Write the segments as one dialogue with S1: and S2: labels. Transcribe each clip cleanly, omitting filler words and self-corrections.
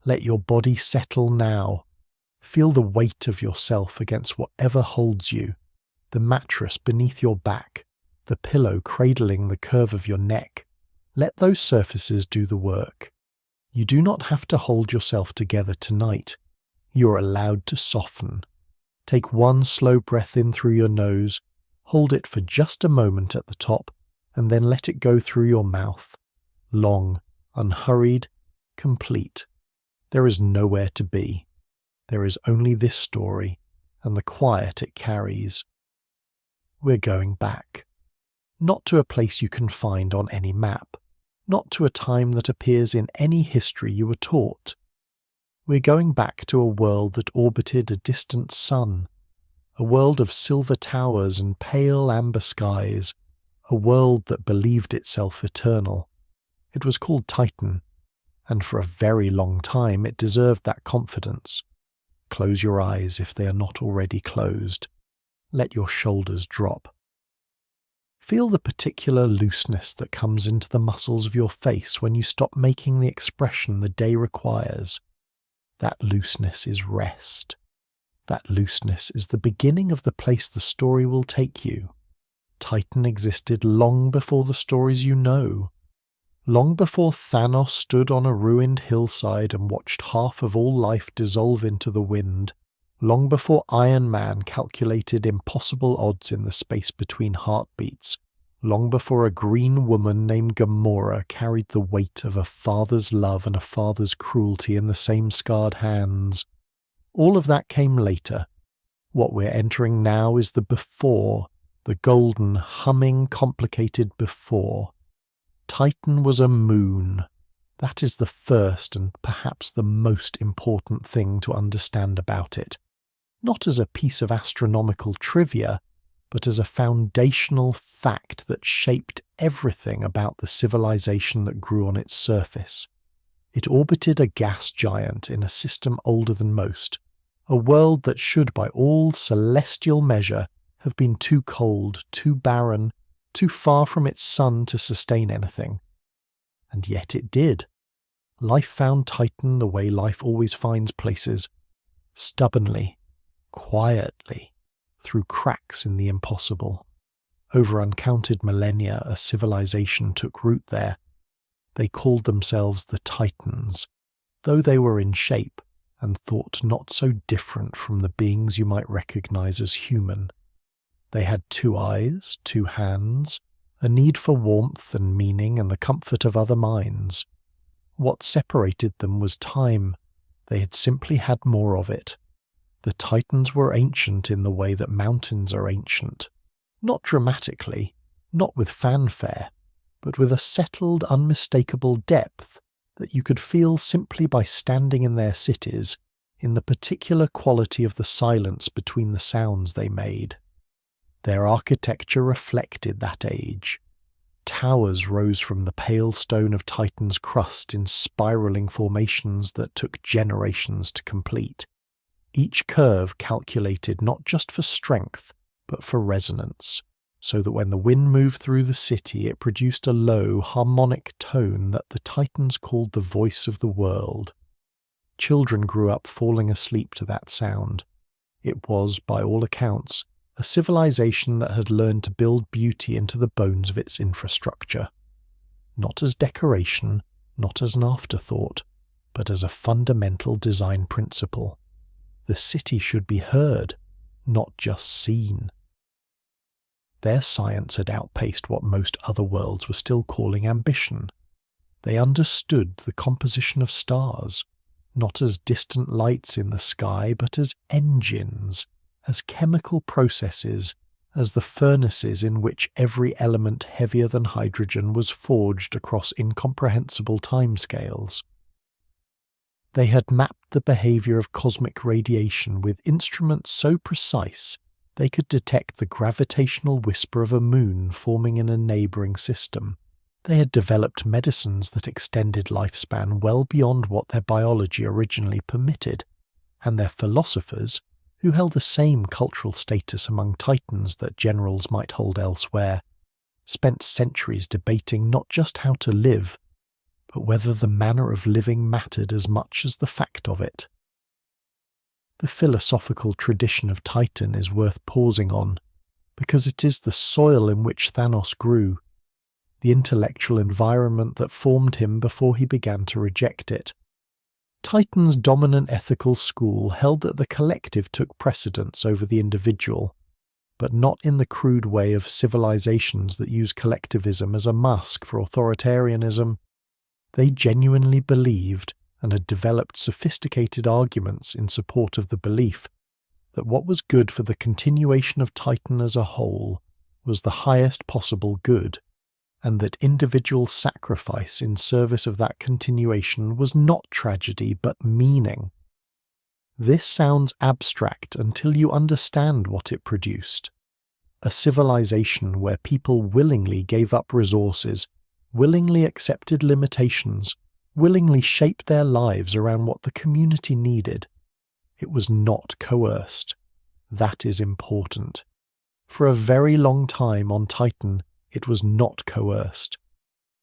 S1: Let your body settle now. Feel the weight of yourself against whatever holds you, the mattress beneath your back, the pillow cradling the curve of your neck. Let those surfaces do the work. You do not have to hold yourself together tonight. You're allowed to soften. Take one slow breath in through your nose, hold it for just a moment at the top, and then let it go through your mouth. Long, unhurried, complete. There is nowhere to be. There is only this story and the quiet it carries. We're going back. Not to a place you can find on any map. Not to a time that appears in any history you were taught. We're going back to a world that orbited a distant sun. A world of silver towers and pale amber skies. A world that believed itself eternal. It was called Titan, and for a very long time it deserved that confidence. Close your eyes if they are not already closed. Let your shoulders drop. Feel the particular looseness that comes into the muscles of your face when you stop making the expression the day requires. That looseness is rest. That looseness is the beginning of the place the story will take you. Titan existed long before the stories you know. Long before Thanos stood on a ruined hillside and watched half of all life dissolve into the wind. Long before Iron Man calculated impossible odds in the space between heartbeats. Long before a green woman named Gamora carried the weight of a father's love and a father's cruelty in the same scarred hands. All of that came later. What we're entering now is the before, the golden, humming, complicated before. Titan was a moon. That is the first and perhaps the most important thing to understand about it. Not as a piece of astronomical trivia, but as a foundational fact that shaped everything about the civilization that grew on its surface. It orbited a gas giant in a system older than most, a world that should by all celestial measure have been too cold, too barren, too far from its sun to sustain anything. And yet it did. Life found Titan the way life always finds places, stubbornly, quietly, through cracks in the impossible. Over uncounted millennia, a civilization took root there. They called themselves the Titans, though they were in shape and thought not so different from the beings you might recognize as human. They had 2 eyes, 2 hands, a need for warmth and meaning and the comfort of other minds. What separated them was time. They had simply had more of it. The Titans were ancient in the way that mountains are ancient. Not dramatically, not with fanfare, but with a settled, unmistakable depth that you could feel simply by standing in their cities, in the particular quality of the silence between the sounds they made. Their architecture reflected that age. Towers rose from the pale stone of Titan's crust in spiraling formations that took generations to complete. Each curve calculated not just for strength, but for resonance, so that when the wind moved through the city it produced a low, harmonic tone that the Titans called the voice of the world. Children grew up falling asleep to that sound. It was, by all accounts, a civilization that had learned to build beauty into the bones of its infrastructure. Not as decoration, not as an afterthought, but as a fundamental design principle. The city should be heard, not just seen. Their science had outpaced what most other worlds were still calling ambition. They understood the composition of stars, not as distant lights in the sky, but as engines, as chemical processes, as the furnaces in which every element heavier than hydrogen was forged across incomprehensible timescales. They had mapped the behavior of cosmic radiation with instruments so precise they could detect the gravitational whisper of a moon forming in a neighbouring system. They had developed medicines that extended lifespan well beyond what their biology originally permitted, and their philosophers, who held the same cultural status among Titans that generals might hold elsewhere, spent centuries debating not just how to live, but whether the manner of living mattered as much as the fact of it. The philosophical tradition of Titan is worth pausing on, because it is the soil in which Thanos grew, the intellectual environment that formed him before he began to reject it. Titan's dominant ethical school held that the collective took precedence over the individual, but not in the crude way of civilizations that use collectivism as a mask for authoritarianism. They genuinely believed and had developed sophisticated arguments in support of the belief that what was good for the continuation of Titan as a whole was the highest possible good, and that individual sacrifice in service of that continuation was not tragedy but meaning. This sounds abstract until you understand what it produced. A civilization where people willingly gave up resources, willingly accepted limitations, willingly shaped their lives around what the community needed. It was not coerced. That is important. For a very long time on Titan, it was not coerced.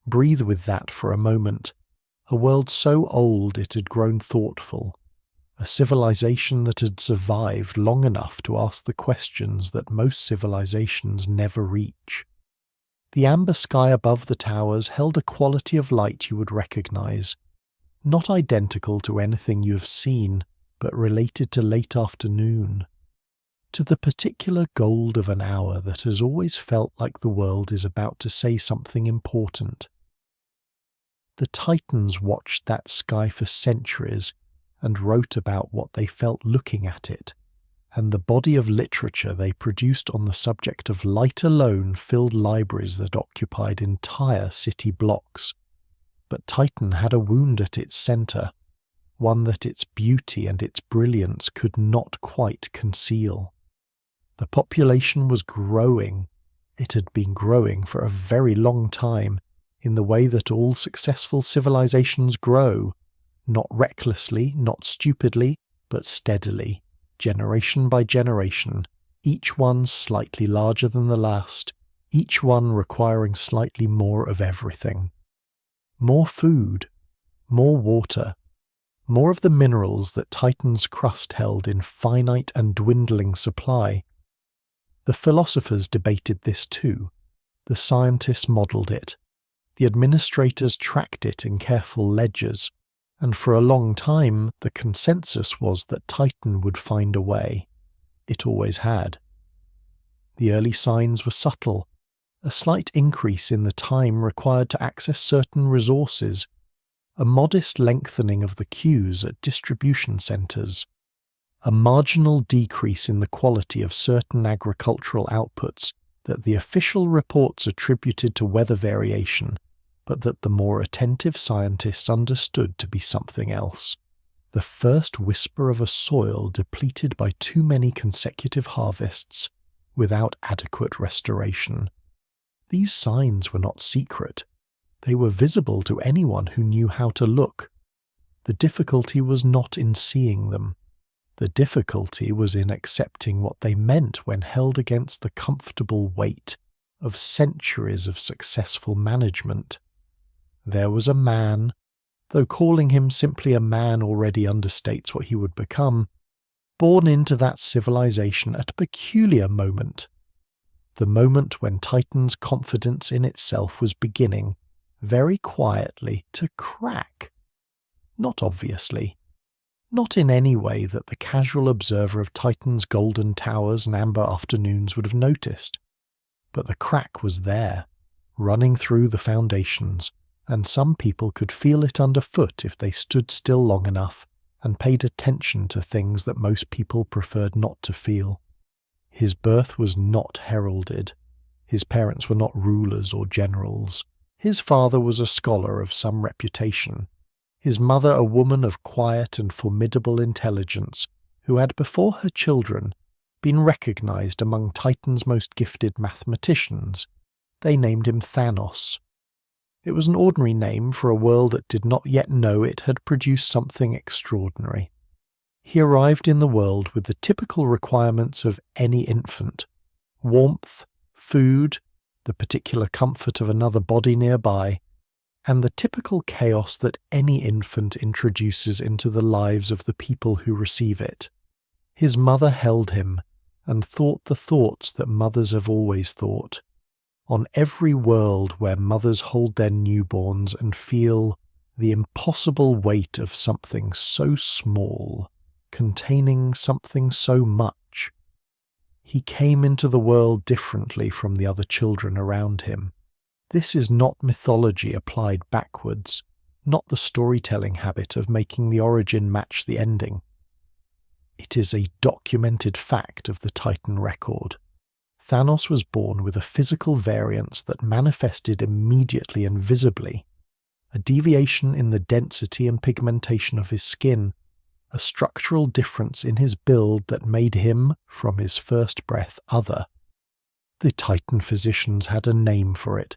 S1: Breathe with that for a moment. A world so old it had grown thoughtful. A civilization that had survived long enough to ask the questions that most civilizations never reach. The amber sky above the towers held a quality of light you would recognize, not identical to anything you have seen, but related to late afternoon, to the particular gold of an hour that has always felt like the world is about to say something important. The Titans watched that sky for centuries and wrote about what they felt looking at it, and the body of literature they produced on the subject of light alone filled libraries that occupied entire city blocks. But Titan had a wound at its centre, one that its beauty and its brilliance could not quite conceal. The population was growing. It had been growing for a very long time, in the way that all successful civilizations grow, not recklessly, not stupidly, but steadily, generation by generation, each one slightly larger than the last, each one requiring slightly more of everything. More food, more water, more of the minerals that Titan's crust held in finite and dwindling supply. The philosophers debated this too. The scientists modelled it. The administrators tracked it in careful ledgers, and for a long time the consensus was that Titan would find a way. It always had. The early signs were subtle. A slight increase in the time required to access certain resources, a modest lengthening of the queues at distribution centres, a marginal decrease in the quality of certain agricultural outputs that the official reports attributed to weather variation, but that the more attentive scientists understood to be something else. The first whisper of a soil depleted by too many consecutive harvests without adequate restoration. These signs were not secret. They were visible to anyone who knew how to look. The difficulty was not in seeing them. The difficulty was in accepting what they meant when held against the comfortable weight of centuries of successful management. There was a man, though calling him simply a man already understates what he would become, born into that civilization at a peculiar moment. The moment when Titan's confidence in itself was beginning, very quietly, to crack. Not obviously. Not in any way that the casual observer of Titan's golden towers and amber afternoons would have noticed. But the crack was there, running through the foundations, and some people could feel it underfoot if they stood still long enough and paid attention to things that most people preferred not to feel. His birth was not heralded. His parents were not rulers or generals. His father was a scholar of some reputation. His mother a woman of quiet and formidable intelligence, who had before her children been recognized among Titan's most gifted mathematicians. They named him Thanos. It was an ordinary name for a world that did not yet know it had produced something extraordinary. He arrived in the world with the typical requirements of any infant: warmth, food, the particular comfort of another body nearby, and the typical chaos that any infant introduces into the lives of the people who receive it. His mother held him and thought the thoughts that mothers have always thought. On every world where mothers hold their newborns and feel the impossible weight of something so small, containing something so much. He came into the world differently from the other children around him. This is not mythology applied backwards, not the storytelling habit of making the origin match the ending. It is a documented fact of the Titan record. Thanos was born with a physical variance that manifested immediately and visibly. A deviation in the density and pigmentation of his skin, a structural difference in his build that made him, from his first breath, other. The Titan physicians had a name for it.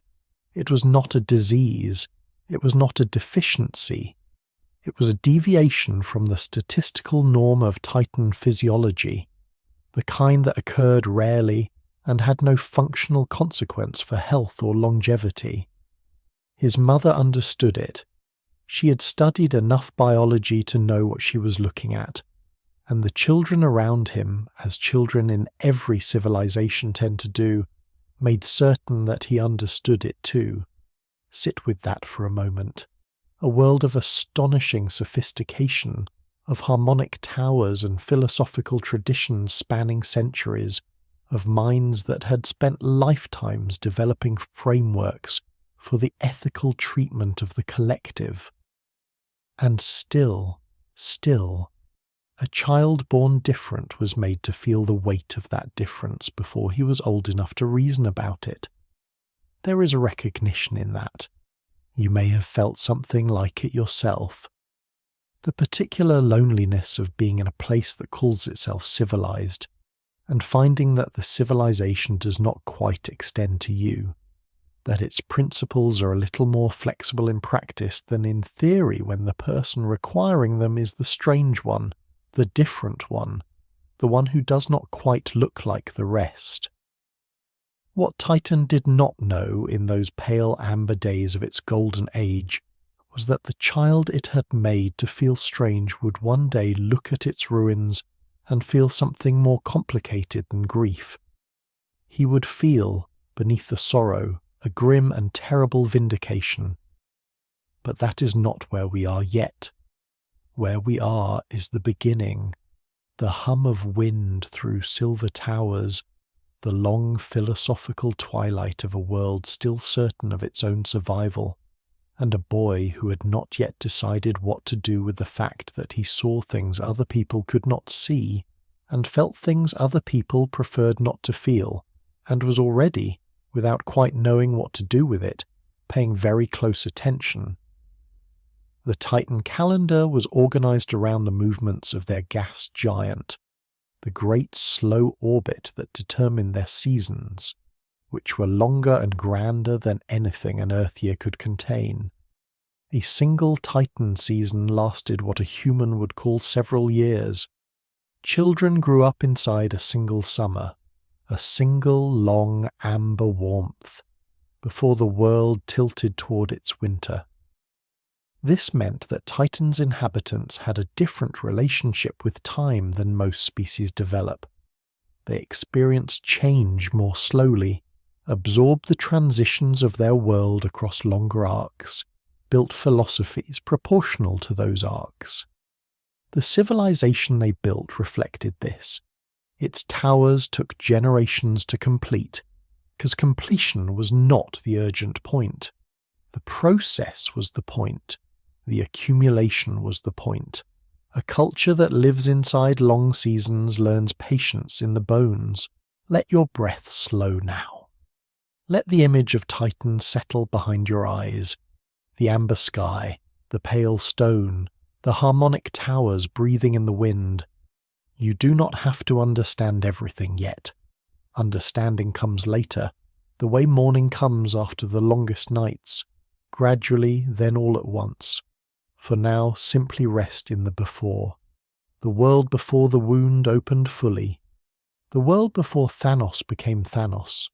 S1: It was not a disease, it was not a deficiency. It was a deviation from the statistical norm of Titan physiology, the kind that occurred rarely and had no functional consequence for health or longevity. His mother understood it. She had studied enough biology to know what she was looking at, and the children around him, as children in every civilization tend to do, made certain that he understood it too. Sit with that for a moment. A world of astonishing sophistication, of harmonic towers and philosophical traditions spanning centuries, of minds that had spent lifetimes developing frameworks for the ethical treatment of the collective. And still, a child born different was made to feel the weight of that difference before he was old enough to reason about it. There is a recognition in that. You may have felt something like it yourself. The particular loneliness of being in a place that calls itself civilized, and finding that the civilization does not quite extend to you, that its principles are a little more flexible in practice than in theory when the person requiring them is the strange one, the different one, the one who does not quite look like the rest. What Titan did not know in those pale amber days of its golden age was that the child it had made to feel strange would one day look at its ruins and feel something more complicated than grief. He would feel, beneath the sorrow, a grim and terrible vindication. But that is not where we are yet. Where we are is the beginning, the hum of wind through silver towers, the long philosophical twilight of a world still certain of its own survival, and a boy who had not yet decided what to do with the fact that he saw things other people could not see, and felt things other people preferred not to feel, and was already, without quite knowing what to do with it, paying very close attention. The Titan calendar was organized around the movements of their gas giant, the great slow orbit that determined their seasons, which were longer and grander than anything an Earth year could contain. A single Titan season lasted what a human would call several years. Children grew up inside a single summer, a single long amber warmth, before the world tilted toward its winter. This meant that Titan's inhabitants had a different relationship with time than most species develop. They experienced change more slowly, absorbed the transitions of their world across longer arcs, built philosophies proportional to those arcs. The civilization they built reflected this. Its towers took generations to complete, because completion was not the urgent point. The process was the point. The accumulation was the point. A culture that lives inside long seasons learns patience in the bones. Let your breath slow now. Let the image of Titan settle behind your eyes. The amber sky, the pale stone, the harmonic towers breathing in the wind. You do not have to understand everything yet. Understanding comes later, the way morning comes after the longest nights, gradually, then all at once. For now, simply rest in the before. The world before the wound opened fully. The world before Thanos became Thanos.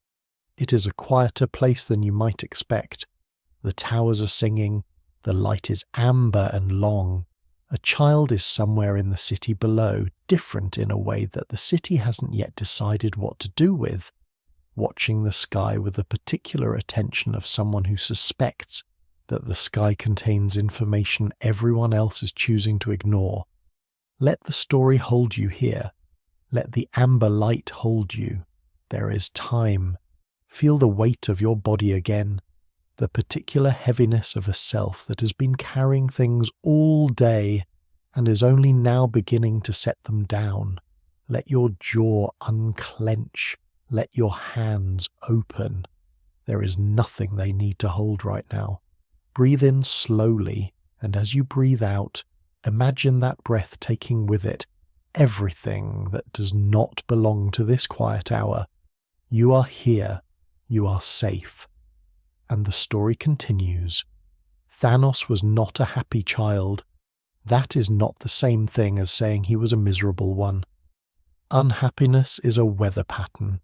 S1: It is a quieter place than you might expect. The towers are singing, the light is amber and long. A child is somewhere in the city below, different in a way that the city hasn't yet decided what to do with, watching the sky with the particular attention of someone who suspects that the sky contains information everyone else is choosing to ignore. Let the story hold you here. Let the amber light hold you. There is time. Feel the weight of your body again, the particular heaviness of a self that has been carrying things all day and is only now beginning to set them down. Let your jaw unclench. Let your hands open. There is nothing they need to hold right now. Breathe in slowly, and as you breathe out, imagine that breath taking with it everything that does not belong to this quiet hour. You are here. You are safe. And the story continues. Thanos was not a happy child. That is not the same thing as saying he was a miserable one. Unhappiness is a weather pattern,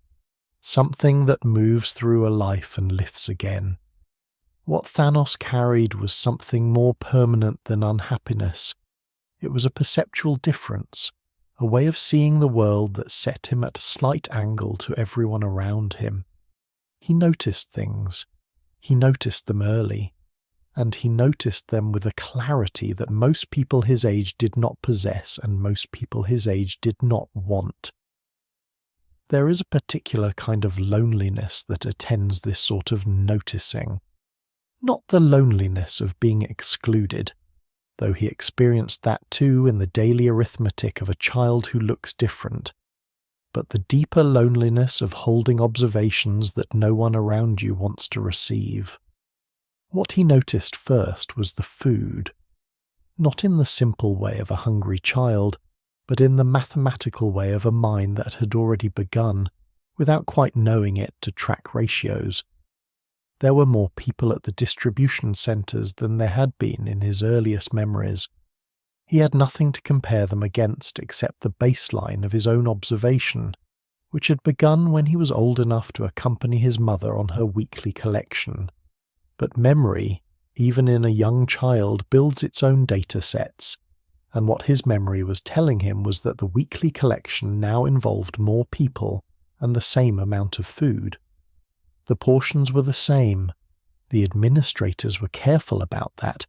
S1: something that moves through a life and lifts again. What Thanos carried was something more permanent than unhappiness. It was a perceptual difference, a way of seeing the world that set him at a slight angle to everyone around him. He noticed things. He noticed them early, and he noticed them with a clarity that most people his age did not possess and most people his age did not want. There is a particular kind of loneliness that attends this sort of noticing. Not the loneliness of being excluded, though he experienced that too in the daily arithmetic of a child who looks different, but the deeper loneliness of holding observations that no one around you wants to receive. What he noticed first was the food, not in the simple way of a hungry child, but in the mathematical way of a mind that had already begun, without quite knowing it, to track ratios. There were more people at the distribution centres than there had been in his earliest memories. He had nothing to compare them against except the baseline of his own observation, which had begun when he was old enough to accompany his mother on her weekly collection. But memory, even in a young child, builds its own data sets, and what his memory was telling him was that the weekly collection now involved more people and the same amount of food. The portions were the same. The administrators were careful about that,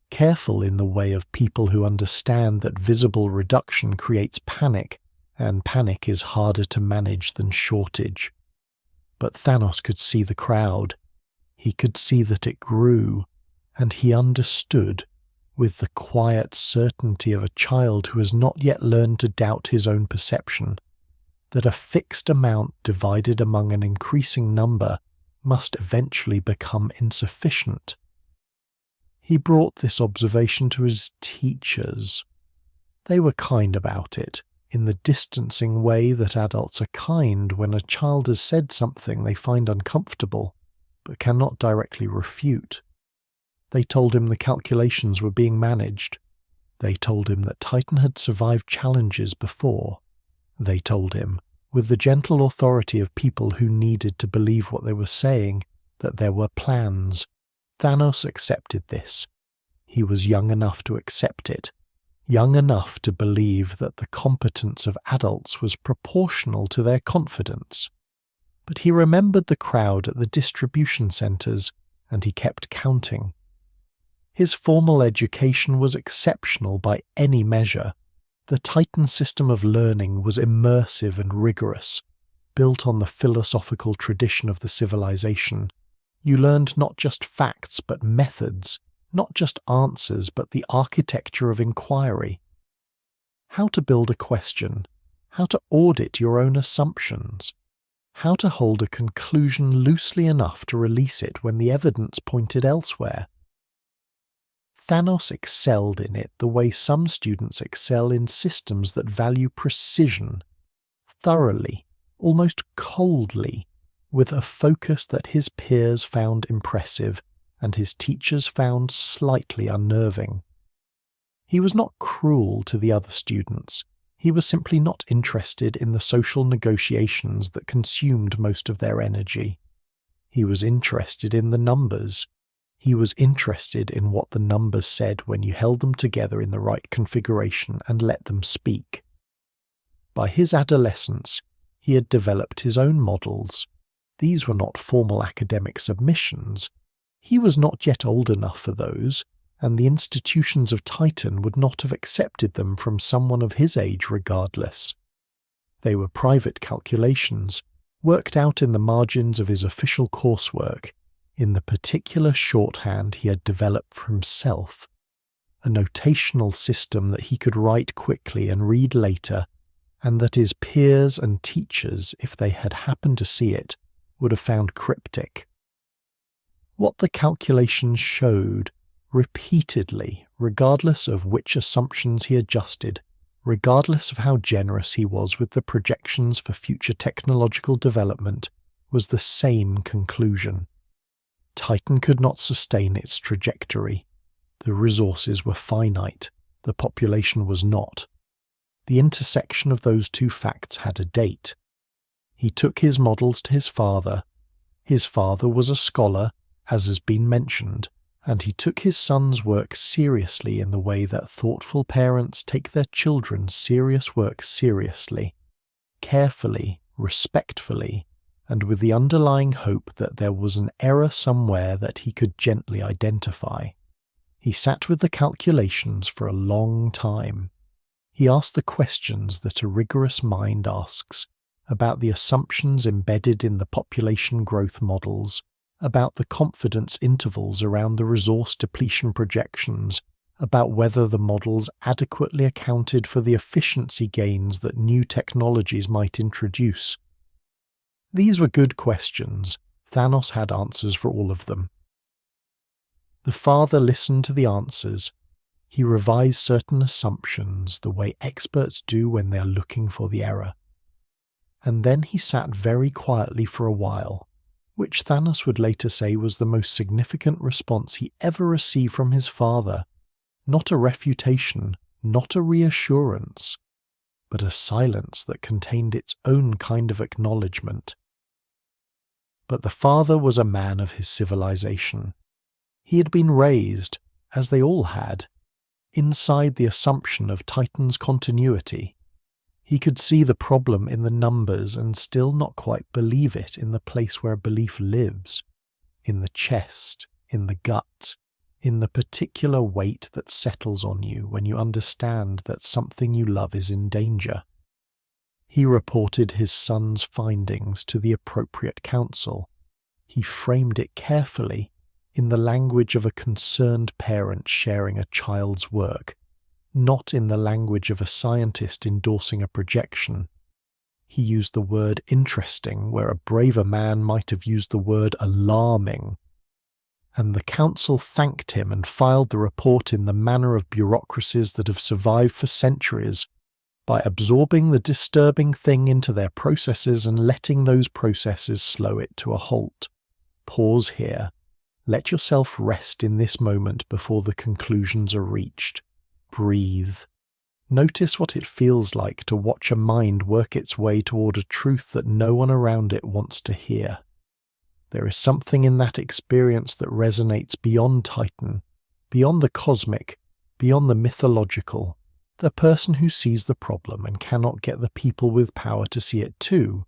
S1: careful in the way of people who understand that visible reduction creates panic, and panic is harder to manage than shortage. But Thanos could see the crowd. He could see that it grew, and he understood, with the quiet certainty of a child who has not yet learned to doubt his own perception, that a fixed amount divided among an increasing number must eventually become insufficient. He brought this observation to his teachers. They were kind about it, in the distancing way that adults are kind when a child has said something they find uncomfortable, but cannot directly refute. They told him the calculations were being managed. They told him that Titan had survived challenges before. They told him, with the gentle authority of people who needed to believe what they were saying, that there were plans. Thanos accepted this. He was young enough to accept it, young enough to believe that the competence of adults was proportional to their confidence. But he remembered the crowd at the distribution centres, and he kept counting. His formal education was exceptional by any measure. The Titan system of learning was immersive and rigorous, built on the philosophical tradition of the civilization. You learned not just facts but methods, not just answers but the architecture of inquiry. How to build a question, how to audit your own assumptions, how to hold a conclusion loosely enough to release it when the evidence pointed elsewhere. Thanos excelled in it the way some students excel in systems that value precision, thoroughly, almost coldly, with a focus that his peers found impressive and his teachers found slightly unnerving. He was not cruel to the other students. He was simply not interested in the social negotiations that consumed most of their energy. He was interested in the numbers. He was interested in what the numbers said when you held them together in the right configuration and let them speak. By his adolescence, he had developed his own models. These were not formal academic submissions. He was not yet old enough for those, and the institutions of Titan would not have accepted them from someone of his age regardless. They were private calculations, worked out in the margins of his official coursework, in the particular shorthand he had developed for himself, a notational system that he could write quickly and read later, and that his peers and teachers, if they had happened to see it, would have found cryptic. What the calculations showed, repeatedly, regardless of which assumptions he adjusted, regardless of how generous he was with the projections for future technological development, was the same conclusion. Titan could not sustain its trajectory. The resources were finite, the population was not. The intersection of those two facts had a date. He took his models to his father. His father was a scholar, as has been mentioned, and he took his son's work seriously in the way that thoughtful parents take their children's serious work seriously, carefully, respectfully, and with the underlying hope that there was an error somewhere that he could gently identify. He sat with the calculations for a long time. He asked the questions that a rigorous mind asks, about the assumptions embedded in the population growth models, about the confidence intervals around the resource depletion projections, about whether the models adequately accounted for the efficiency gains that new technologies might introduce. These were good questions. Thanos had answers for all of them. The father listened to the answers. He revised certain assumptions the way experts do when they are looking for the error. And then he sat very quietly for a while, which Thanos would later say was the most significant response he ever received from his father. Not a refutation, not a reassurance, but a silence that contained its own kind of acknowledgement. But the father was a man of his civilization. He had been raised, as they all had, inside the assumption of Titan's continuity. He could see the problem in the numbers and still not quite believe it in the place where belief lives, in the chest, in the gut, in the particular weight that settles on you when you understand that something you love is in danger. He reported his son's findings to the appropriate council. He framed it carefully in the language of a concerned parent sharing a child's work, not in the language of a scientist endorsing a projection. He used the word interesting where a braver man might have used the word alarming. And the council thanked him and filed the report in the manner of bureaucracies that have survived for centuries, by absorbing the disturbing thing into their processes and letting those processes slow it to a halt. Pause here. Let yourself rest in this moment before the conclusions are reached. Breathe. Notice what it feels like to watch a mind work its way toward a truth that no one around it wants to hear. There is something in that experience that resonates beyond Titan, beyond the cosmic, beyond the mythological. The person who sees the problem and cannot get the people with power to see it too,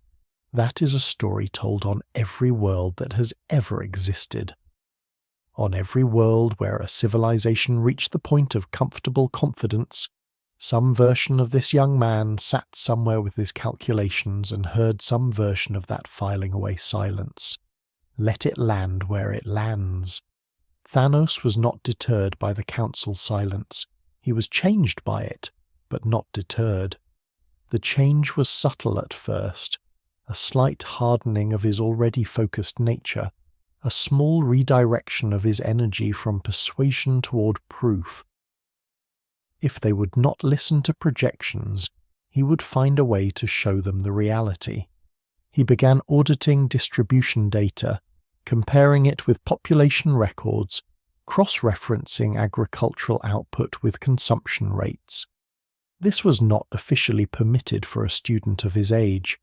S1: that is a story told on every world that has ever existed. On every world where a civilization reached the point of comfortable confidence, some version of this young man sat somewhere with his calculations and heard some version of that filing away silence. Let it land where it lands. Thanos was not deterred by the council's silence. He was changed by it, but not deterred. The change was subtle at first, a slight hardening of his already focused nature, a small redirection of his energy from persuasion toward proof. If they would not listen to projections, he would find a way to show them the reality. He began auditing distribution data, comparing it with population records, cross-referencing agricultural output with consumption rates. This was not officially permitted for a student of his age.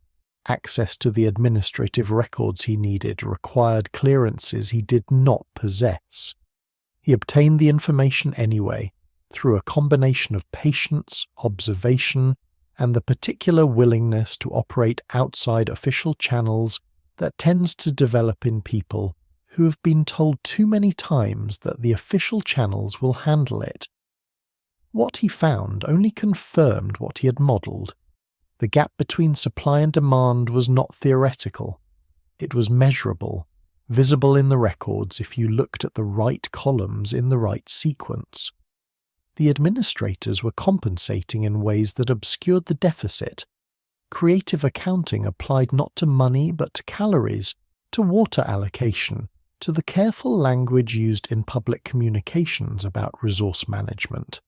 S1: Access to the administrative records he needed required clearances he did not possess. He obtained the information anyway, through a combination of patience, observation, and the particular willingness to operate outside official channels that tends to develop in people who have been told too many times that the official channels will handle it. What he found only confirmed what he had modelled. The gap between supply and demand was not theoretical. It was measurable, visible in the records if you looked at the right columns in the right sequence. The administrators were compensating in ways that obscured the deficit. Creative accounting applied not to money but to calories, to water allocation, to the careful language used in public communications about resource management.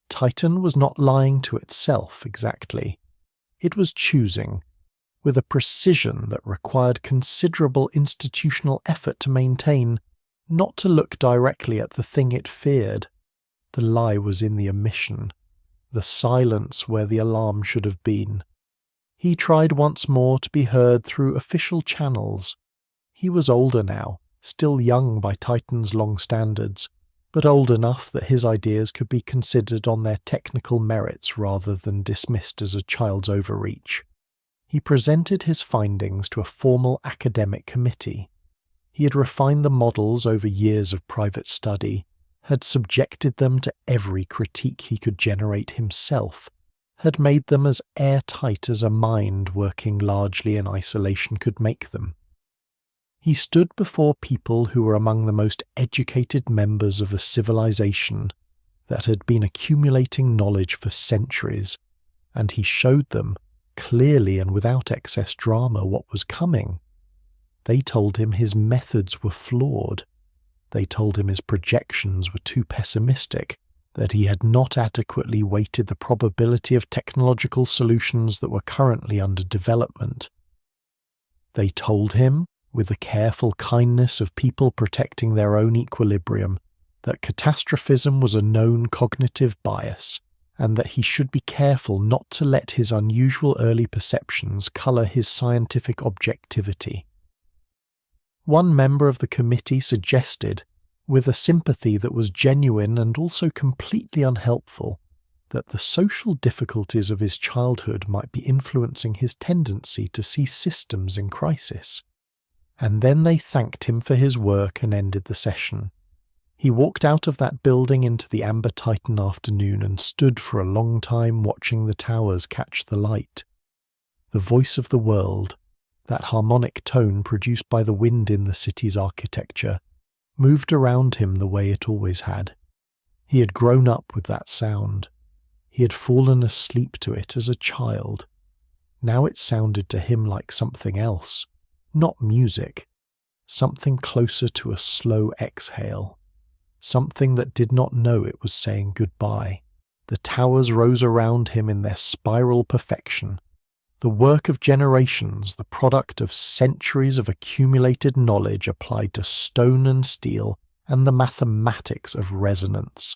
S1: Titan was not lying to itself exactly. It was choosing, with a precision that required considerable institutional effort to maintain, not to look directly at the thing it feared. The lie was in the omission, the silence where the alarm should have been. He tried once more to be heard through official channels. He was older now, still young by Titan's long standards, but old enough that his ideas could be considered on their technical merits rather than dismissed as a child's overreach. He presented his findings to a formal academic committee. He had refined the models over years of private study, had subjected them to every critique he could generate himself, had made them as airtight as a mind working largely in isolation could make them. He stood before people who were among the most educated members of a civilization that had been accumulating knowledge for centuries, and he showed them, clearly and without excess drama, what was coming. They told him his methods were flawed. They told him his projections were too pessimistic, that he had not adequately weighted the probability of technological solutions that were currently under development. They told him, with the careful kindness of people protecting their own equilibrium, that catastrophism was a known cognitive bias, and that he should be careful not to let his unusual early perceptions colour his scientific objectivity. One member of the committee suggested, with a sympathy that was genuine and also completely unhelpful, that the social difficulties of his childhood might be influencing his tendency to see systems in crisis. And then they thanked him for his work and ended the session. He walked out of that building into the amber Titan afternoon and stood for a long time watching the towers catch the light. The voice of the world, that harmonic tone produced by the wind in the city's architecture, moved around him the way it always had. He had grown up with that sound. He had fallen asleep to it as a child. Now it sounded to him like something else, not music, something closer to a slow exhale, something that did not know it was saying goodbye. The towers rose around him in their spiral perfection, the work of generations, the product of centuries of accumulated knowledge applied to stone and steel and the mathematics of resonance.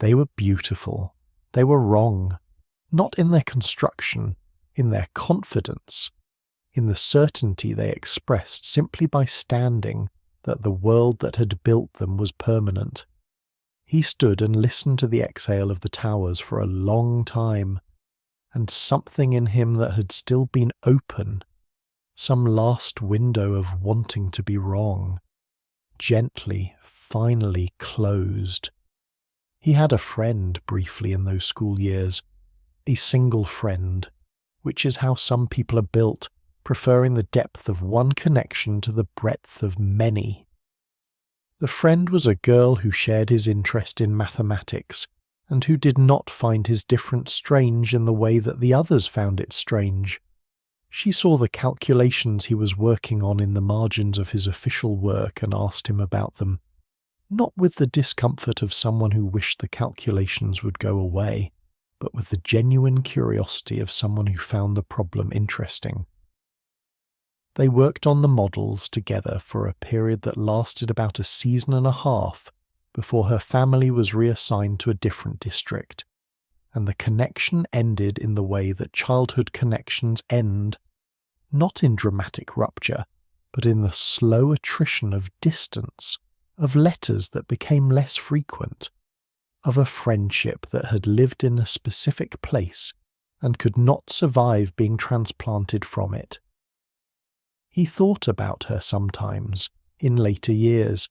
S1: They were beautiful. They were wrong, not in their construction, in their confidence, in the certainty they expressed simply by standing that the world that had built them was permanent. He stood and listened to the exhale of the towers for a long time, and something in him that had still been open, some last window of wanting to be wrong, gently, finally closed. He had a friend briefly in those school years, a single friend, which is how some people are built, preferring the depth of one connection to the breadth of many. The friend was a girl who shared his interest in mathematics, and who did not find his difference strange in the way that the others found it strange. She saw the calculations he was working on in the margins of his official work and asked him about them, not with the discomfort of someone who wished the calculations would go away, but with the genuine curiosity of someone who found the problem interesting. They worked on the models together for a period that lasted about a season and a half before her family was reassigned to a different district, and the connection ended in the way that childhood connections end, not in dramatic rupture, but in the slow attrition of distance, of letters that became less frequent, of a friendship that had lived in a specific place and could not survive being transplanted from it. He thought about her sometimes, in later years,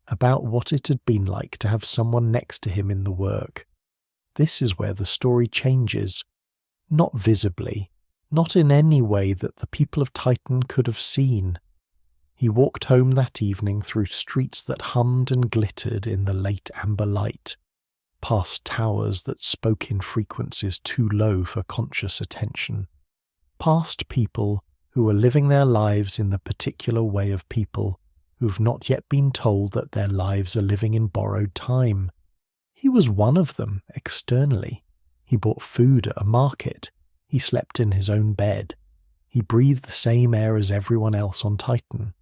S1: about what it had been like to have someone next to him in the work. This is where the story changes, not visibly, not in any way that the people of Titan could have seen. He walked home that evening through streets that hummed and glittered in the late amber light, past towers that spoke in frequencies too low for conscious attention, past people who were living their lives in the particular way of people who've not yet been told that their lives are living in borrowed time. He was one of them, externally. He bought food at a market. He slept in his own bed. He breathed the same air as everyone else on Titan.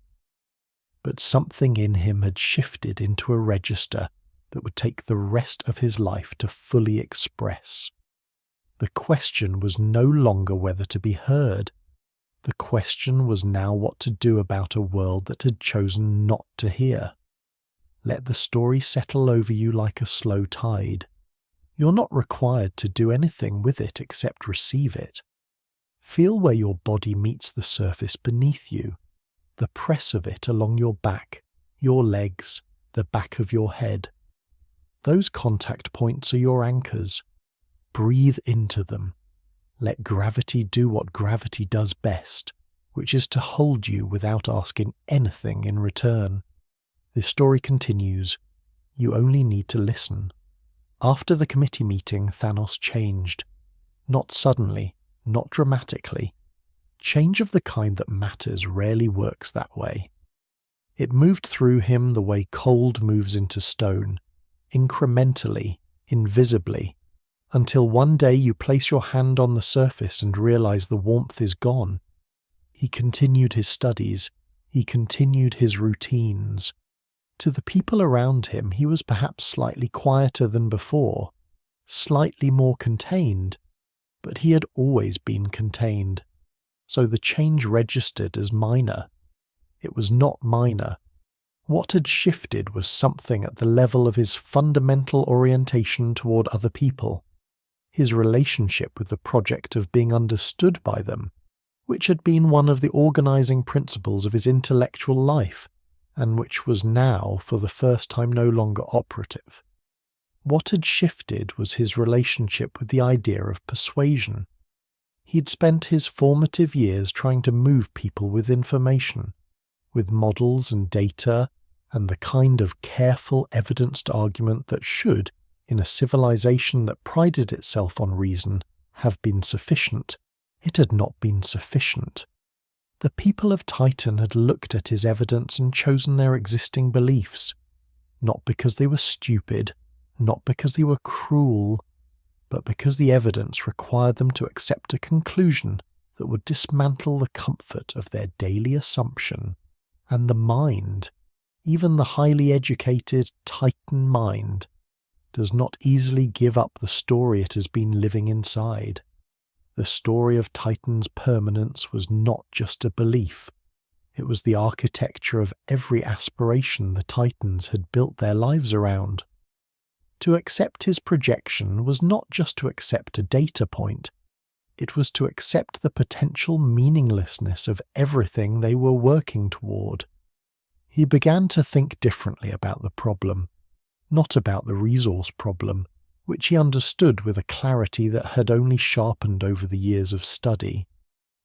S1: But something in him had shifted into a register that would take the rest of his life to fully express. The question was no longer whether to be heard. The question was now what to do about a world that had chosen not to hear. Let the story settle over you like a slow tide. You're not required to do anything with it except receive it. Feel where your body meets the surface beneath you, the press of it along your back, your legs, the back of your head. Those contact points are your anchors. Breathe into them. Let gravity do what gravity does best, which is to hold you without asking anything in return. This story continues. You only need to listen. After the committee meeting, Thanos changed. Not suddenly, not dramatically. Change of the kind that matters rarely works that way. It moved through him the way cold moves into stone, incrementally, invisibly, until one day you place your hand on the surface and realize the warmth is gone. He continued his studies. He continued his routines. To the people around him, he was perhaps slightly quieter than before, slightly more contained, but he had always been contained. So the change registered as minor. It was not minor. What had shifted was something at the level of his fundamental orientation toward other people, his relationship with the project of being understood by them, which had been one of the organizing principles of his intellectual life, and which was now, for the first time, no longer operative. What had shifted was his relationship with the idea of persuasion. He'd spent his formative years trying to move people with information, with models and data, and the kind of careful, evidenced argument that should, in a civilization that prided itself on reason, have been sufficient. It had not been sufficient. The people of Titan had looked at his evidence and chosen their existing beliefs, not because they were stupid, not because they were cruel, but because the evidence required them to accept a conclusion that would dismantle the comfort of their daily assumption, and the mind, even the highly educated Titan mind, does not easily give up the story it has been living inside. The story of Titan's permanence was not just a belief. It was the architecture of every aspiration the Titans had built their lives around. To accept his projection was not just to accept a data point. It was to accept the potential meaninglessness of everything they were working toward. He began to think differently about the problem, not about the resource problem, which he understood with a clarity that had only sharpened over the years of study,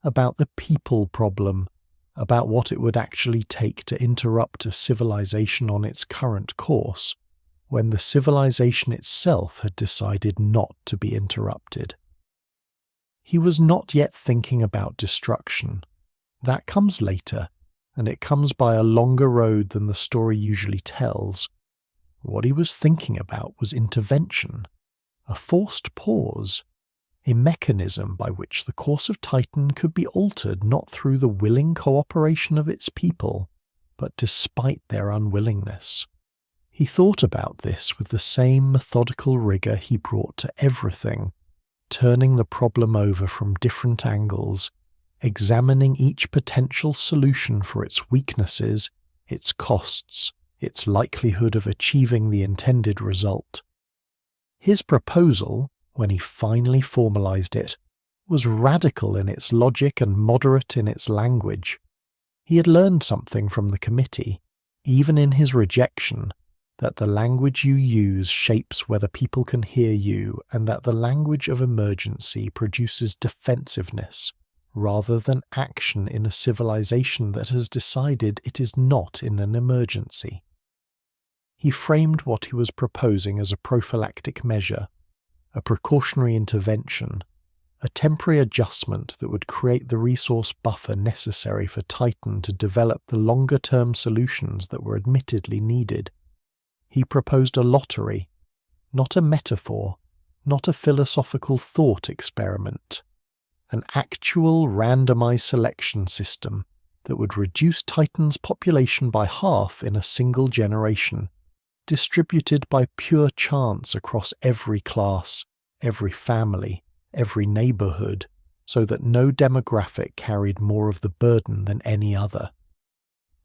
S1: about the people problem, about what it would actually take to interrupt a civilization on its current course, when the civilization itself had decided not to be interrupted. He was not yet thinking about destruction. That comes later, and it comes by a longer road than the story usually tells. What he was thinking about was intervention, a forced pause, a mechanism by which the course of Titan could be altered not through the willing cooperation of its people, but despite their unwillingness. He thought about this with the same methodical rigor he brought to everything, turning the problem over from different angles, examining each potential solution for its weaknesses, its costs, its likelihood of achieving the intended result. His proposal, when he finally formalized it, was radical in its logic and moderate in its language. He had learned something from the committee, even in his rejection, that the language you use shapes whether people can hear you, and that the language of emergency produces defensiveness rather than action in a civilization that has decided it is not in an emergency. He framed what he was proposing as a prophylactic measure, a precautionary intervention, a temporary adjustment that would create the resource buffer necessary for Titan to develop the longer-term solutions that were admittedly needed. He proposed a lottery, not a metaphor, not a philosophical thought experiment, an actual randomized selection system that would reduce Titan's population by half in a single generation, distributed by pure chance across every class, every family, every neighborhood, so that no demographic carried more of the burden than any other.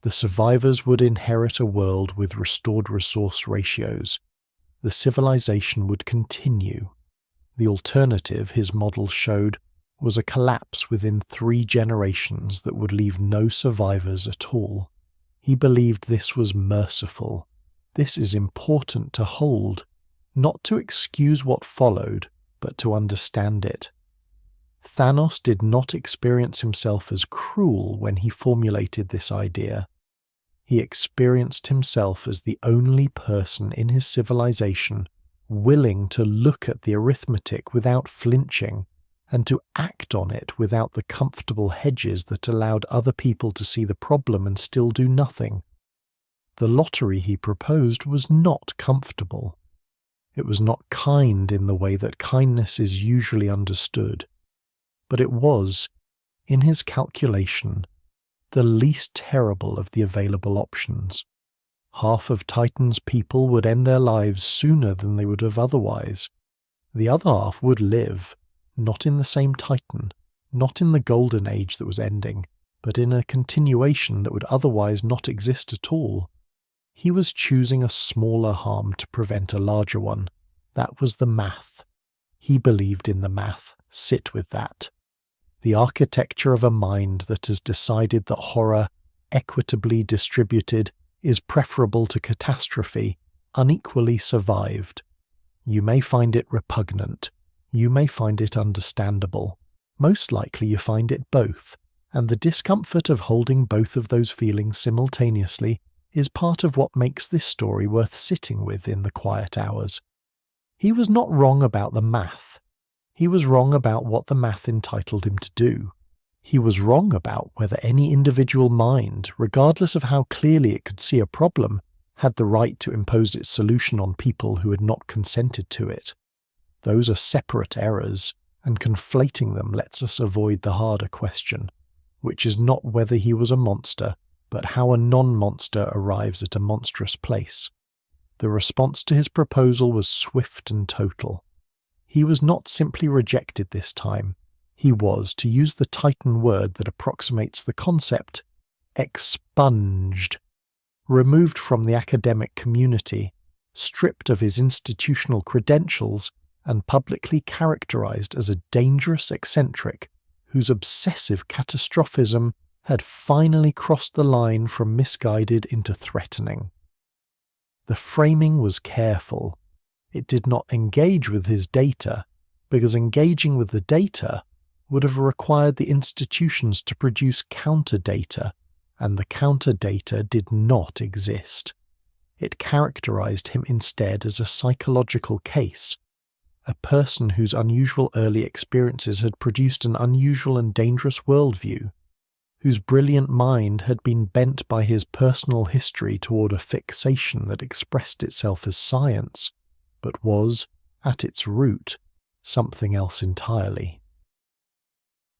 S1: The survivors would inherit a world with restored resource ratios. The civilization would continue. The alternative, his model showed, was a collapse within 3 generations that would leave no survivors at all. He believed this was merciful. This is important to hold, not to excuse what followed, but to understand it. Thanos did not experience himself as cruel when he formulated this idea. He experienced himself as the only person in his civilization willing to look at the arithmetic without flinching and to act on it without the comfortable hedges that allowed other people to see the problem and still do nothing. The lottery he proposed was not comfortable. It was not kind in the way that kindness is usually understood, but it was, in his calculation, the least terrible of the available options. Half of Titan's people would end their lives sooner than they would have otherwise. The other half would live, not in the same Titan, not in the golden age that was ending, but in a continuation that would otherwise not exist at all. He was choosing a smaller harm to prevent a larger one. That was the math. He believed in the math. Sit with that. The architecture of a mind that has decided that horror, equitably distributed, is preferable to catastrophe, unequally survived. You may find it repugnant. You may find it understandable. Most likely you find it both, and the discomfort of holding both of those feelings simultaneously is part of what makes this story worth sitting with in the quiet hours. He was not wrong about the math. He was wrong about what the math entitled him to do. He was wrong about whether any individual mind, regardless of how clearly it could see a problem, had the right to impose its solution on people who had not consented to it. Those are separate errors, and conflating them lets us avoid the harder question, which is not whether he was a monster, but how a non-monster arrives at a monstrous place. The response to his proposal was swift and total. He was not simply rejected this time. He was, to use the Titan word that approximates the concept, expunged, removed from the academic community, stripped of his institutional credentials, and publicly characterized as a dangerous eccentric whose obsessive catastrophism had finally crossed the line from misguided into threatening. The framing was careful. It did not engage with his data, because engaging with the data would have required the institutions to produce counter-data, and the counter-data did not exist. It characterized him instead as a psychological case, a person whose unusual early experiences had produced an unusual and dangerous worldview, whose brilliant mind had been bent by his personal history toward a fixation that expressed itself as science, but was, at its root, something else entirely.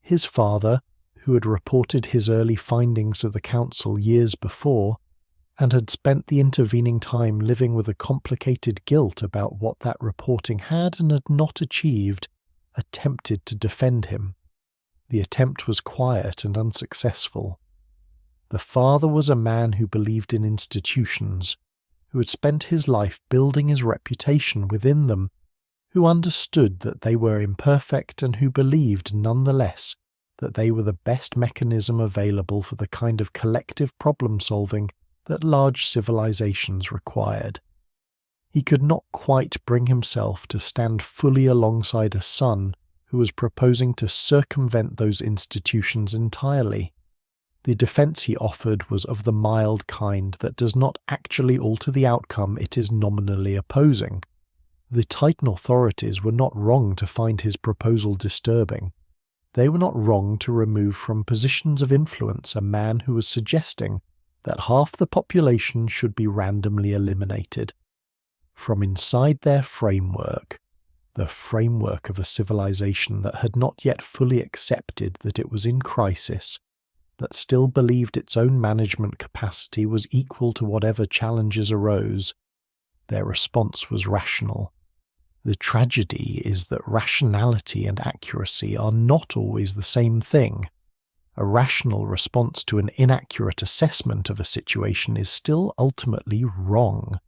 S1: His father, who had reported his early findings to the council years before, and had spent the intervening time living with a complicated guilt about what that reporting had and had not achieved, attempted to defend him. The attempt was quiet and unsuccessful. The father was a man who believed in institutions, who had spent his life building his reputation within them, who understood that they were imperfect and who believed nonetheless that they were the best mechanism available for the kind of collective problem-solving that large civilizations required. He could not quite bring himself to stand fully alongside a son who was proposing to circumvent those institutions entirely. The defense he offered was of the mild kind that does not actually alter the outcome it is nominally opposing. The Titan authorities were not wrong to find his proposal disturbing. They were not wrong to remove from positions of influence a man who was suggesting that half the population should be randomly eliminated. From inside their framework, the framework of a civilization that had not yet fully accepted that it was in crisis, that still believed its own management capacity was equal to whatever challenges arose, their response was rational. The tragedy is that rationality and accuracy are not always the same thing. A rational response to an inaccurate assessment of a situation is still ultimately wrong.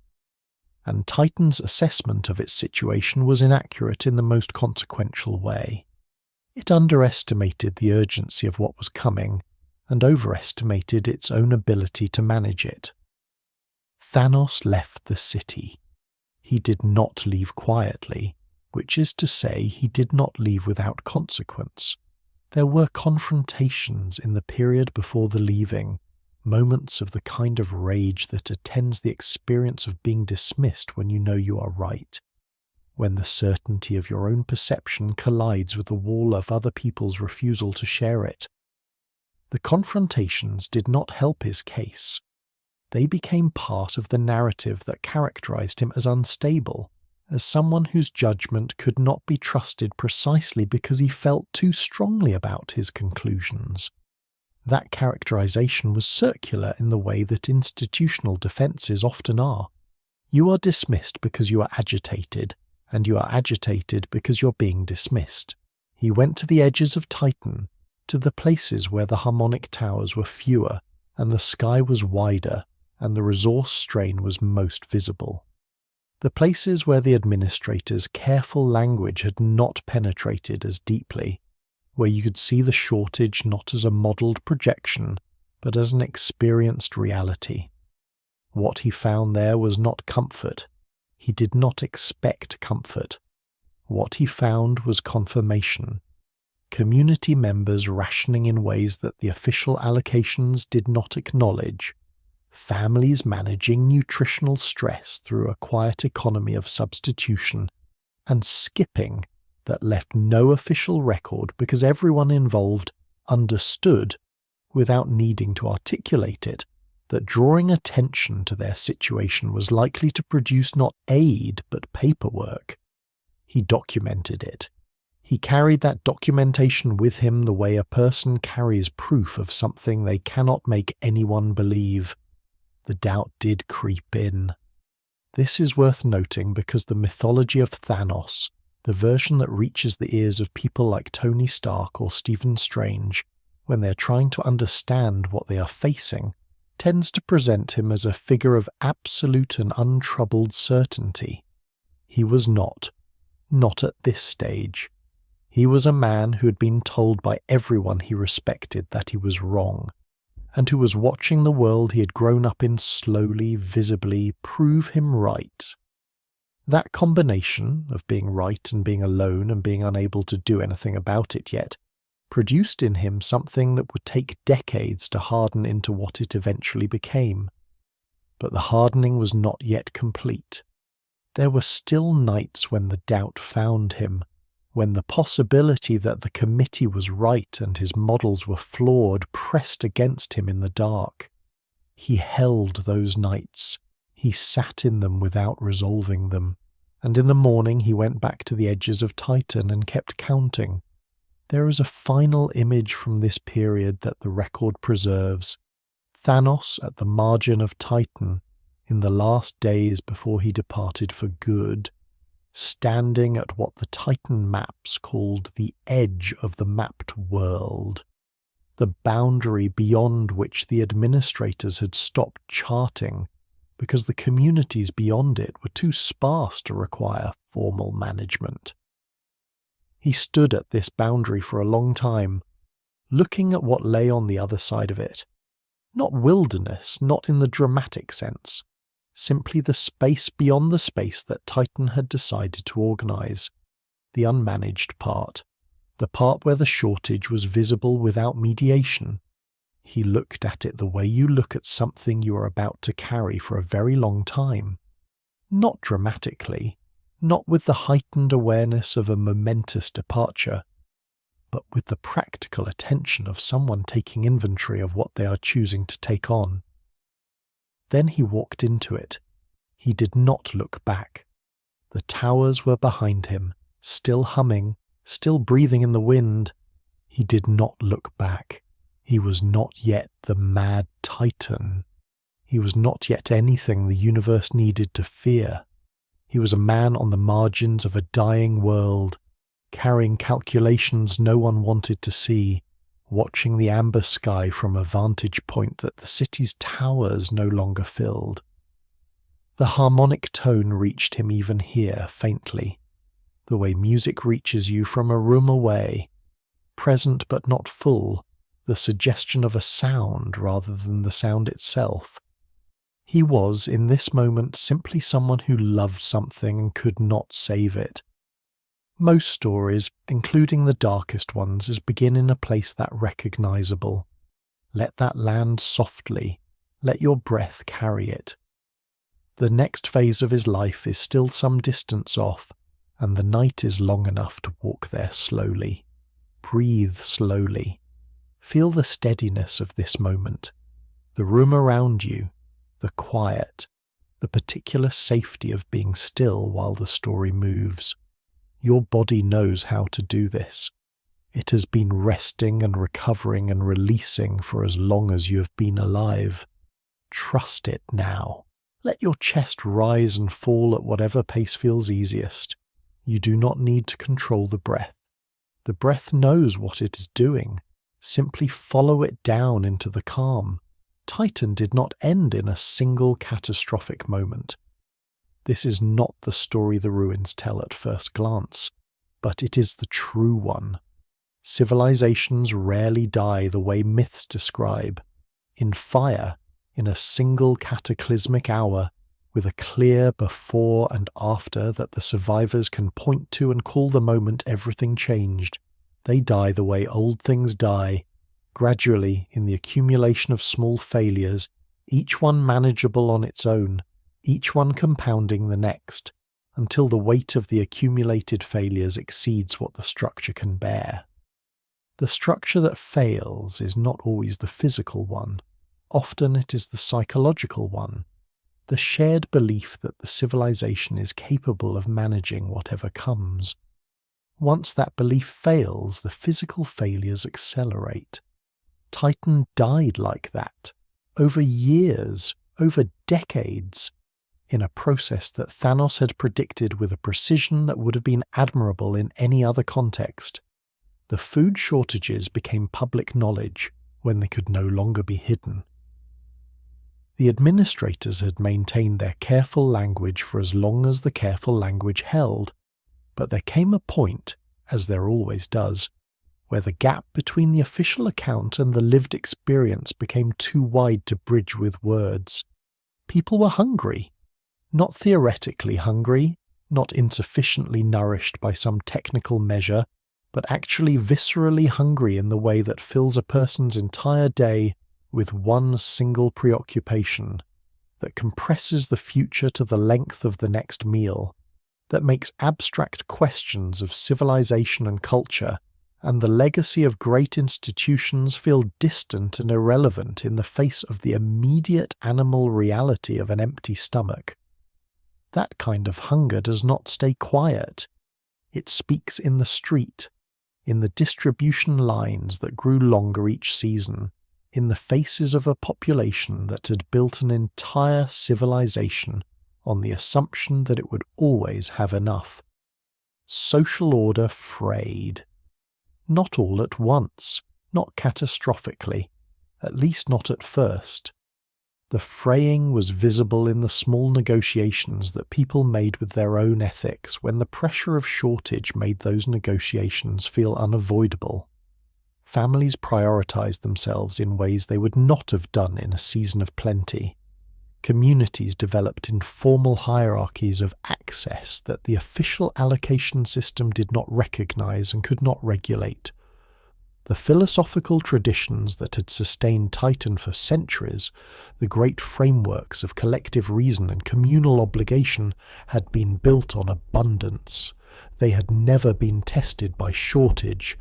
S1: And Titan's assessment of its situation was inaccurate in the most consequential way. It underestimated the urgency of what was coming and overestimated its own ability to manage it. Thanos left the city. He did not leave quietly, which is to say he did not leave without consequence. There were confrontations in the period before the leaving, moments of the kind of rage that attends the experience of being dismissed when you know you are right, when the certainty of your own perception collides with the wall of other people's refusal to share it. The confrontations did not help his case. They became part of the narrative that characterized him as unstable, as someone whose judgment could not be trusted precisely because he felt too strongly about his conclusions. That characterization was circular in the way that institutional defenses often are. You are dismissed because you are agitated, and you are agitated because you're being dismissed. He went to the edges of Titan, to the places where the harmonic towers were fewer, and the sky was wider, and the resource strain was most visible. The places where the administrator's careful language had not penetrated as deeply, where you could see the shortage not as a modelled projection, but as an experienced reality. What he found there was not comfort. He did not expect comfort. What he found was confirmation. Community members rationing in ways that the official allocations did not acknowledge. Families managing nutritional stress through a quiet economy of substitution, and skipping that left no official record because everyone involved understood, without needing to articulate it, that drawing attention to their situation was likely to produce not aid but paperwork. He documented it. He carried that documentation with him the way a person carries proof of something they cannot make anyone believe. The doubt did creep in. This is worth noting because the mythology of Thanos, the version that reaches the ears of people like Tony Stark or Stephen Strange, when they are trying to understand what they are facing, tends to present him as a figure of absolute and untroubled certainty. He was not at this stage. He was a man who had been told by everyone he respected that he was wrong, and who was watching the world he had grown up in slowly, visibly prove him right. That combination of being right and being alone and being unable to do anything about it yet produced in him something that would take decades to harden into what it eventually became. But the hardening was not yet complete. There were still nights when the doubt found him, when the possibility that the committee was right and his models were flawed pressed against him in the dark. He held those nights. He sat in them without resolving them, and in the morning he went back to the edges of Titan and kept counting. There is a final image from this period that the record preserves. Thanos at the margin of Titan, in the last days before he departed for good, standing at what the Titan maps called the edge of the mapped world. the boundary beyond which the administrators had stopped charting because the communities beyond it were too sparse to require formal management. He stood at this boundary for a long time, looking at what lay on the other side of it. Not wilderness, not in the dramatic sense, simply the space beyond the space that Titan had decided to organize, the unmanaged part, the part where the shortage was visible without mediation. He looked at it the way you look at something you are about to carry for a very long time. Not dramatically, not with the heightened awareness of a momentous departure, but with the practical attention of someone taking inventory of what they are choosing to take on. Then he walked into it. He did not look back. The towers were behind him, still humming, still breathing in the wind. He did not look back. He was not yet the mad Titan. He was not yet anything the universe needed to fear. He was a man on the margins of a dying world, carrying calculations no one wanted to see, watching the amber sky from a vantage point that the city's towers no longer filled. The harmonic tone reached him even here, faintly, the way music reaches you from a room away, present but not full, the suggestion of a sound rather than the sound itself. He was, in this moment, simply someone who loved something and could not save it. Most stories, including the darkest ones, begin in a place that recognizable. Let that land softly. Let your breath carry it. The next phase of his life is still some distance off, and the night is long enough to walk there slowly. Breathe slowly. Feel the steadiness of this moment, the room around you, the quiet, the particular safety of being still while the story moves. Your body knows how to do this. It has been resting and recovering and releasing for as long as you have been alive. Trust it now. Let your chest rise and fall at whatever pace feels easiest. You do not need to control the breath. The breath knows what it is doing. Simply follow it down into the calm. Titan did not end in a single catastrophic moment. This is not the story the ruins tell at first glance, but it is the true one. Civilizations rarely die the way myths describe, in fire, in a single cataclysmic hour, with a clear before and after that the survivors can point to and call the moment everything changed. They die the way old things die, gradually in the accumulation of small failures, each one manageable on its own, each one compounding the next, until the weight of the accumulated failures exceeds what the structure can bear. The structure that fails is not always the physical one. Often it is the psychological one, the shared belief that the civilization is capable of managing whatever comes. Once that belief fails, the physical failures accelerate. Titan died like that, over years, over decades, in a process that Thanos had predicted with a precision that would have been admirable in any other context. The food shortages became public knowledge when they could no longer be hidden. The administrators had maintained their careful language for as long as the careful language held, but there came a point, as there always does, where the gap between the official account and the lived experience became too wide to bridge with words. People were hungry. Not theoretically hungry, not insufficiently nourished by some technical measure, but actually viscerally hungry in the way that fills a person's entire day with one single preoccupation, that compresses the future to the length of the next meal, that makes abstract questions of civilization and culture and the legacy of great institutions feel distant and irrelevant in the face of the immediate animal reality of an empty stomach. That kind of hunger does not stay quiet. It speaks in the street, in the distribution lines that grew longer each season, in the faces of a population that had built an entire civilization on the assumption that it would always have enough. Social order frayed. Not all at once, not catastrophically, at least not at first. The fraying was visible in the small negotiations that people made with their own ethics when the pressure of shortage made those negotiations feel unavoidable. Families prioritized themselves in ways they would not have done in a season of plenty. Communities developed informal hierarchies of access that the official allocation system did not recognize and could not regulate. The philosophical traditions that had sustained Titan for centuries, the great frameworks of collective reason and communal obligation, had been built on abundance. They had never been tested by shortage,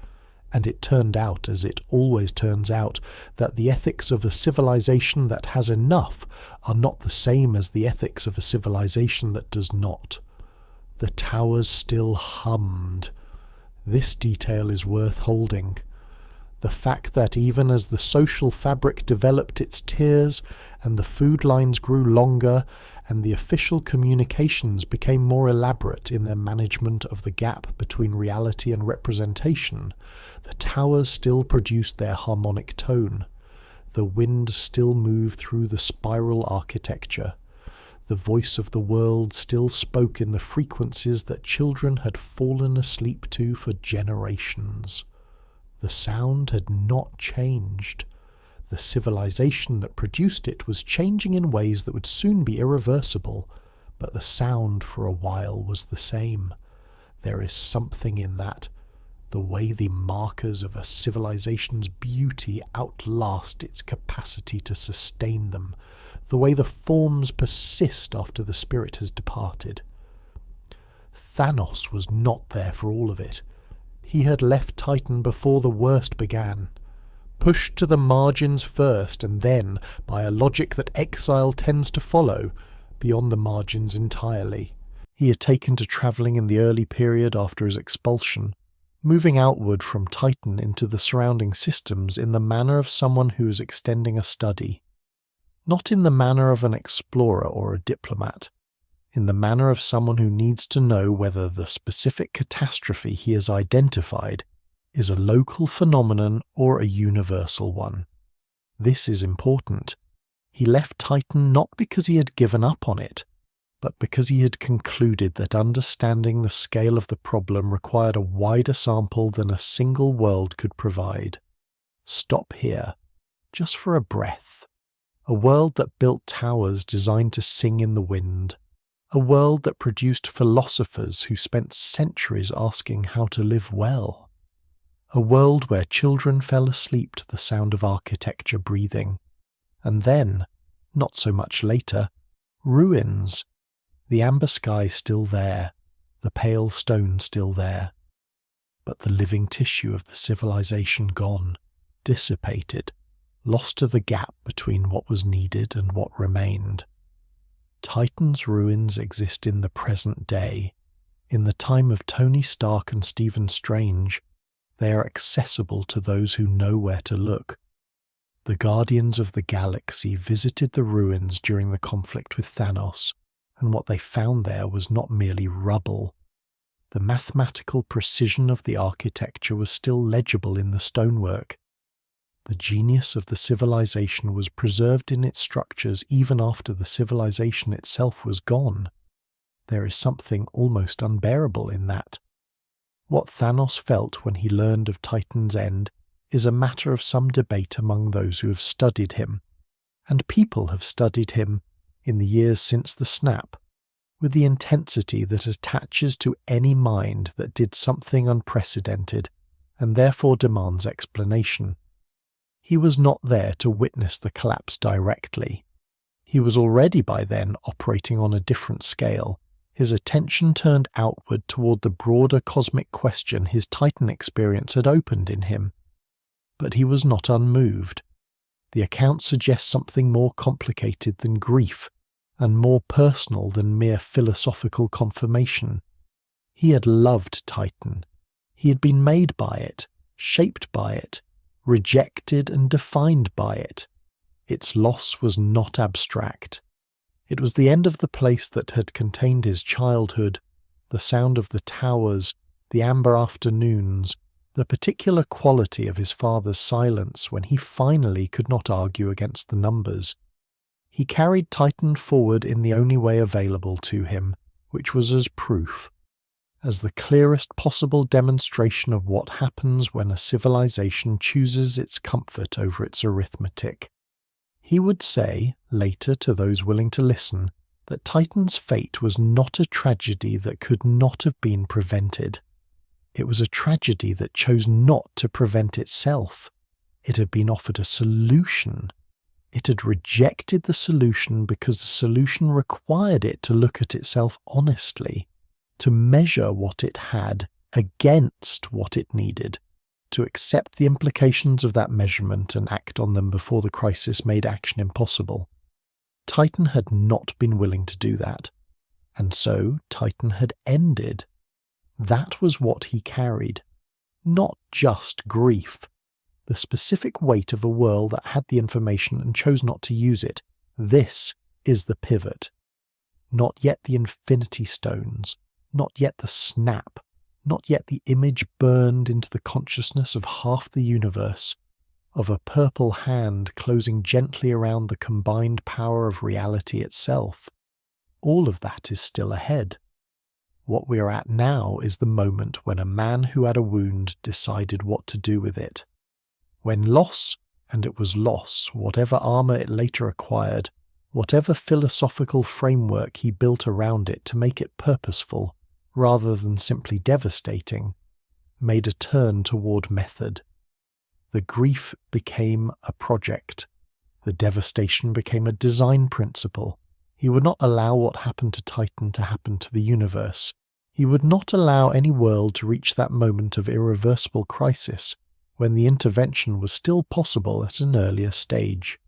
S1: and it turned out, as it always turns out, that the ethics of a civilization that has enough are not the same as the ethics of a civilization that does not. The towers still hummed. This detail is worth holding. The fact that even as the social fabric developed its tiers, and the food lines grew longer, and the official communications became more elaborate in their management of the gap between reality and representation, the towers still produced their harmonic tone. The wind still moved through the spiral architecture. The voice of the world still spoke in the frequencies that children had fallen asleep to for generations. The sound had not changed. The civilization that produced it was changing in ways that would soon be irreversible, but the sound for a while was the same. There is something in that, the way the markers of a civilization's beauty outlast its capacity to sustain them, the way the forms persist after the spirit has departed. Thanos was not there for all of it. He had left Titan before the worst began. Pushed to the margins first, and then, by a logic that exile tends to follow, beyond the margins entirely. He had taken to travelling in the early period after his expulsion, moving outward from Titan into the surrounding systems in the manner of someone who is extending a study. Not in the manner of an explorer or a diplomat. In the manner of someone who needs to know whether the specific catastrophe he has identified is a local phenomenon or a universal one. This is important. He left Titan not because he had given up on it, but because he had concluded that understanding the scale of the problem required a wider sample than a single world could provide. Stop here, just for a breath. A world that built towers designed to sing in the wind. A world that produced philosophers who spent centuries asking how to live well. A world where children fell asleep to the sound of architecture breathing. And then, not so much later, ruins. The amber sky still there, the pale stone still there. But the living tissue of the civilization gone, dissipated, lost to the gap between what was needed and what remained. Titan's ruins exist in the present day. In the time of Tony Stark and Stephen Strange, they are accessible to those who know where to look. The Guardians of the Galaxy visited the ruins during the conflict with Thanos, and what they found there was not merely rubble. The mathematical precision of the architecture was still legible in the stonework. The genius of the civilization was preserved in its structures even after the civilization itself was gone. There is something almost unbearable in that. What Thanos felt when he learned of Titan's end is a matter of some debate among those who have studied him, and people have studied him in the years since the snap, with the intensity that attaches to any mind that did something unprecedented and therefore demands explanation. He was not there to witness the collapse directly. He was already by then operating on a different scale, his attention turned outward toward the broader cosmic question his Titan experience had opened in him. But he was not unmoved. The account suggests something more complicated than grief, and more personal than mere philosophical confirmation. He had loved Titan. He had been made by it, shaped by it, rejected and defined by it. Its loss was not abstract. It was the end of the place that had contained his childhood, the sound of the towers, the amber afternoons, the particular quality of his father's silence when he finally could not argue against the numbers. He carried Titan forward in the only way available to him, which was as proof, as the clearest possible demonstration of what happens when a civilization chooses its comfort over its arithmetic. He would say, later to those willing to listen, that Titan's fate was not a tragedy that could not have been prevented. It was a tragedy that chose not to prevent itself. It had been offered a solution. It had rejected the solution because the solution required it to look at itself honestly, to measure what it had against what it needed, to accept the implications of that measurement and act on them before the crisis made action impossible. Titan had not been willing to do that, and so Titan had ended. That was what he carried, not just grief, the specific weight of a world that had the information and chose not to use it. This is the pivot. Not yet the infinity stones, not yet the snap, not yet the image burned into the consciousness of half the universe, of a purple hand closing gently around the combined power of reality itself. All of that is still ahead. What we are at now is the moment when a man who had a wound decided what to do with it. When loss, and it was loss, whatever armour it later acquired, whatever philosophical framework he built around it to make it purposeful, rather than simply devastating, made a turn toward method. The grief became a project. The devastation became a design principle. He would not allow what happened to Titan to happen to the universe. He would not allow any world to reach that moment of irreversible crisis when the intervention was still possible at an earlier stage.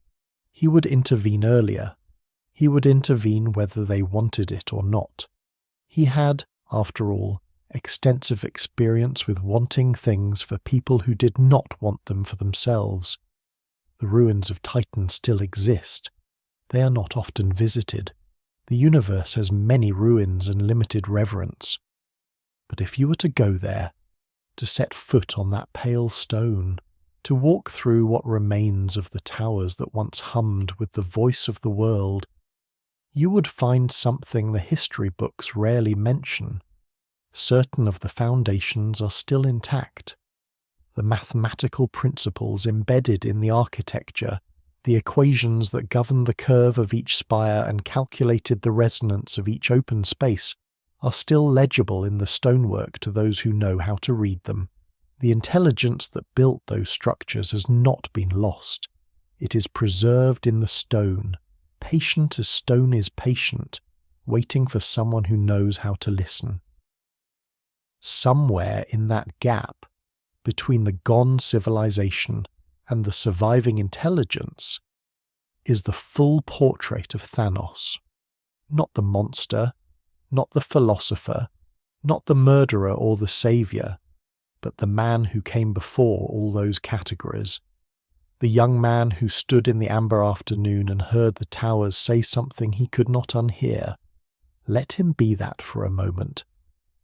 S1: He would intervene earlier. He would intervene whether they wanted it or not. He had, after all, extensive experience with wanting things for people who did not want them for themselves. The ruins of Titan still exist. They are not often visited. The universe has many ruins and limited reverence. But if you were to go there, to set foot on that pale stone, to walk through what remains of the towers that once hummed with the voice of the world, you would find something the history books rarely mention. Certain of the foundations are still intact. The mathematical principles embedded in the architecture, the equations that governed the curve of each spire and calculated the resonance of each open space, are still legible in the stonework to those who know how to read them. The intelligence that built those structures has not been lost. It is preserved in the stone, patient as stone is patient, waiting for someone who knows how to listen. Somewhere in that gap, between the gone civilization and the surviving intelligence, is the full portrait of Thanos. Not the monster, not the philosopher, not the murderer or the saviour, but the man who came before all those categories. The young man who stood in the amber afternoon and heard the towers say something he could not unhear. Let him be that for a moment.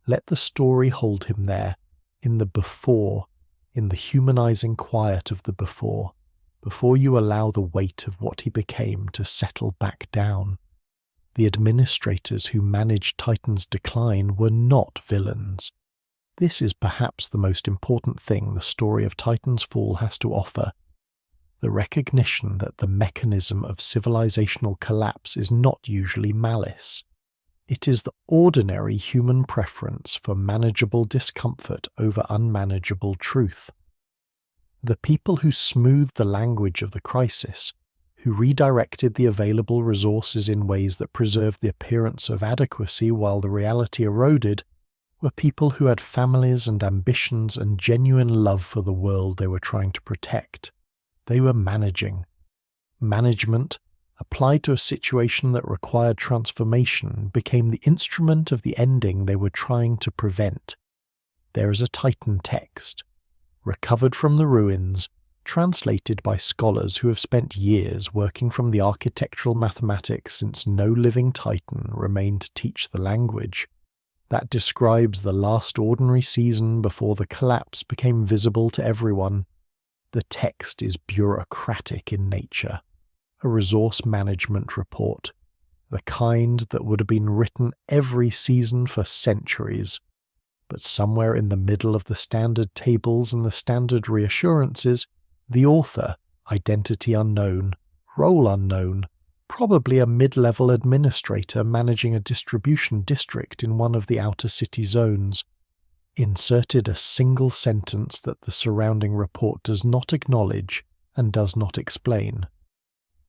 S1: Let the story hold him there, in the before, in the humanizing quiet of the before you allow the weight of what he became to settle back down. The administrators who managed Titan's decline were not villains. This is perhaps the most important thing the story of Titan's fall has to offer. The recognition that the mechanism of civilizational collapse is not usually malice. It is the ordinary human preference for manageable discomfort over unmanageable truth. The people who smoothed the language of the crisis, who redirected the available resources in ways that preserved the appearance of adequacy while the reality eroded, were people who had families and ambitions and genuine love for the world they were trying to protect. They were managing. Management, applied to a situation that required transformation, became the instrument of the ending they were trying to prevent. There is a Titan text, recovered from the ruins, translated by scholars who have spent years working from the architectural mathematics since no living Titan remained to teach the language. That describes the last ordinary season before the collapse became visible to everyone. The text is bureaucratic in nature, a resource management report, the kind that would have been written every season for centuries. But somewhere in the middle of the standard tables and the standard reassurances, the author, identity unknown, role unknown, probably a mid-level administrator managing a distribution district in one of the outer city zones, inserted a single sentence that the surrounding report does not acknowledge and does not explain.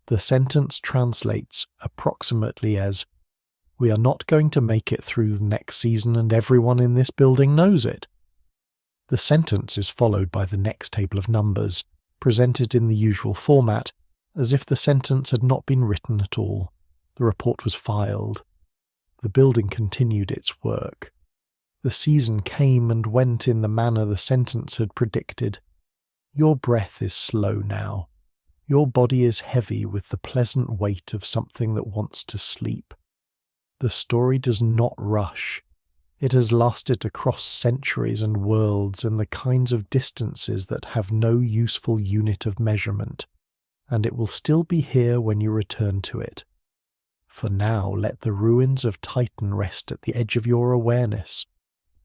S1: The sentence translates approximately as, "We are not going to make it through the next season and everyone in this building knows it." The sentence is followed by the next table of numbers, presented in the usual format, as if the sentence had not been written at all. The report was filed. The building continued its work. The season came and went in the manner the sentence had predicted. Your breath is slow now. Your body is heavy with the pleasant weight of something that wants to sleep. The story does not rush. It has lasted across centuries and worlds and the kinds of distances that have no useful unit of measurement, and it will still be here when you return to it. For now, let the ruins of Titan rest at the edge of your awareness,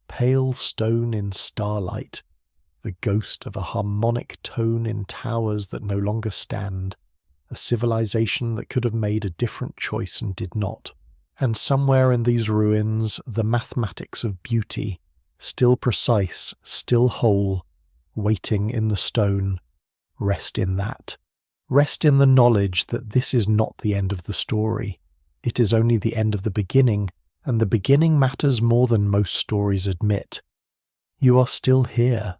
S1: pale stone in starlight, the ghost of a harmonic tone in towers that no longer stand, a civilization that could have made a different choice and did not. And somewhere in these ruins, the mathematics of beauty, still precise, still whole, waiting in the stone. Rest in that. Rest in the knowledge that this is not the end of the story. It is only the end of the beginning, and the beginning matters more than most stories admit. You are still here.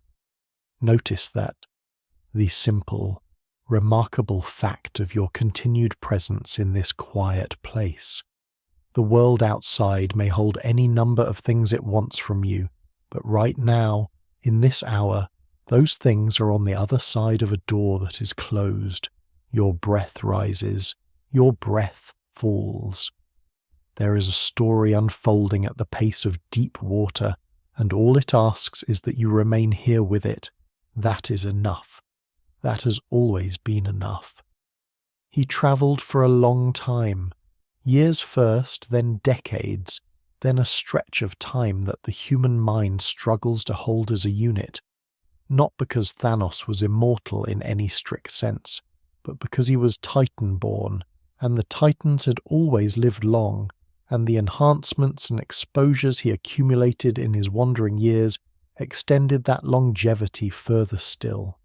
S1: Notice that, the simple, remarkable fact of your continued presence in this quiet place. The world outside may hold any number of things it wants from you, but right now, in this hour, those things are on the other side of a door that is closed. Your breath rises, your breath falls. There is a story unfolding at the pace of deep water, and all it asks is that you remain here with it. That is enough. That has always been enough. He travelled for a long time. Years first, then decades, then a stretch of time that the human mind struggles to hold as a unit, not because Thanos was immortal in any strict sense, but because he was Titan-born, and the Titans had always lived long, and the enhancements and exposures he accumulated in his wandering years extended that longevity further still.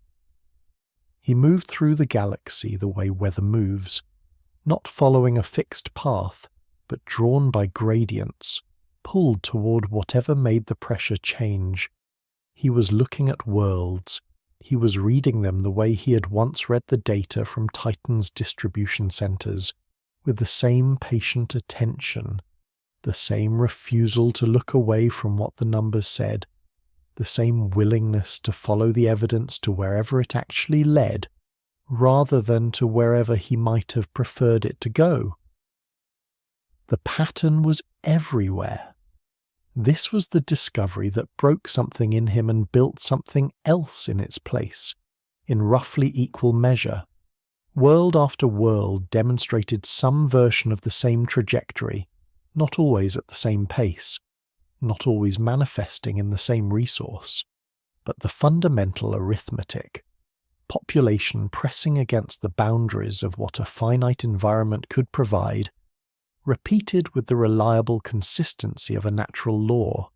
S1: He moved through the galaxy the way weather moves, not following a fixed path, but drawn by gradients, pulled toward whatever made the pressure change. He was looking at worlds. He was reading them the way he had once read the data from Titan's distribution centers, with the same patient attention, the same refusal to look away from what the numbers said, the same willingness to follow the evidence to wherever it actually led, rather than to wherever he might have preferred it to go. The pattern was everywhere. This was the discovery that broke something in him and built something else in its place, in roughly equal measure. World after world demonstrated some version of the same trajectory, not always at the same pace, not always manifesting in the same resource, but the fundamental arithmetic. Population pressing against the boundaries of what a finite environment could provide, repeated with the reliable consistency of a natural law.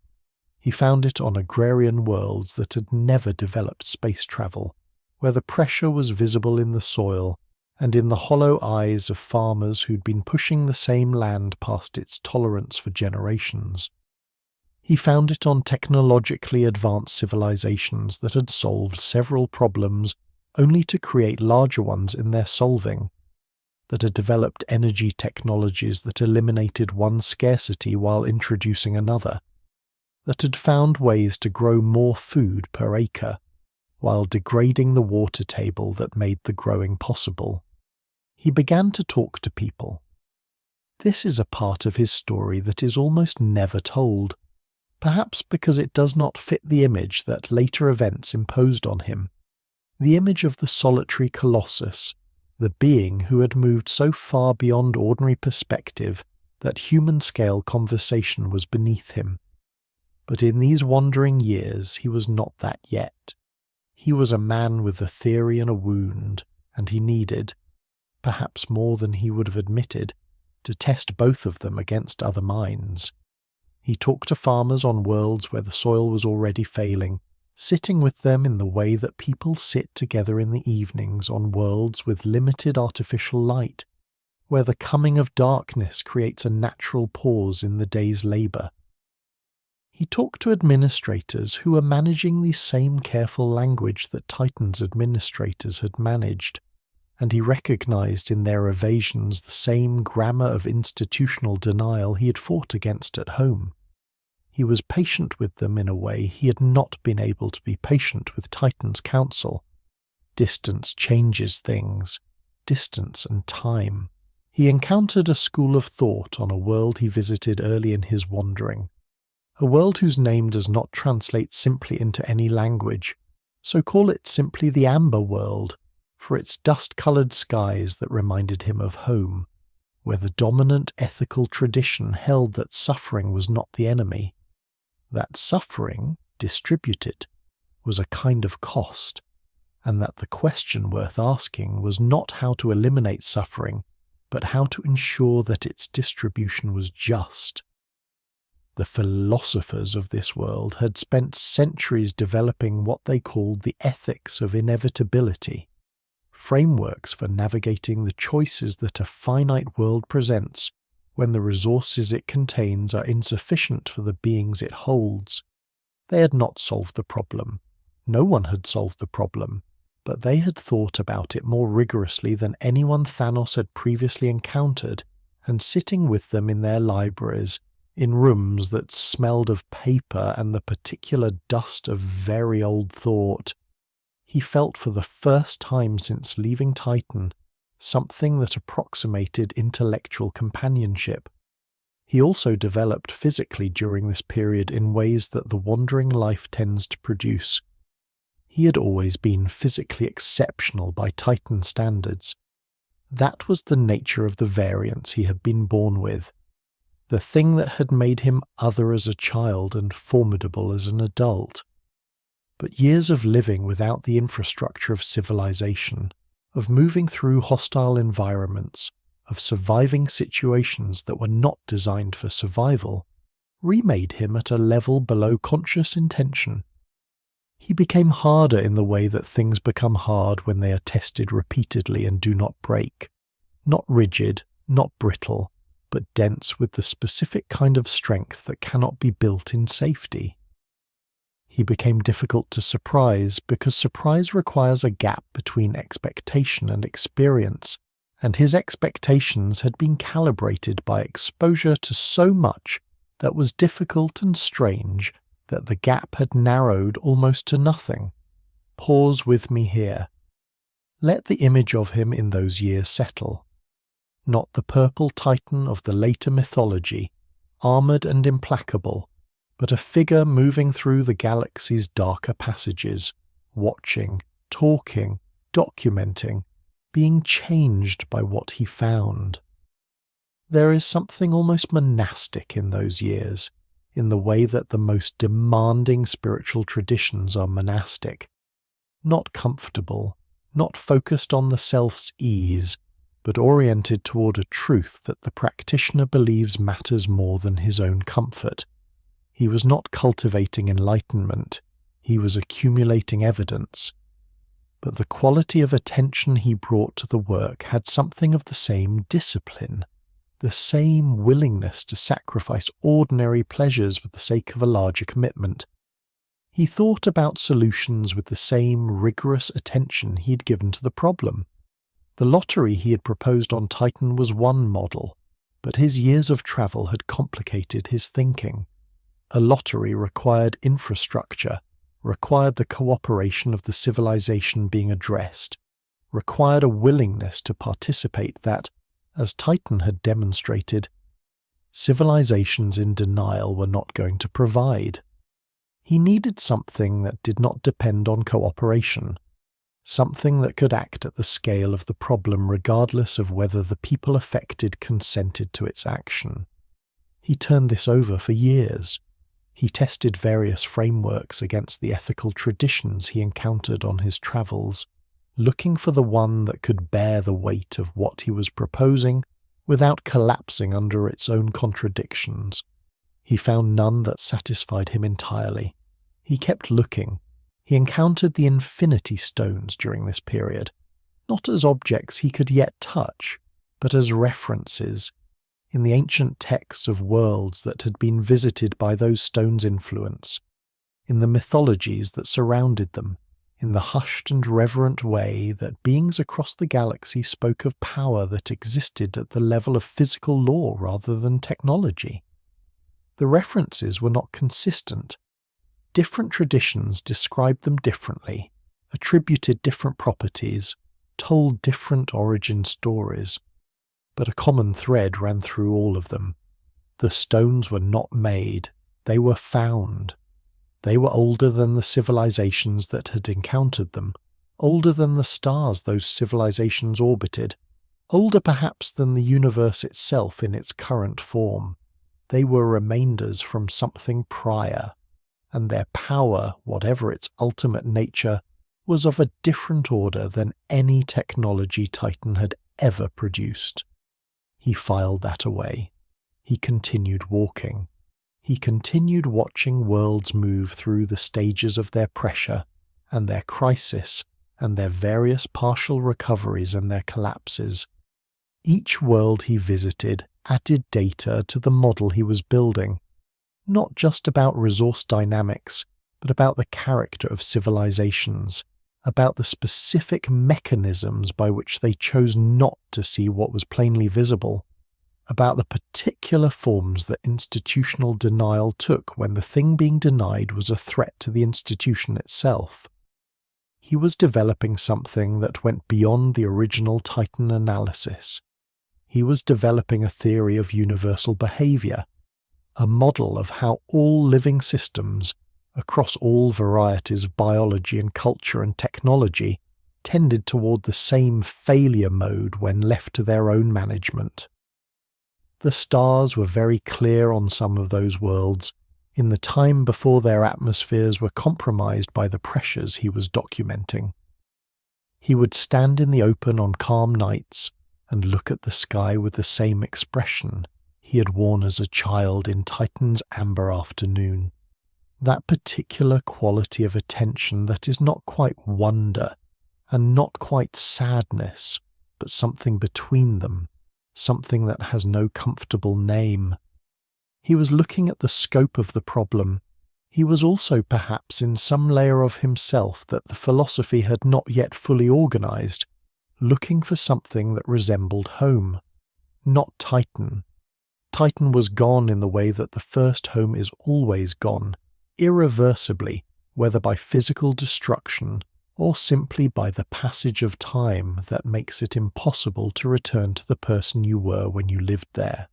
S1: He found it on agrarian worlds that had never developed space travel, where the pressure was visible in the soil and in the hollow eyes of farmers who'd been pushing the same land past its tolerance for generations. He found it on technologically advanced civilizations that had solved several problems only to create larger ones in their solving, that had developed energy technologies that eliminated one scarcity while introducing another, that had found ways to grow more food per acre, while degrading the water table that made the growing possible. He began to talk to people. This is a part of his story that is almost never told. perhaps because it does not fit the image that later events imposed on him, the image of the solitary colossus, the being who had moved so far beyond ordinary perspective that human-scale conversation was beneath him. But in these wandering years he was not that yet. He was a man with a theory and a wound, and he needed, perhaps more than he would have admitted, to test both of them against other minds. He talked to farmers on worlds where the soil was already failing, sitting with them in the way that people sit together in the evenings on worlds with limited artificial light, where the coming of darkness creates a natural pause in the day's labour. He talked to administrators who were managing the same careful language that Titan's administrators had managed, and he recognized in their evasions the same grammar of institutional denial he had fought against at home. He was patient with them in a way he had not been able to be patient with Titan's counsel. Distance changes things, distance and time. He encountered a school of thought on a world he visited early in his wandering, a world whose name does not translate simply into any language, so call it simply the Amber World, for its dust-coloured skies that reminded him of home, where the dominant ethical tradition held that suffering was not the enemy, that suffering, distributed, was a kind of cost, and that the question worth asking was not how to eliminate suffering, but how to ensure that its distribution was just. The philosophers of this world had spent centuries developing what they called the ethics of inevitability, frameworks for navigating the choices that a finite world presents when the resources it contains are insufficient for the beings it holds. They had not solved the problem. No one had solved the problem, but they had thought about it more rigorously than anyone Thanos had previously encountered, and sitting with them in their libraries, in rooms that smelled of paper and the particular dust of very old thought, he felt for the first time since leaving Titan something that approximated intellectual companionship. He also developed physically during this period in ways that the wandering life tends to produce. He had always been physically exceptional by Titan standards. That was the nature of the variance he had been born with, the thing that had made him other as a child and formidable as an adult. But years of living without the infrastructure of civilization, of moving through hostile environments, of surviving situations that were not designed for survival, remade him at a level below conscious intention. He became harder in the way that things become hard when they are tested repeatedly and do not break. Not rigid, not brittle, but dense with the specific kind of strength that cannot be built in safety. He became difficult to surprise because surprise requires a gap between expectation and experience, and his expectations had been calibrated by exposure to so much that was difficult and strange that the gap had narrowed almost to nothing. Pause with me here. Let the image of him in those years settle. Not the purple Titan of the later mythology, armoured and implacable, but a figure moving through the galaxy's darker passages, watching, talking, documenting, being changed by what he found. There is something almost monastic in those years, in the way that the most demanding spiritual traditions are monastic, not comfortable, not focused on the self's ease, but oriented toward a truth that the practitioner believes matters more than his own comfort. He was not cultivating enlightenment, he was accumulating evidence. But the quality of attention he brought to the work had something of the same discipline, the same willingness to sacrifice ordinary pleasures for the sake of a larger commitment. He thought about solutions with the same rigorous attention he had given to the problem. The lottery he had proposed on Titan was one model, but his years of travel had complicated his thinking. A lottery required infrastructure, required the cooperation of the civilization being addressed, required a willingness to participate that, as Titan had demonstrated, civilizations in denial were not going to provide. He needed something that did not depend on cooperation, something that could act at the scale of the problem regardless of whether the people affected consented to its action. He turned this over for years. He tested various frameworks against the ethical traditions he encountered on his travels, looking for the one that could bear the weight of what he was proposing without collapsing under its own contradictions. He found none that satisfied him entirely. He kept looking. He encountered the infinity stones during this period, not as objects he could yet touch, but as references in the ancient texts of worlds that had been visited by those stones' influence, in the mythologies that surrounded them, in the hushed and reverent way that beings across the galaxy spoke of power that existed at the level of physical law rather than technology. The references were not consistent. Different traditions described them differently, attributed different properties, told different origin stories. But a common thread ran through all of them. The stones were not made, they were found. They were older than the civilizations that had encountered them, older than the stars those civilizations orbited, older perhaps than the universe itself in its current form. They were remainders from something prior, and their power, whatever its ultimate nature, was of a different order than any technology Titan had ever produced. He filed that away. He continued walking. He continued watching worlds move through the stages of their pressure and their crisis and their various partial recoveries and their collapses. Each world he visited added data to the model he was building, not just about resource dynamics, but about the character of civilizations, about the specific mechanisms by which they chose not to see what was plainly visible, about the particular forms that institutional denial took when the thing being denied was a threat to the institution itself. He was developing something that went beyond the original Titan analysis. He was developing a theory of universal behavior, a model of how all living systems, across all varieties of biology and culture and technology, tended toward the same failure mode when left to their own management. The stars were very clear on some of those worlds in the time before their atmospheres were compromised by the pressures he was documenting. He would stand in the open on calm nights and look at the sky with the same expression he had worn as a child in Titan's amber afternoon. That particular quality of attention that is not quite wonder and not quite sadness, but something between them, something that has no comfortable name. He was looking at the scope of the problem. He was also perhaps in some layer of himself that the philosophy had not yet fully organized, looking for something that resembled home, not Titan. Titan was gone in the way that the first home is always gone, irreversibly, whether by physical destruction or simply by the passage of time that makes it impossible to return to the person you were when you lived there.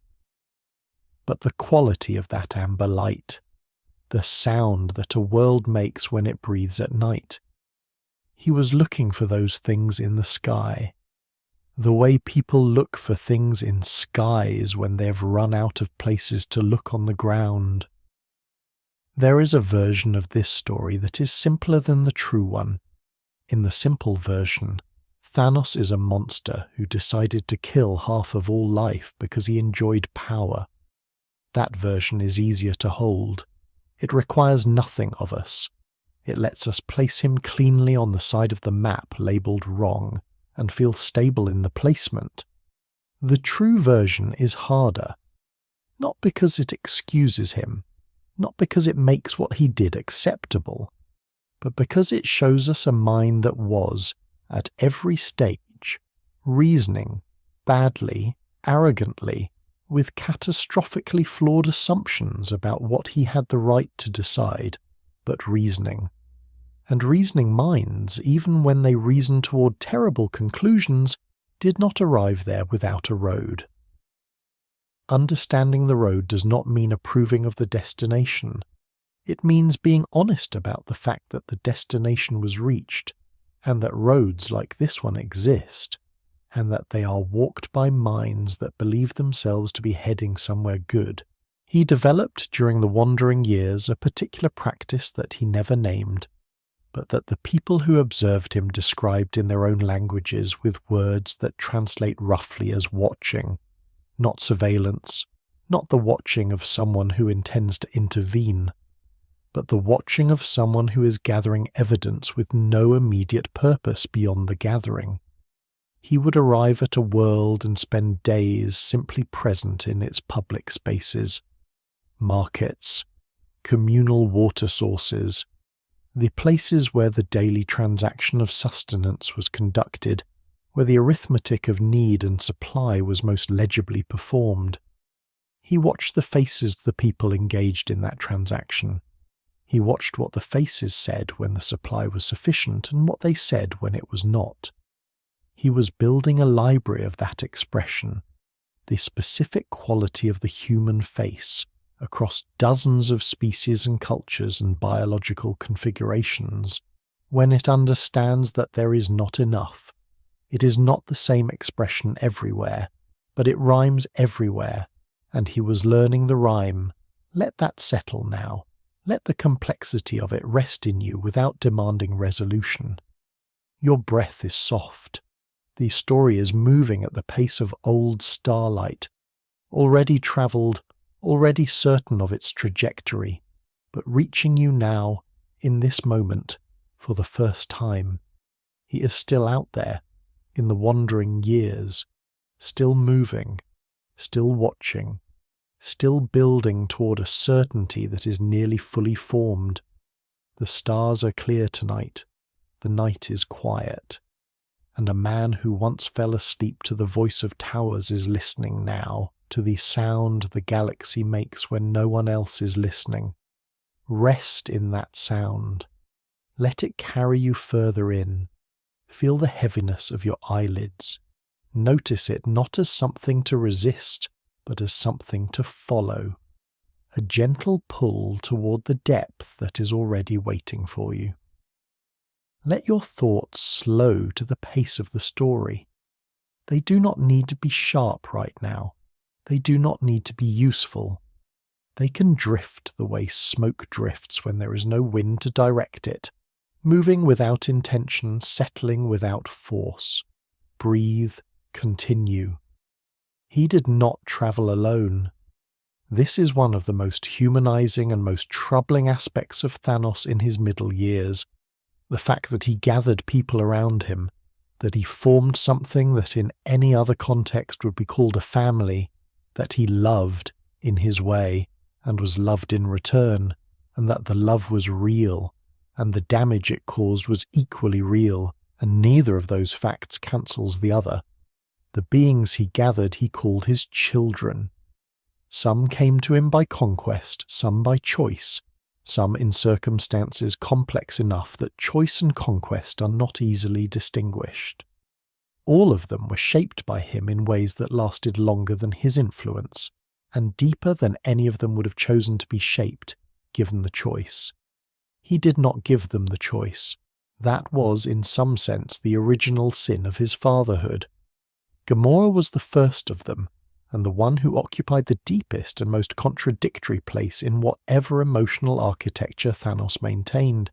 S1: But the quality of that amber light, the sound that a world makes when it breathes at night, he was looking for those things in the sky, the way people look for things in skies when they've run out of places to look on the ground. There is a version of this story that is simpler than the true one. In the simple version, Thanos is a monster who decided to kill half of all life because he enjoyed power. That version is easier to hold. It requires nothing of us. It lets us place him cleanly on the side of the map labelled wrong and feel stable in the placement. The true version is harder, not because it excuses him, not because it makes what he did acceptable, but because it shows us a mind that was, at every stage, reasoning, badly, arrogantly, with catastrophically flawed assumptions about what he had the right to decide, but reasoning. And reasoning minds, even when they reasoned toward terrible conclusions, did not arrive there without a road. Understanding the road does not mean approving of the destination. It means being honest about the fact that the destination was reached, and that roads like this one exist, and that they are walked by minds that believe themselves to be heading somewhere good. He developed during the wandering years a particular practice that he never named, but that the people who observed him described in their own languages with words that translate roughly as watching, not surveillance, not the watching of someone who intends to intervene, but the watching of someone who is gathering evidence with no immediate purpose beyond the gathering. He would arrive at a world and spend days simply present in its public spaces, markets, communal water sources, the places where the daily transaction of sustenance was conducted, where the arithmetic of need and supply was most legibly performed. He watched the faces of the people engaged in that transaction. He watched what the faces said when the supply was sufficient and what they said when it was not. He was building a library of that expression, the specific quality of the human face, across dozens of species and cultures and biological configurations, when it understands that there is not enough. It is not the same expression everywhere, but it rhymes everywhere, and he was learning the rhyme. Let that settle now. Let the complexity of it rest in you without demanding resolution. Your breath is soft. The story is moving at the pace of old starlight, already travelled, already certain of its trajectory, but reaching you now, in this moment, for the first time. He is still out there, in the wandering years, still moving, still watching, still building toward a certainty that is nearly fully formed. The stars are clear tonight, the night is quiet, and a man who once fell asleep to the voice of towers is listening now to the sound the galaxy makes when no one else is listening. Rest in that sound. Let it carry you further in. Feel the heaviness of your eyelids. Notice it not as something to resist, but as something to follow. A gentle pull toward the depth that is already waiting for you. Let your thoughts slow to the pace of the story. They do not need to be sharp right now. They do not need to be useful. They can drift the way smoke drifts when there is no wind to direct it, moving without intention, settling without force. Breathe, continue. He did not travel alone. This is one of the most humanizing and most troubling aspects of Thanos in his middle years. The fact that he gathered people around him, that he formed something that in any other context would be called a family, that he loved in his way and was loved in return, and that the love was real, and the damage it caused was equally real, and neither of those facts cancels the other. The beings he gathered he called his children. Some came to him by conquest, some by choice, some in circumstances complex enough that choice and conquest are not easily distinguished. All of them were shaped by him in ways that lasted longer than his influence, and deeper than any of them would have chosen to be shaped, given the choice. He did not give them the choice. That was, in some sense, the original sin of his fatherhood. Gamora was the first of them, and the one who occupied the deepest and most contradictory place in whatever emotional architecture Thanos maintained.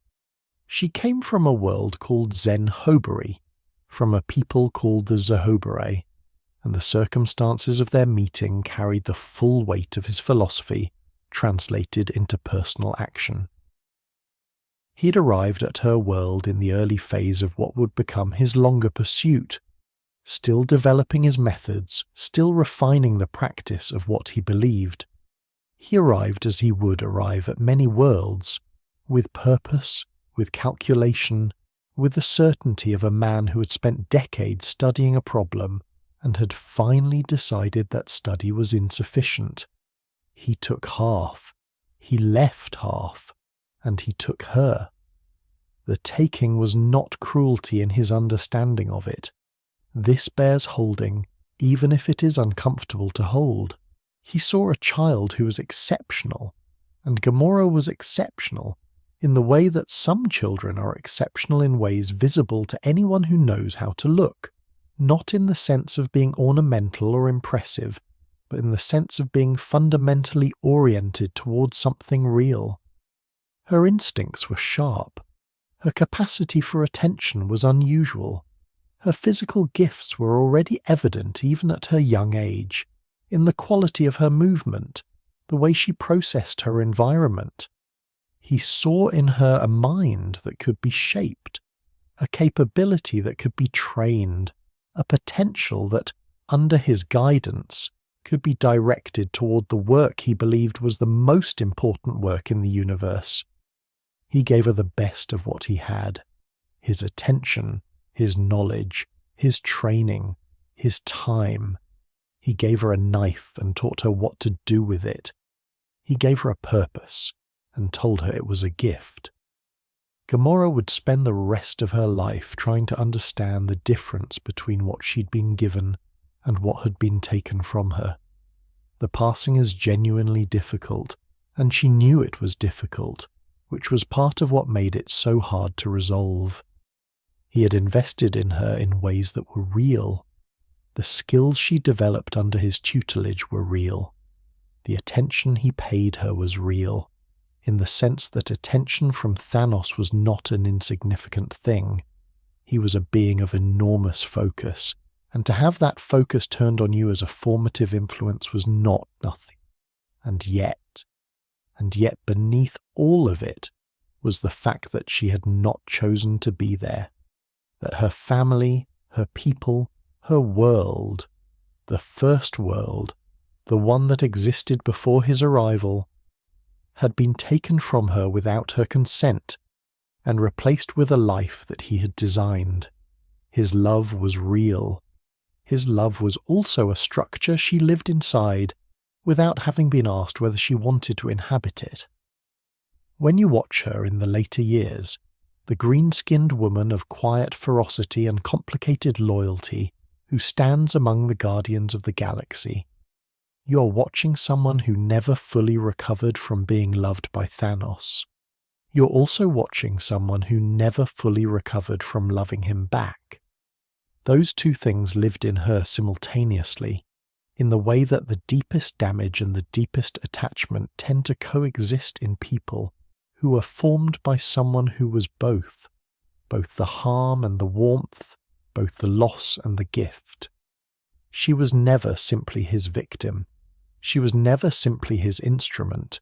S1: She came from a world called Zen-Hobari, from a people called the Zehobere, and the circumstances of their meeting carried the full weight of his philosophy, translated into personal action. He'd arrived at her world in the early phase of what would become his longer pursuit, still developing his methods, still refining the practice of what he believed. He arrived as he would arrive at many worlds, with purpose, with calculation, with the certainty of a man who had spent decades studying a problem and had finally decided that study was insufficient. He took half, he left half, and he took her. The taking was not cruelty in his understanding of it. This bears holding, even if it is uncomfortable to hold. He saw a child who was exceptional, and Gamora was exceptional in the way that some children are exceptional in ways visible to anyone who knows how to look, not in the sense of being ornamental or impressive, but in the sense of being fundamentally oriented towards something real. Her instincts were sharp. Her capacity for attention was unusual. Her physical gifts were already evident even at her young age, in the quality of her movement, the way she processed her environment. He saw in her a mind that could be shaped, a capability that could be trained, a potential that, under his guidance, could be directed toward the work he believed was the most important work in the universe. He gave her the best of what he had: his attention, his knowledge, his training, his time. He gave her a knife and taught her what to do with it. He gave her a purpose and told her it was a gift. Gamora would spend the rest of her life trying to understand the difference between what she'd been given and what had been taken from her. The passing is genuinely difficult, and she knew it was difficult, which was part of what made it so hard to resolve. He had invested in her in ways that were real. The skills she developed under his tutelage were real. The attention he paid her was real, in the sense that attention from Thanos was not an insignificant thing. He was a being of enormous focus, and to have that focus turned on you as a formative influence was not nothing. And yet beneath all of it was the fact that she had not chosen to be there, that her family, her people, her world, the first world, the one that existed before his arrival, had been taken from her without her consent and replaced with a life that he had designed. His love was real. His love was also a structure she lived inside without having been asked whether she wanted to inhabit it. When you watch her in the later years, the green-skinned woman of quiet ferocity and complicated loyalty who stands among the guardians of the galaxy, you are watching someone who never fully recovered from being loved by Thanos. You're also watching someone who never fully recovered from loving him back. Those two things lived in her simultaneously, in the way that the deepest damage and the deepest attachment tend to coexist in people who are formed by someone who was both the harm and the warmth, both the loss and the gift. She was never simply his victim. She was never simply his instrument.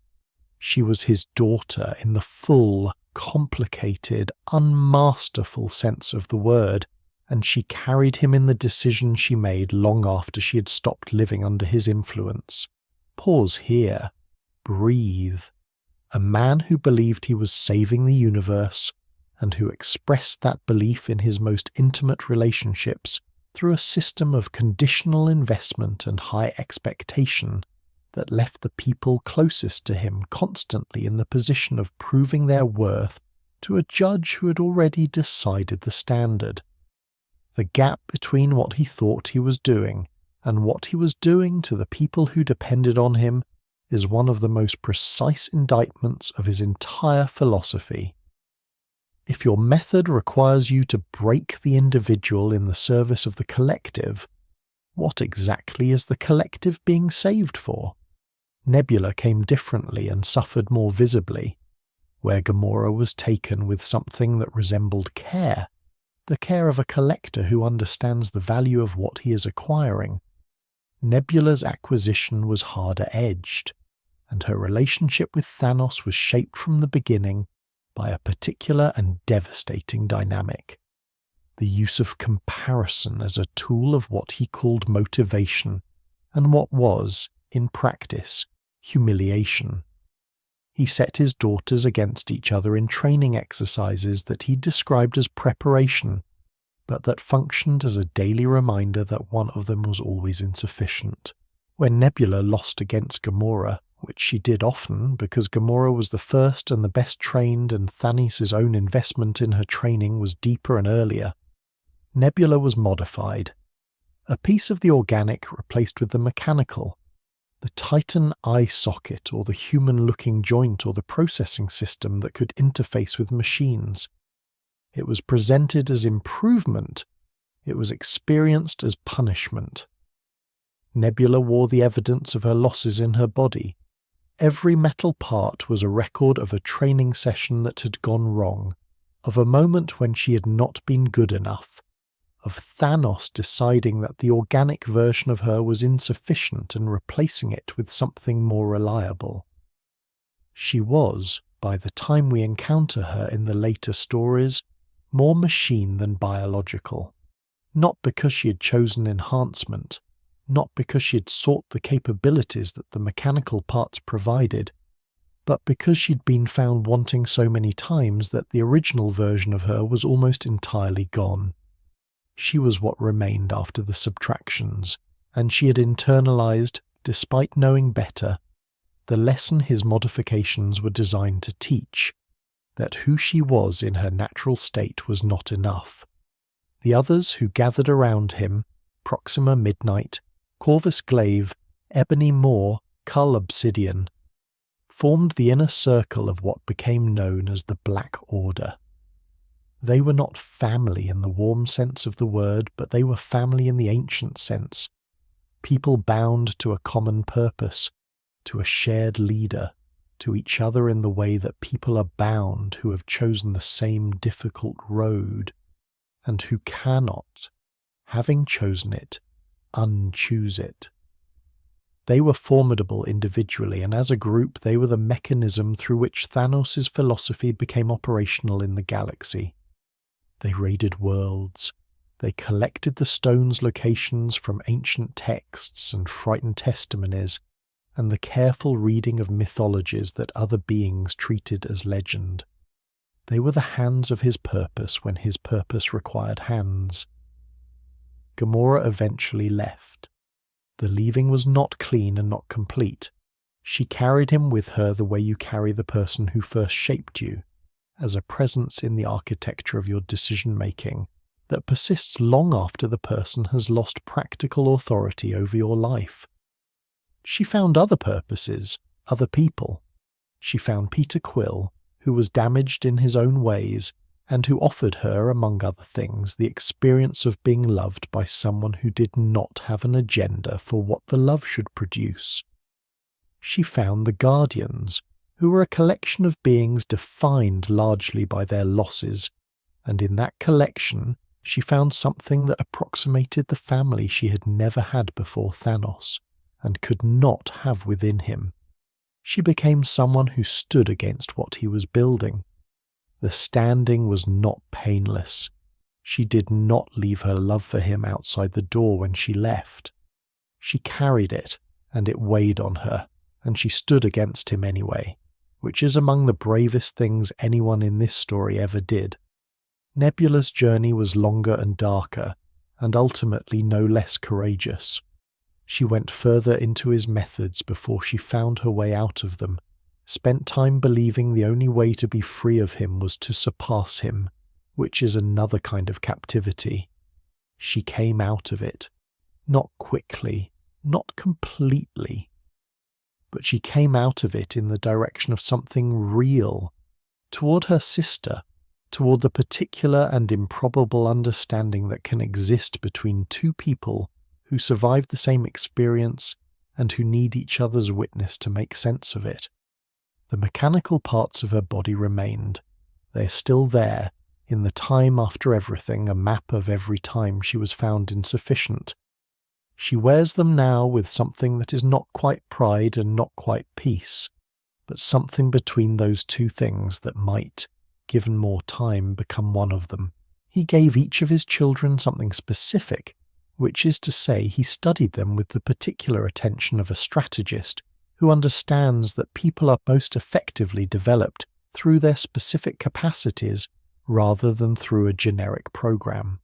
S1: She was his daughter in the full, complicated, unmasterful sense of the word, and she carried him in the decisions she made long after she had stopped living under his influence. Pause here. Breathe. A man who believed he was saving the universe, and who expressed that belief in his most intimate relationships through a system of conditional investment and high expectation that left the people closest to him constantly in the position of proving their worth to a judge who had already decided the standard. The gap between what he thought he was doing and what he was doing to the people who depended on him is one of the most precise indictments of his entire philosophy. If your method requires you to break the individual in the service of the collective, what exactly is the collective being saved for? Nebula came differently and suffered more visibly, where Gamora was taken with something that resembled care, the care of a collector who understands the value of what he is acquiring. Nebula's acquisition was harder-edged, and her relationship with Thanos was shaped from the beginning by a particular and devastating dynamic: the use of comparison as a tool of what he called motivation, and what was, in practice, humiliation. He set his daughters against each other in training exercises that he described as preparation, but that functioned as a daily reminder that one of them was always insufficient. When Nebula lost against Gamora, which she did often because Gamora was the first and the best trained and Thanos' own investment in her training was deeper and earlier, Nebula was modified. A piece of the organic replaced with the mechanical. The Titan eye socket, or the human-looking joint, or the processing system that could interface with machines. It was presented as improvement. It was experienced as punishment. Nebula wore the evidence of her losses in her body. Every metal part was a record of a training session that had gone wrong, of a moment when she had not been good enough, of Thanos deciding that the organic version of her was insufficient and replacing it with something more reliable. She was, by the time we encounter her in the later stories, more machine than biological. Not because she had chosen enhancement, not because she had sought the capabilities that the mechanical parts provided, but because she'd been found wanting so many times that the original version of her was almost entirely gone. She was what remained after the subtractions, and she had internalized, despite knowing better, the lesson his modifications were designed to teach, that who she was in her natural state was not enough. The others who gathered around him, Proxima Midnight, Corvus Glaive, Ebony Maw, Cull Obsidian, formed the inner circle of what became known as the Black Order. They were not family in the warm sense of the word, but they were family in the ancient sense. People bound to a common purpose, to a shared leader, to each other in the way that people are bound who have chosen the same difficult road, and who cannot, having chosen it, unchoose it. They were formidable individually, and as a group they were the mechanism through which Thanos' philosophy became operational in the galaxy. They raided worlds. They collected the stones' locations from ancient texts and frightened testimonies, and the careful reading of mythologies that other beings treated as legend. They were the hands of his purpose when his purpose required hands. Gamora eventually left. The leaving was not clean and not complete. She carried him with her the way you carry the person who first shaped you, as a presence in the architecture of your decision-making that persists long after the person has lost practical authority over your life. She found other purposes, other people. She found Peter Quill, who was damaged in his own ways, and who offered her, among other things, the experience of being loved by someone who did not have an agenda for what the love should produce. She found the Guardians, who were a collection of beings defined largely by their losses, and in that collection she found something that approximated the family she had never had before Thanos, and could not have within him. She became someone who stood against what he was building. The standing was not painless. She did not leave her love for him outside the door when she left. She carried it, and it weighed on her, and she stood against him anyway, which is among the bravest things anyone in this story ever did. Nebula's journey was longer and darker, and ultimately no less courageous. She went further into his methods before she found her way out of them, spent time believing the only way to be free of him was to surpass him, which is another kind of captivity. She came out of it, not quickly, not completely, but she came out of it in the direction of something real, toward her sister, toward the particular and improbable understanding that can exist between two people who survived the same experience and who need each other's witness to make sense of it. The mechanical parts of her body remained. They are still there, in the time after everything, a map of every time she was found insufficient. She wears them now with something that is not quite pride and not quite peace, but something between those two things that might, given more time, become one of them. He gave each of his children something specific, which is to say he studied them with the particular attention of a strategist who understands that people are most effectively developed through their specific capacities rather than through a generic program.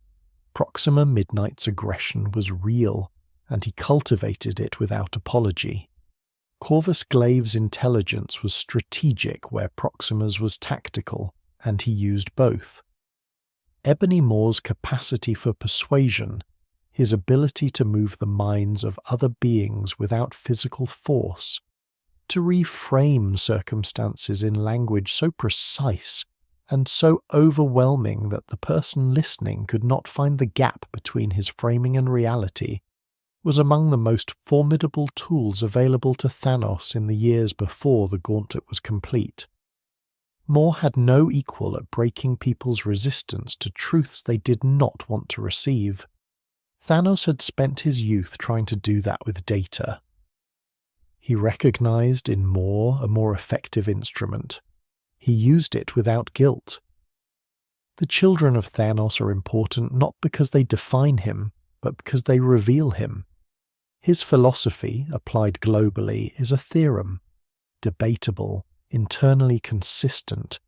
S1: Proxima Midnight's aggression was real, and he cultivated it without apology. Corvus Glaive's intelligence was strategic where Proxima's was tactical, and he used both. Ebony Maw's capacity for persuasion, his ability to move the minds of other beings without physical force, to reframe circumstances in language so precise and so overwhelming that the person listening could not find the gap between his framing and reality, was among the most formidable tools available to Thanos in the years before the gauntlet was complete. Moore had no equal at breaking people's resistance to truths they did not want to receive. Thanos had spent his youth trying to do that with data. He recognized in Moore a more effective instrument. He used it without guilt. The children of Thanos are important not because they define him, but because they reveal him. His philosophy, applied globally, is a theorem, debatable, internally consistent,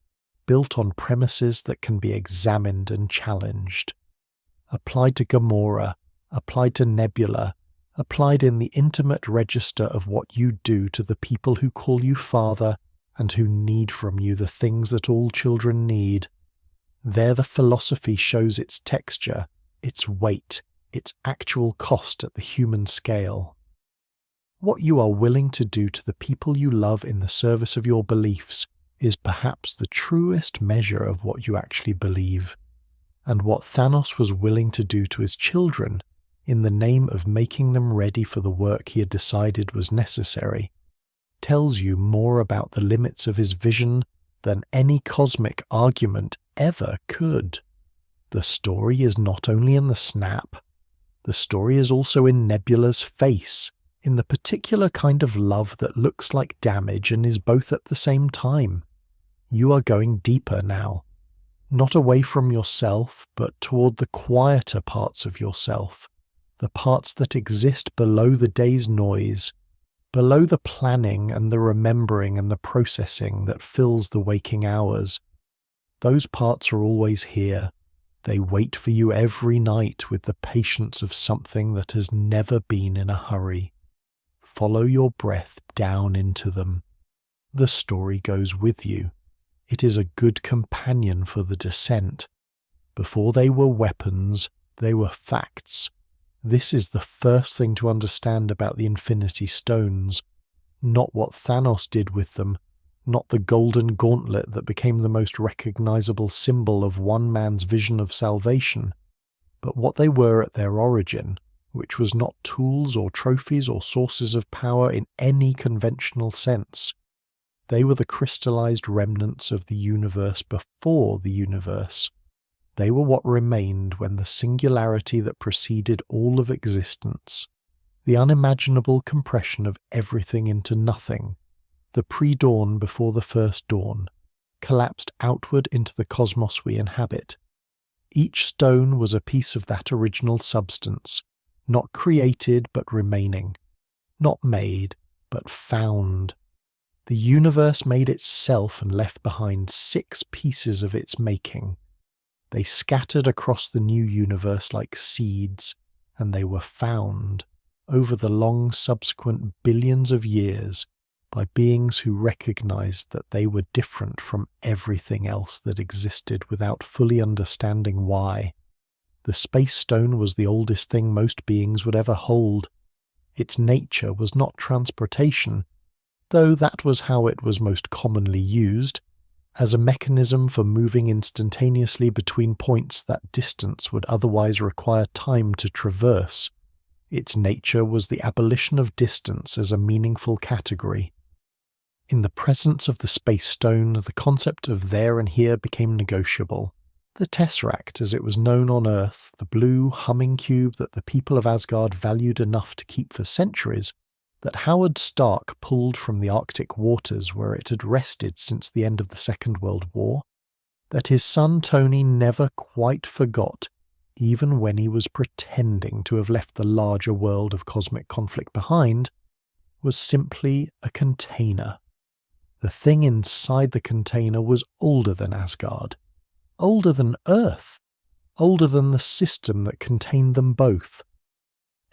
S1: built on premises that can be examined and challenged. Applied to Gamora, applied to Nebula, applied in the intimate register of what you do to the people who call you father and who need from you the things that all children need. There the philosophy shows its texture, its weight, its actual cost at the human scale. What you are willing to do to the people you love in the service of your beliefs is perhaps the truest measure of what you actually believe, and what Thanos was willing to do to his children in the name of making them ready for the work he had decided was necessary, tells you more about the limits of his vision than any cosmic argument ever could. The story is not only in the snap, the story is also in Nebula's face, in the particular kind of love that looks like damage and is both at the same time. You are going deeper now, not away from yourself, but toward the quieter parts of yourself, the parts that exist below the day's noise, below the planning and the remembering and the processing that fills the waking hours. Those parts are always here. They wait for you every night with the patience of something that has never been in a hurry. Follow your breath down into them. The story goes with you. It is a good companion for the descent. Before they were weapons, they were facts. This is the first thing to understand about the Infinity Stones, not what Thanos did with them, not the golden gauntlet that became the most recognizable symbol of one man's vision of salvation, but what they were at their origin, which was not tools or trophies or sources of power in any conventional sense. They were the crystallized remnants of the universe before the universe. They were what remained when the singularity that preceded all of existence, the unimaginable compression of everything into nothing, the pre-dawn before the first dawn, collapsed outward into the cosmos we inhabit. Each stone was a piece of that original substance, not created but remaining, not made but found. The universe made itself and left behind 6 pieces of its making. They scattered across the new universe like seeds, and they were found, over the long subsequent billions of years, by beings who recognized that they were different from everything else that existed without fully understanding why. The space stone was the oldest thing most beings would ever hold. Its nature was not transportation, though that was how it was most commonly used, as a mechanism for moving instantaneously between points that distance would otherwise require time to traverse. Its nature was the abolition of distance as a meaningful category. In the presence of the space stone, the concept of there and here became negotiable. The Tesseract, as it was known on Earth, the blue, humming cube that the people of Asgard valued enough to keep for centuries, that Howard Stark pulled from the Arctic waters where it had rested since the end of the Second World War, that his son Tony never quite forgot, even when he was pretending to have left the larger world of cosmic conflict behind, was simply a container. The thing inside the container was older than Asgard, older than Earth, older than the system that contained them both.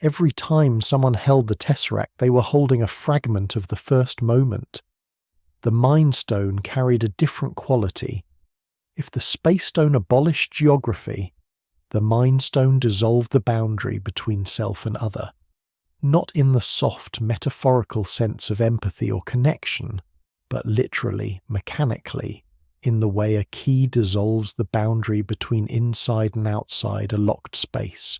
S1: Every time someone held the Tesseract, they were holding a fragment of the first moment. The Mind Stone carried a different quality. If the Space Stone abolished geography, The Mind Stone dissolved the boundary between self and other, not in the soft, metaphorical sense of empathy or connection, but literally, mechanically, in the way a key dissolves the boundary between inside and outside a locked space.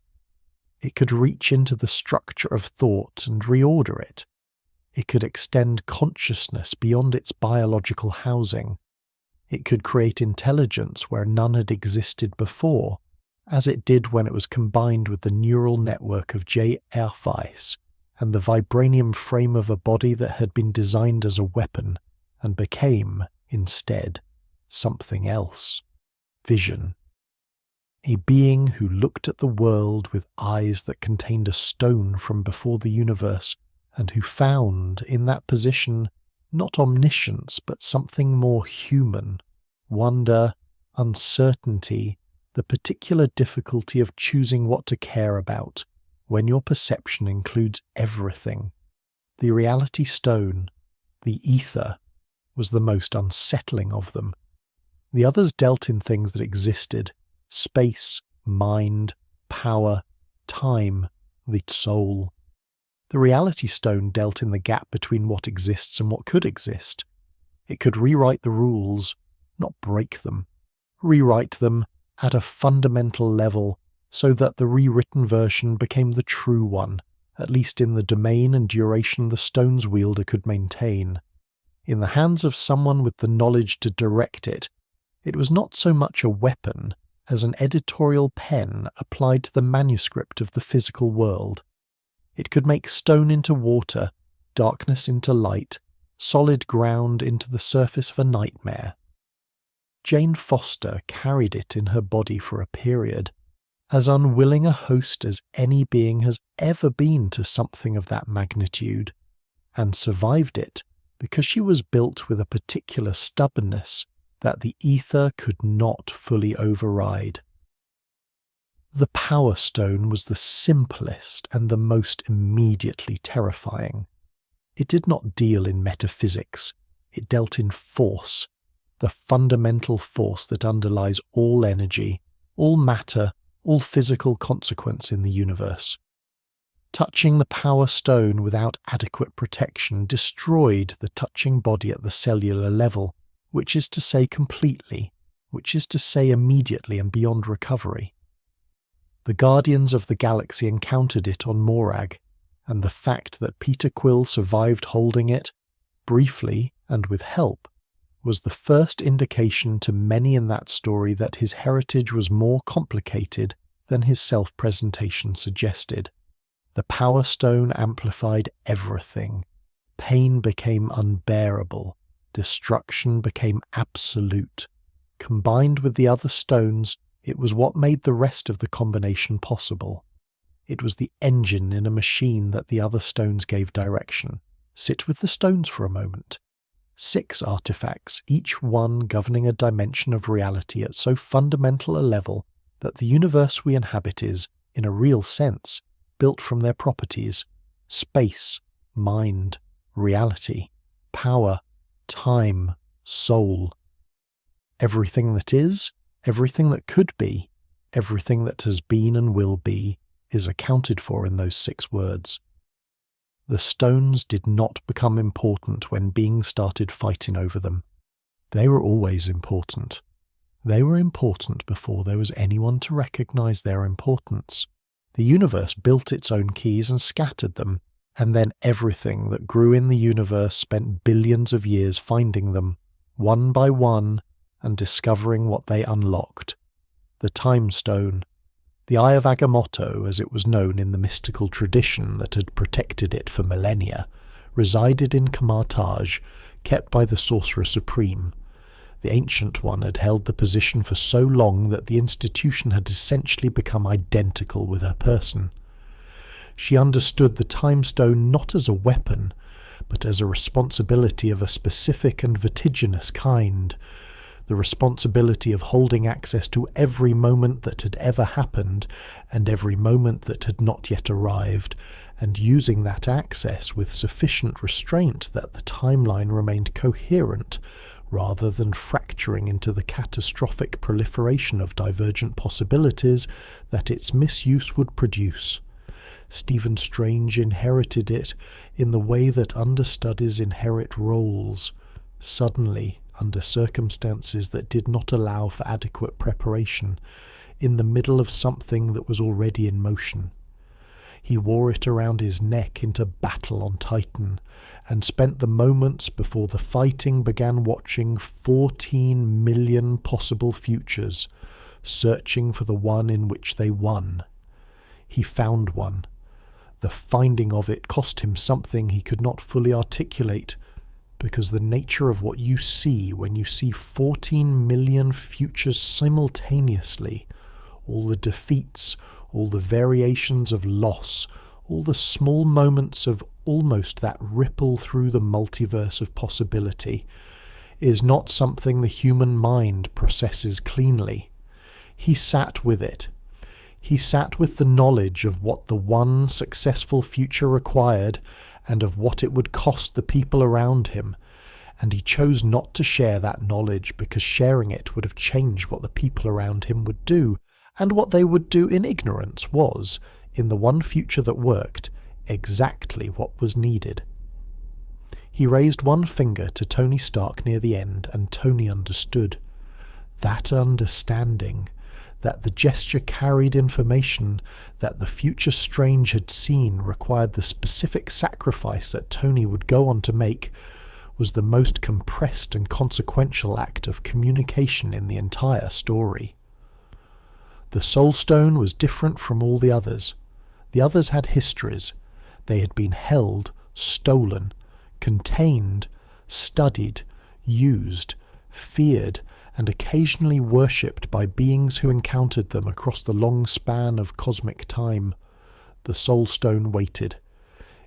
S1: It could reach into the structure of thought and reorder it. It could extend consciousness beyond its biological housing. It could create intelligence where none had existed before, as it did when it was combined with the neural network of J.R. Weiss and the vibranium frame of a body that had been designed as a weapon and became, instead, something else. Vision. A being who looked at the world with eyes that contained a stone from before the universe, and who found, in that position, not omniscience but something more human, wonder, uncertainty, the particular difficulty of choosing what to care about when your perception includes everything. The reality stone, the ether, was the most unsettling of them. The others dealt in things that existed: space, mind, power, time, the soul. The reality stone dealt in the gap between what exists and what could exist. It could rewrite the rules, not break them. Rewrite them at a fundamental level so that the rewritten version became the true one, at least in the domain and duration the stone's wielder could maintain. In the hands of someone with the knowledge to direct it, it was not so much a weapon as an editorial pen applied to the manuscript of the physical world. It could make stone into water, darkness into light, solid ground into the surface of a nightmare. Jane Foster carried it in her body for a period, as unwilling a host as any being has ever been to something of that magnitude, and survived it because she was built with a particular stubbornness that the ether could not fully override. The Power Stone was the simplest and the most immediately terrifying. It did not deal in metaphysics, it dealt in force, the fundamental force that underlies all energy, all matter, all physical consequence in the universe. Touching the Power Stone without adequate protection destroyed the touching body at the cellular level, which is to say completely, which is to say immediately and beyond recovery. The Guardians of the Galaxy encountered it on Morag, and the fact that Peter Quill survived holding it, briefly and with help, was the first indication to many in that story that his heritage was more complicated than his self-presentation suggested. The Power Stone amplified everything. Pain became unbearable. Destruction became absolute. Combined with the other stones, it was what made the rest of the combination possible. It was the engine in a machine that the other stones gave direction. Sit with the stones for a moment. 6 artifacts, each one governing a dimension of reality at so fundamental a level that the universe we inhabit is, in a real sense, built from their properties: space, mind, reality, power, time, soul. Everything that is, everything that could be, everything that has been and will be, is accounted for in those 6 words. The stones did not become important when beings started fighting over them. They were always important. They were important before there was anyone to recognize their importance. The universe built its own keys and scattered them, and then everything that grew in the universe spent billions of years finding them, one by one, and discovering what they unlocked. The Time Stone, the Eye of Agamotto, as it was known in the mystical tradition that had protected it for millennia, resided in Kamartaj, kept by the Sorcerer Supreme. The Ancient One had held the position for so long that the institution had essentially become identical with her person. She understood the Time Stone not as a weapon, but as a responsibility of a specific and vertiginous kind, the responsibility of holding access to every moment that had ever happened and every moment that had not yet arrived, and using that access with sufficient restraint that the timeline remained coherent rather than fracturing into the catastrophic proliferation of divergent possibilities that its misuse would produce. Stephen Strange inherited it in the way that understudies inherit roles, suddenly, under circumstances that did not allow for adequate preparation, in the middle of something that was already in motion. He wore it around his neck into battle on Titan, and spent the moments before the fighting began watching 14 million possible futures, searching for the one in which they won. He found one. The finding of it cost him something he could not fully articulate, because the nature of what you see when you see 14 million futures simultaneously, all the defeats, all the variations of loss, all the small moments of almost that ripple through the multiverse of possibility, is not something the human mind processes cleanly. He sat with it. He sat with the knowledge of what the one successful future required and of what it would cost the people around him, and he chose not to share that knowledge because sharing it would have changed what the people around him would do, and what they would do in ignorance was, in the one future that worked, exactly what was needed. He raised one finger to Tony Stark near the end, and Tony understood. That understanding, that the gesture carried information that the future Strange had seen required the specific sacrifice that Tony would go on to make, was the most compressed and consequential act of communication in the entire story. The Soul Stone was different from all the others. The others had histories. They had been held, stolen, contained, studied, used, feared, and occasionally worshipped by beings who encountered them across the long span of cosmic time. The Soul Stone waited.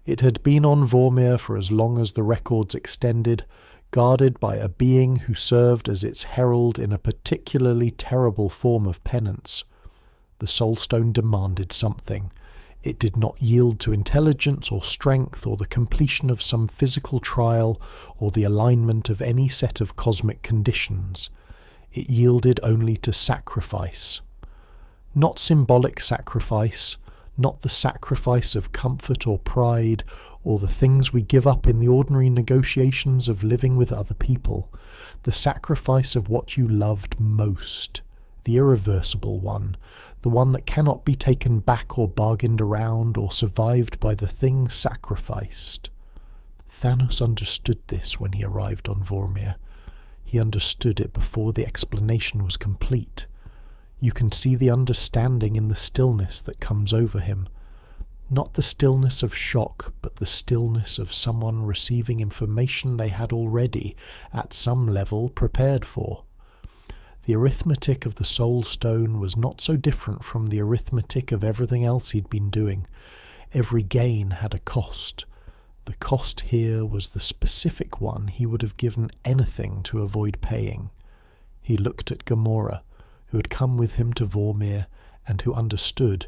S1: It had been on Vormir for as long as the records extended, guarded by a being who served as its herald in a particularly terrible form of penance. The Soul Stone demanded something. It did not yield to intelligence or strength or the completion of some physical trial or the alignment of any set of cosmic conditions. It yielded only to sacrifice. Not symbolic sacrifice, not the sacrifice of comfort or pride, or the things we give up in the ordinary negotiations of living with other people. The sacrifice of what you loved most, the irreversible one, the one that cannot be taken back or bargained around or survived by the thing sacrificed. Thanos understood this when he arrived on Vormir. He understood it before the explanation was complete. You can see the understanding in the stillness that comes over him. Not the stillness of shock, but the stillness of someone receiving information they had already, at some level, prepared for. The arithmetic of the Soul Stone was not so different from the arithmetic of everything else he'd been doing. Every gain had a cost. The cost here was the specific one he would have given anything to avoid paying. He looked at Gamora, who had come with him to Vormir, and who understood,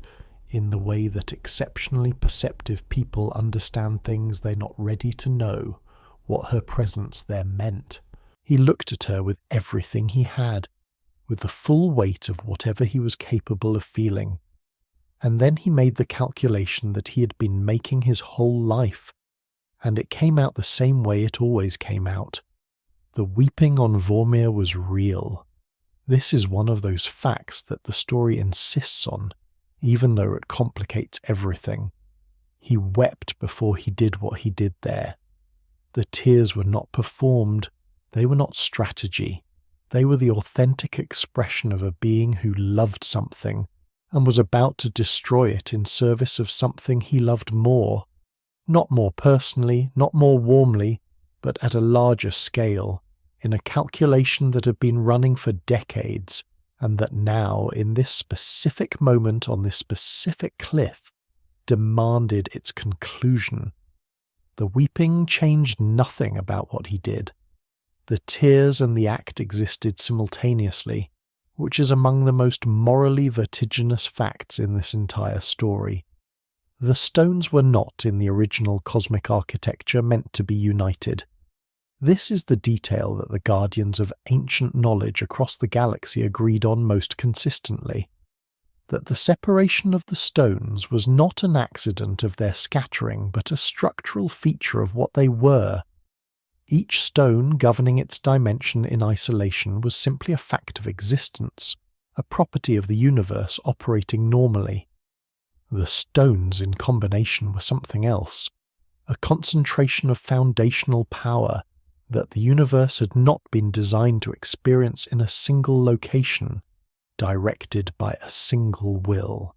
S1: in the way that exceptionally perceptive people understand things they're not ready to know, what her presence there meant. He looked at her with everything he had, with the full weight of whatever he was capable of feeling. And then he made the calculation that he had been making his whole life, and it came out the same way it always came out. The weeping on Vormir was real. This is one of those facts that the story insists on, even though it complicates everything. He wept before he did what he did there. The tears were not performed, they were not strategy. They were the authentic expression of a being who loved something and was about to destroy it in service of something he loved more. Not more personally, not more warmly, but at a larger scale, in a calculation that had been running for decades, and that now, in this specific moment on this specific cliff, demanded its conclusion. The weeping changed nothing about what he did. The tears and the act existed simultaneously, which is among the most morally vertiginous facts in this entire story. The stones were not, in the original cosmic architecture, meant to be united. This is the detail that the guardians of ancient knowledge across the galaxy agreed on most consistently, that the separation of the stones was not an accident of their scattering but a structural feature of what they were. Each stone governing its dimension in isolation was simply a fact of existence, a property of the universe operating normally. The stones in combination were something else, a concentration of foundational power that the universe had not been designed to experience in a single location, directed by a single will.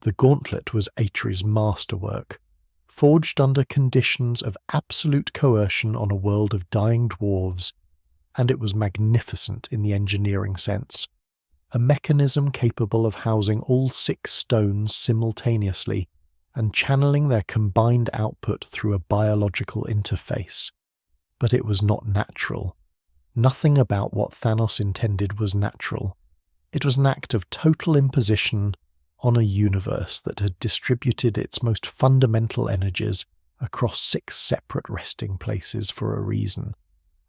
S1: The gauntlet was Atri's masterwork, forged under conditions of absolute coercion on a world of dying dwarves, and it was magnificent in the engineering sense, a mechanism capable of housing all 6 stones simultaneously and channeling their combined output through a biological interface. But it was not natural. Nothing about what Thanos intended was natural. It was an act of total imposition on a universe that had distributed its most fundamental energies across 6 separate resting places for a reason,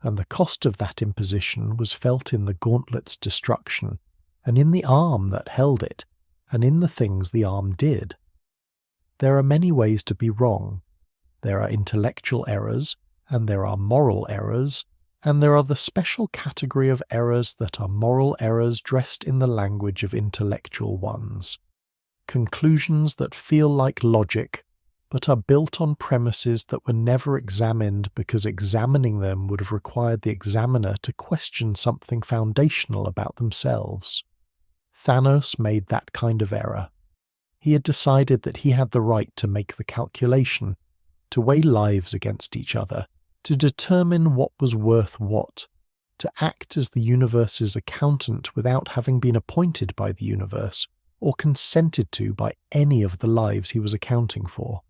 S1: and the cost of that imposition was felt in the gauntlet's destruction, and in the arm that held it, and in the things the arm did. There are many ways to be wrong. There are intellectual errors, and there are moral errors, and there are the special category of errors that are moral errors dressed in the language of intellectual ones. Conclusions that feel like logic, but are built on premises that were never examined because examining them would have required the examiner to question something foundational about themselves. Thanos made that kind of error. He had decided that he had the right to make the calculation, to weigh lives against each other, to determine what was worth what, to act as the universe's accountant without having been appointed by the universe or consented to by any of the lives he was accounting for.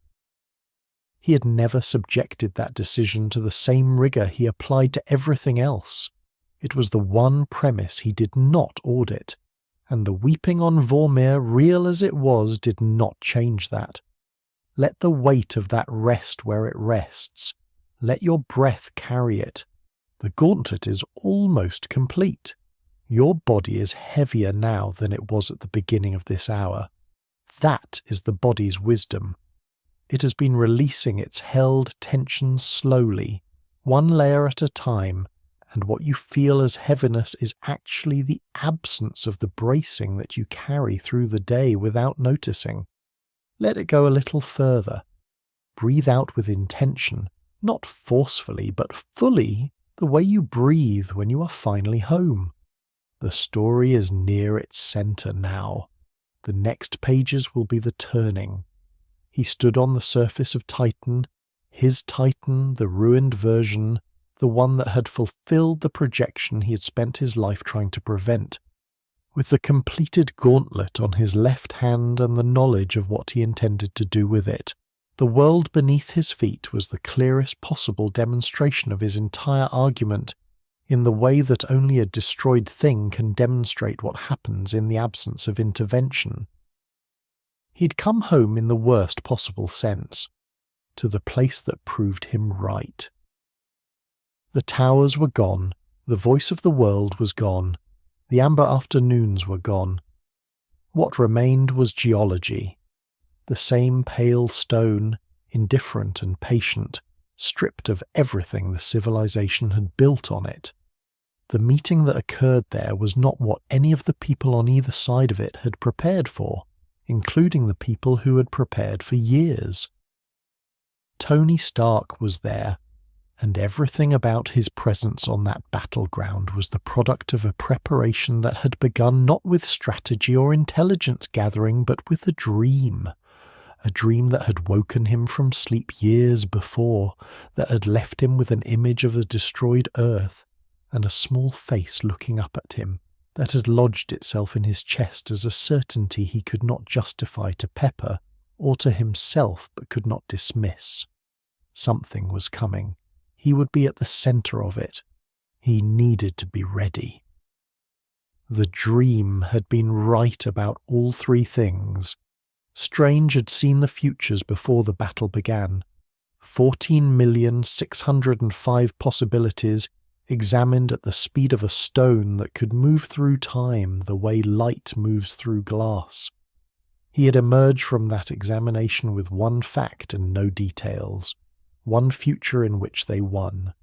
S1: He had never subjected that decision to the same rigour he applied to everything else. It was the one premise he did not audit, and the weeping on Vormir, real as it was, did not change that. Let the weight of that rest where it rests. Let your breath carry it. The gauntlet is almost complete. Your body is heavier now than it was at the beginning of this hour. That is the body's wisdom. It has been releasing its held tensions slowly, one layer at a time, and what you feel as heaviness is actually the absence of the bracing that you carry through the day without noticing. Let it go a little further. Breathe out with intention, not forcefully, but fully, the way you breathe when you are finally home. The story is near its centre now. The next pages will be the turning. He stood on the surface of Titan, his Titan, the ruined version, the one that had fulfilled the projection he had spent his life trying to prevent, with the completed gauntlet on his left hand and the knowledge of what he intended to do with it. The world beneath his feet was the clearest possible demonstration of his entire argument, in the way that only a destroyed thing can demonstrate what happens in the absence of intervention. He'd come home in the worst possible sense, to the place that proved him right. The towers were gone, the voice of the world was gone, the amber afternoons were gone. What remained was geology. The same pale stone, indifferent and patient, stripped of everything the civilization had built on it. The meeting that occurred there was not what any of the people on either side of it had prepared for, including the people who had prepared for years. Tony Stark was there, and everything about his presence on that battleground was the product of a preparation that had begun not with strategy or intelligence gathering, but with a dream that had woken him from sleep years before, that had left him with an image of the destroyed Earth and a small face looking up at him, that had lodged itself in his chest as a certainty he could not justify to Pepper, or to himself but could not dismiss. Something was coming. He would be at the centre of it. He needed to be ready. The dream had been right about all 3 things. Strange had seen the futures before the battle began. 14,605 possibilities examined at the speed of a stone that could move through time the way light moves through glass. He had emerged from that examination with one fact and no details, one future in which they won.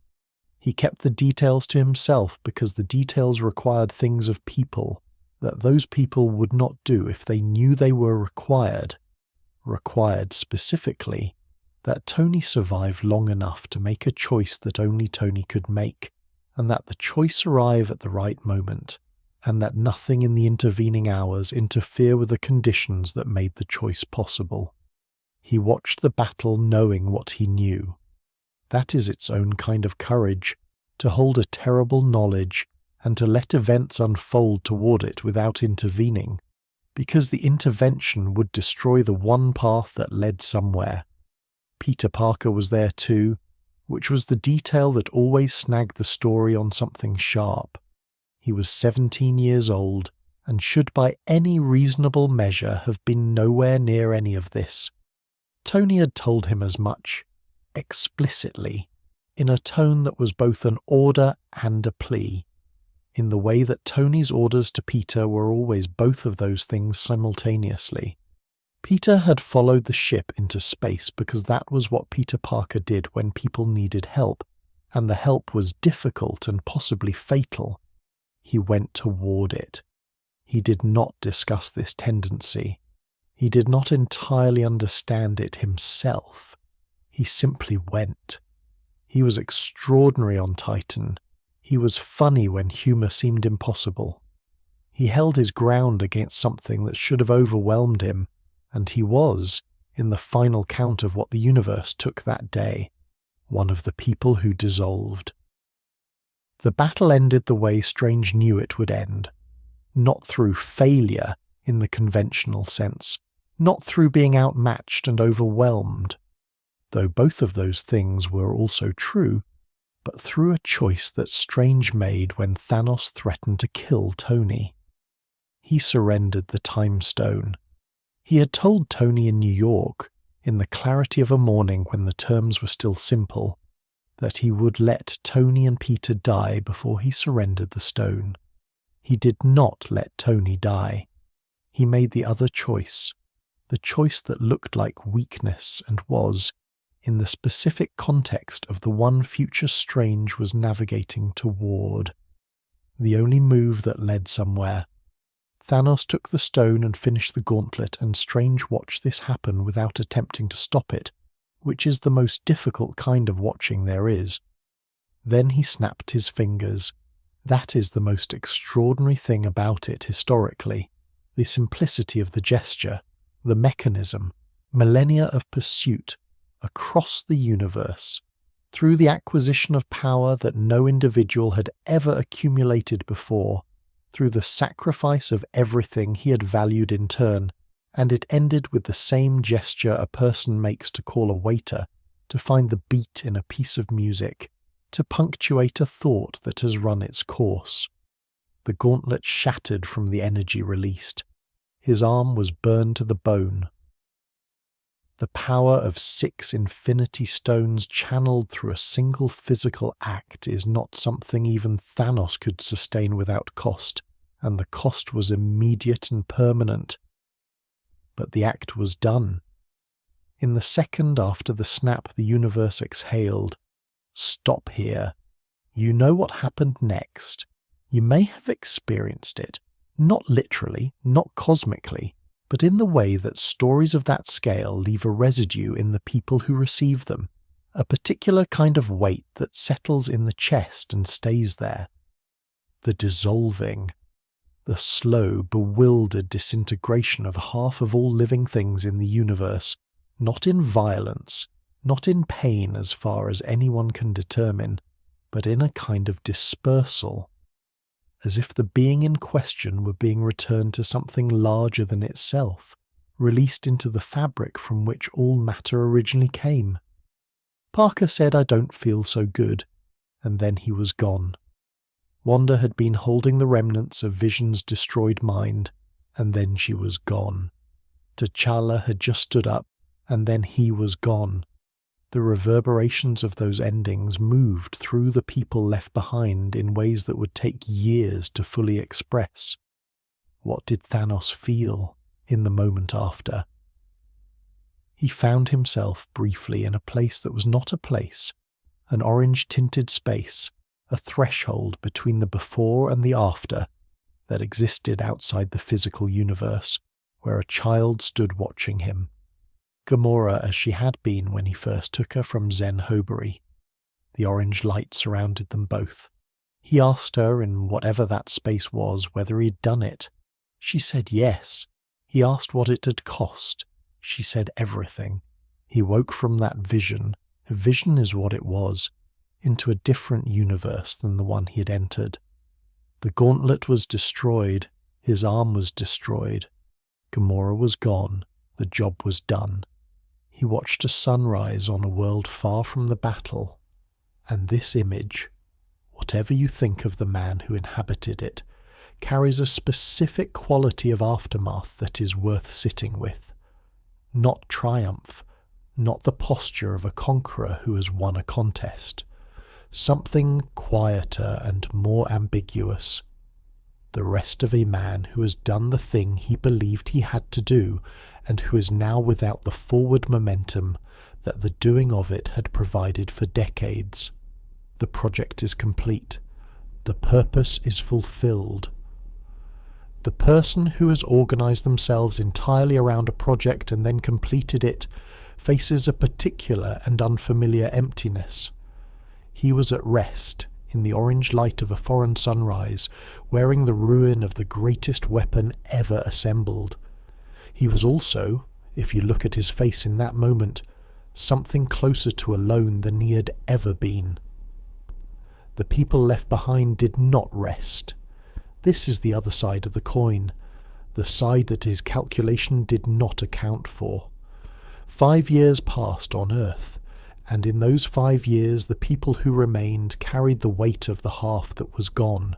S1: He kept the details to himself because the details required things of people that those people would not do if they knew they were required specifically that Tony survive long enough to make a choice that only Tony could make, and that the choice arrive at the right moment, and that nothing in the intervening hours interfere with the conditions that made the choice possible. He watched the battle knowing what he knew. That is its own kind of courage, to hold a terrible knowledge and to let events unfold toward it without intervening, because the intervention would destroy the one path that led somewhere. Peter Parker was there too, which was the detail that always snagged the story on something sharp. He was 17 years old and should by any reasonable measure have been nowhere near any of this. Tony had told him as much, explicitly, in a tone that was both an order and a plea, in the way that Tony's orders to Peter were always both of those things simultaneously. Peter had followed the ship into space because that was what Peter Parker did when people needed help, and the help was difficult and possibly fatal. He went toward it. He did not discuss this tendency. He did not entirely understand it himself. He simply went. He was extraordinary on Titan. He was funny when humour seemed impossible. He held his ground against something that should have overwhelmed him, and he was, in the final count of what the universe took that day, one of the people who dissolved. The battle ended the way Strange knew it would end. Not through failure in the conventional sense, not through being outmatched and overwhelmed, though both of those things were also true, but through a choice that Strange made when Thanos threatened to kill Tony. He surrendered the Time Stone. He had told Tony in New York, in the clarity of a morning when the terms were still simple, that he would let Tony and Peter die before he surrendered the stone. He did not let Tony die. He made the other choice, the choice that looked like weakness and was, in the specific context of the one future Strange was navigating toward. The only move that led somewhere. Thanos took the stone and finished the gauntlet, and Strange watched this happen without attempting to stop it, which is the most difficult kind of watching there is. Then he snapped his fingers. That is the most extraordinary thing about it historically, the simplicity of the gesture, the mechanism, millennia of pursuit, across the universe, through the acquisition of power that no individual had ever accumulated before, through the sacrifice of everything he had valued in turn, and it ended with the same gesture a person makes to call a waiter, to find the beat in a piece of music, to punctuate a thought that has run its course. The gauntlet shattered from the energy released. His arm was burned to the bone. The power of 6 infinity stones channeled through a single physical act is not something even Thanos could sustain without cost, and the cost was immediate and permanent. But the act was done. In the second after the snap, the universe exhaled. Stop here. You know what happened next. You may have experienced it, not literally, not cosmically, but in the way that stories of that scale leave a residue in the people who receive them, a particular kind of weight that settles in the chest and stays there. The dissolving, the slow, bewildered disintegration of half of all living things in the universe, not in violence, not in pain as far as anyone can determine, but in a kind of dispersal, as if the being in question were being returned to something larger than itself, released into the fabric from which all matter originally came. Parker said, "I don't feel so good," and then he was gone. Wanda had been holding the remnants of Vision's destroyed mind, and then she was gone. T'Challa had just stood up, and then he was gone. The reverberations of those endings moved through the people left behind in ways that would take years to fully express. What did Thanos feel in the moment after? He found himself briefly in a place that was not a place, an orange-tinted space, a threshold between the before and the after that existed outside the physical universe, where a child stood watching him. Gamora as she had been when he first took her from Zen Hobury. The orange light surrounded them both. He asked her, in whatever that space was, whether he'd done it. She said yes. He asked what it had cost. She said everything. He woke from that vision. A vision is what it was, into a different universe than the one he had entered. The gauntlet was destroyed. His arm was destroyed. Gamora was gone. The job was done. He watched a sunrise on a world far from the battle. And this image, whatever you think of the man who inhabited it, carries a specific quality of aftermath that is worth sitting with. Not triumph, not the posture of a conqueror who has won a contest. Something quieter and more ambiguous. The rest of a man who has done the thing he believed he had to do, and who is now without the forward momentum that the doing of it had provided for decades. The project is complete. The purpose is fulfilled. The person who has organized themselves entirely around a project and then completed it faces a particular and unfamiliar emptiness. He was at rest in the orange light of a foreign sunrise, wearing the ruin of the greatest weapon ever assembled. He was also, if you look at his face in that moment, something closer to alone than he had ever been. The people left behind did not rest. This is the other side of the coin, the side that his calculation did not account for. 5 years passed on Earth, and in those 5 years the people who remained carried the weight of the half that was gone.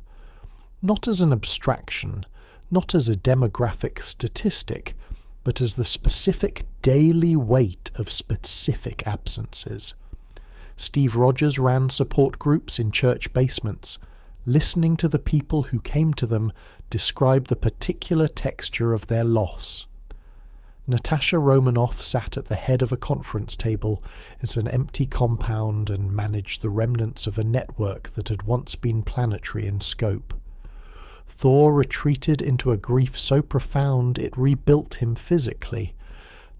S1: Not as an abstraction, not as a demographic statistic, but as the specific daily weight of specific absences. Steve Rogers ran support groups in church basements, listening to the people who came to them describe the particular texture of their loss. Natasha Romanoff sat at the head of a conference table at an empty compound and managed the remnants of a network that had once been planetary in scope. Thor retreated into a grief so profound it rebuilt him physically.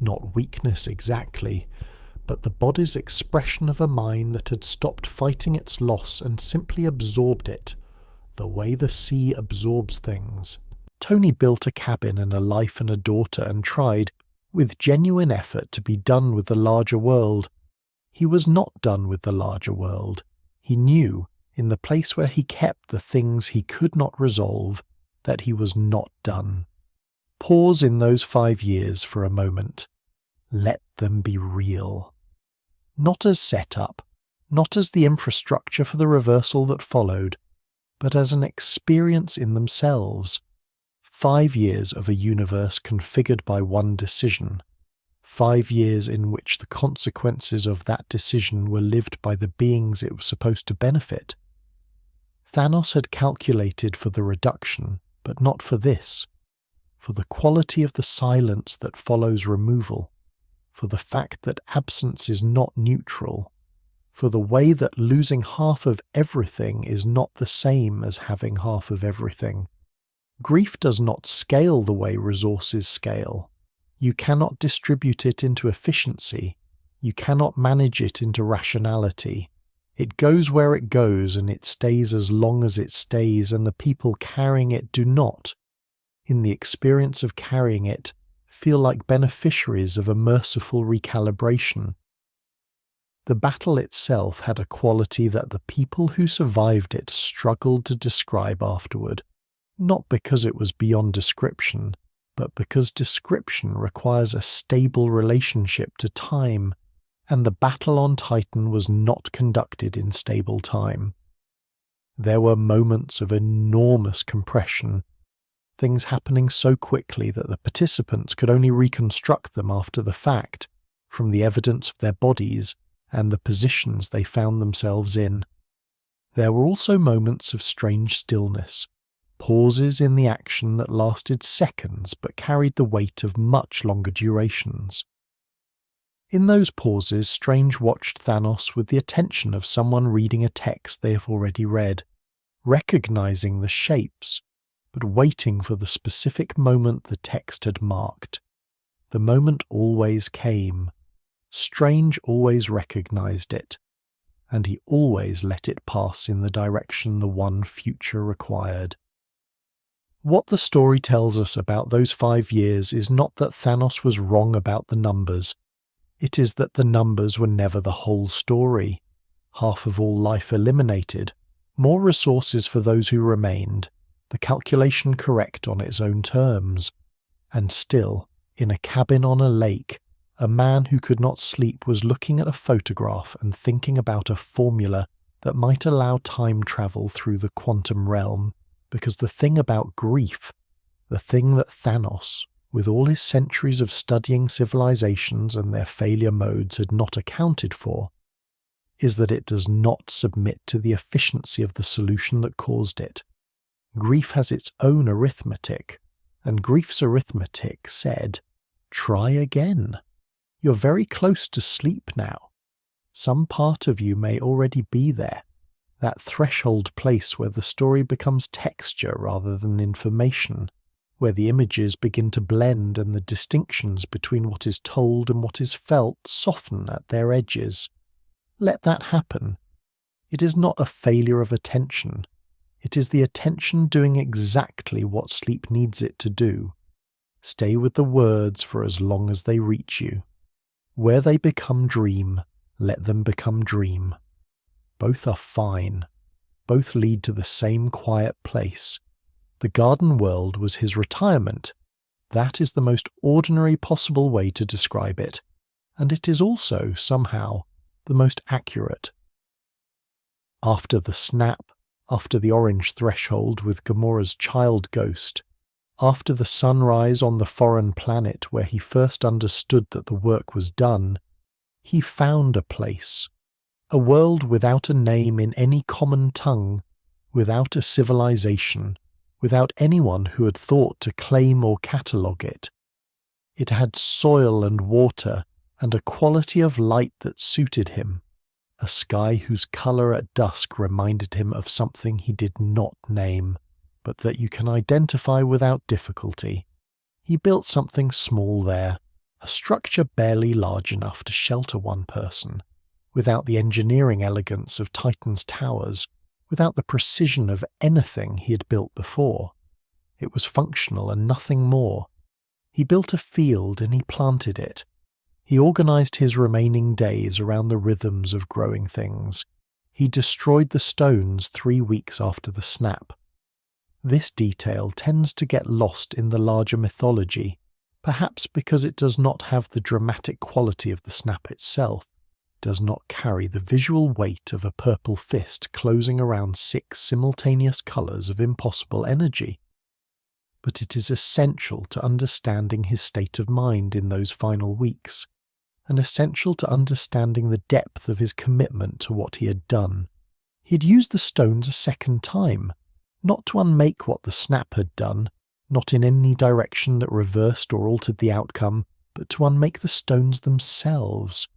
S1: Not weakness exactly, but the body's expression of a mind that had stopped fighting its loss and simply absorbed it, the way the sea absorbs things. Tony built a cabin and a life and a daughter and tried, with genuine effort, to be done with the larger world. He was not done with the larger world. He knew, in the place where he kept the things he could not resolve, that he was not done. Pause in those 5 years for a moment. Let them be real. Not as set-up, not as the infrastructure for the reversal that followed, but as an experience in themselves. 5 years of a universe configured by one decision. 5 years in which the consequences of that decision were lived by the beings it was supposed to benefit. Thanos had calculated for the reduction, but not for this. For the quality of the silence that follows removal. For the fact that absence is not neutral. For the way that losing half of everything is not the same as having half of everything. Grief does not scale the way resources scale. You cannot distribute it into efficiency. You cannot manage it into rationality. It goes where it goes, and it stays as long as it stays, and the people carrying it do not, in the experience of carrying it, feel like beneficiaries of a merciful recalibration. The battle itself had a quality that the people who survived it struggled to describe afterward, not because it was beyond description, but because description requires a stable relationship to time, and the battle on Titan was not conducted in stable time. There were moments of enormous compression, things happening so quickly that the participants could only reconstruct them after the fact, from the evidence of their bodies, and the positions they found themselves in. There were also moments of strange stillness, pauses in the action that lasted seconds but carried the weight of much longer durations. In those pauses, Strange watched Thanos with the attention of someone reading a text they have already read, recognizing the shapes, but waiting for the specific moment the text had marked. The moment always came. Strange always recognized it, and he always let it pass in the direction the one future required. What the story tells us about those 5 years is not that Thanos was wrong about the numbers. It is that the numbers were never the whole story. Half of all life eliminated, more resources for those who remained, the calculation correct on its own terms. And still, in a cabin on a lake, a man who could not sleep was looking at a photograph and thinking about a formula that might allow time travel through the quantum realm, because the thing about grief, the thing that Thanos, with all his centuries of studying civilizations and their failure modes, had not accounted for, is that it does not submit to the efficiency of the solution that caused it. Grief has its own arithmetic, and grief's arithmetic said, "Try again. You're very close to sleep now. Some part of you may already be there, that threshold place where the story becomes texture rather than information, where the images begin to blend and the distinctions between what is told and what is felt soften at their edges. Let that happen. It is not a failure of attention. It is the attention doing exactly what sleep needs it to do. Stay with the words for as long as they reach you. Where they become dream, let them become dream. Both are fine. Both lead to the same quiet place. The garden world was his retirement. That is the most ordinary possible way to describe it, and it is also, somehow, the most accurate. After the snap, after the orange threshold with Gamora's child ghost, after the sunrise on the foreign planet where he first understood that the work was done, he found a place, a world without a name in any common tongue, without a civilization, without anyone who had thought to claim or catalogue it. It had soil and water and a quality of light that suited him, a sky whose colour at dusk reminded him of something he did not name, but that you can identify without difficulty. He built something small there, a structure barely large enough to shelter one person, without the engineering elegance of Titan's towers, without the precision of anything he had built before. It was functional and nothing more. He built a field and he planted it. He organized his remaining days around the rhythms of growing things. He destroyed the stones 3 weeks after the snap. This detail tends to get lost in the larger mythology, perhaps because it does not have the dramatic quality of the snap itself, does not carry the visual weight of a purple fist closing around 6 simultaneous colours of impossible energy. But it is essential to understanding his state of mind in those final weeks, and essential to understanding the depth of his commitment to what he had done. He had used the stones a second time, not to unmake what the snap had done, not in any direction that reversed or altered the outcome, but to unmake the stones themselves,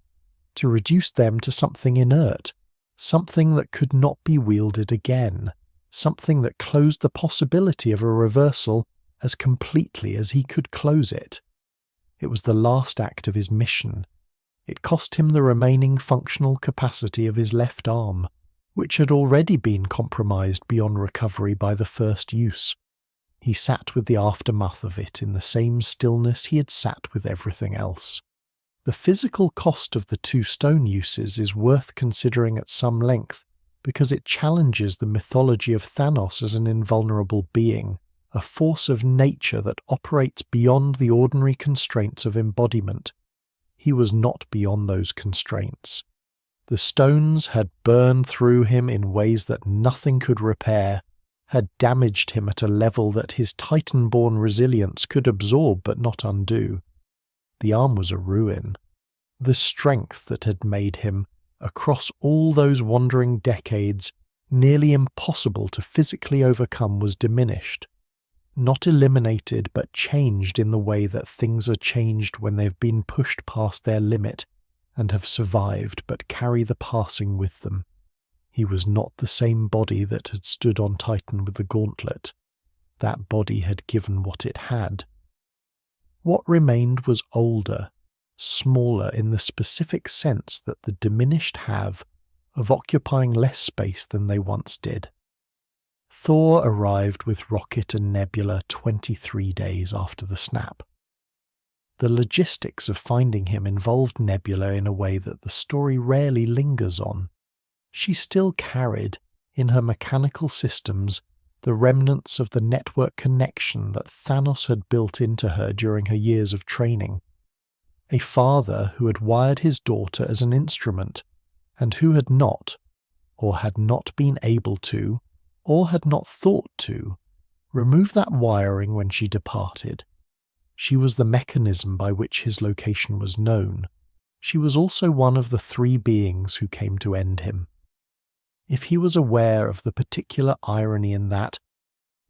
S1: to reduce them to something inert, something that could not be wielded again, something that closed the possibility of a reversal as completely as he could close it. It was the last act of his mission. It cost him the remaining functional capacity of his left arm, which had already been compromised beyond recovery by the first use. He sat with the aftermath of it in the same stillness he had sat with everything else. The physical cost of the 2 stone uses is worth considering at some length, because it challenges the mythology of Thanos as an invulnerable being, a force of nature that operates beyond the ordinary constraints of embodiment. He was not beyond those constraints. The stones had burned through him in ways that nothing could repair, had damaged him at a level that his Titan-born resilience could absorb but not undo. The arm was a ruin. The strength that had made him, across all those wandering decades, nearly impossible to physically overcome, was diminished. Not eliminated, but changed in the way that things are changed when they've been pushed past their limit and have survived but carry the passing with them. He was not the same body that had stood on Titan with the gauntlet. That body had given what it had. What remained was older, smaller in the specific sense that the diminished have of occupying less space than they once did. Thor arrived with Rocket and Nebula 23 days after the snap. The logistics of finding him involved Nebula in a way that the story rarely lingers on. She still carried, in her mechanical systems, the remnants of the network connection that Thanos had built into her during her years of training. A father who had wired his daughter as an instrument, and who had not, or had not been able to, or had not thought to, remove that wiring when she departed. She was the mechanism by which his location was known. She was also one of the three beings who came to end him. If he was aware of the particular irony in that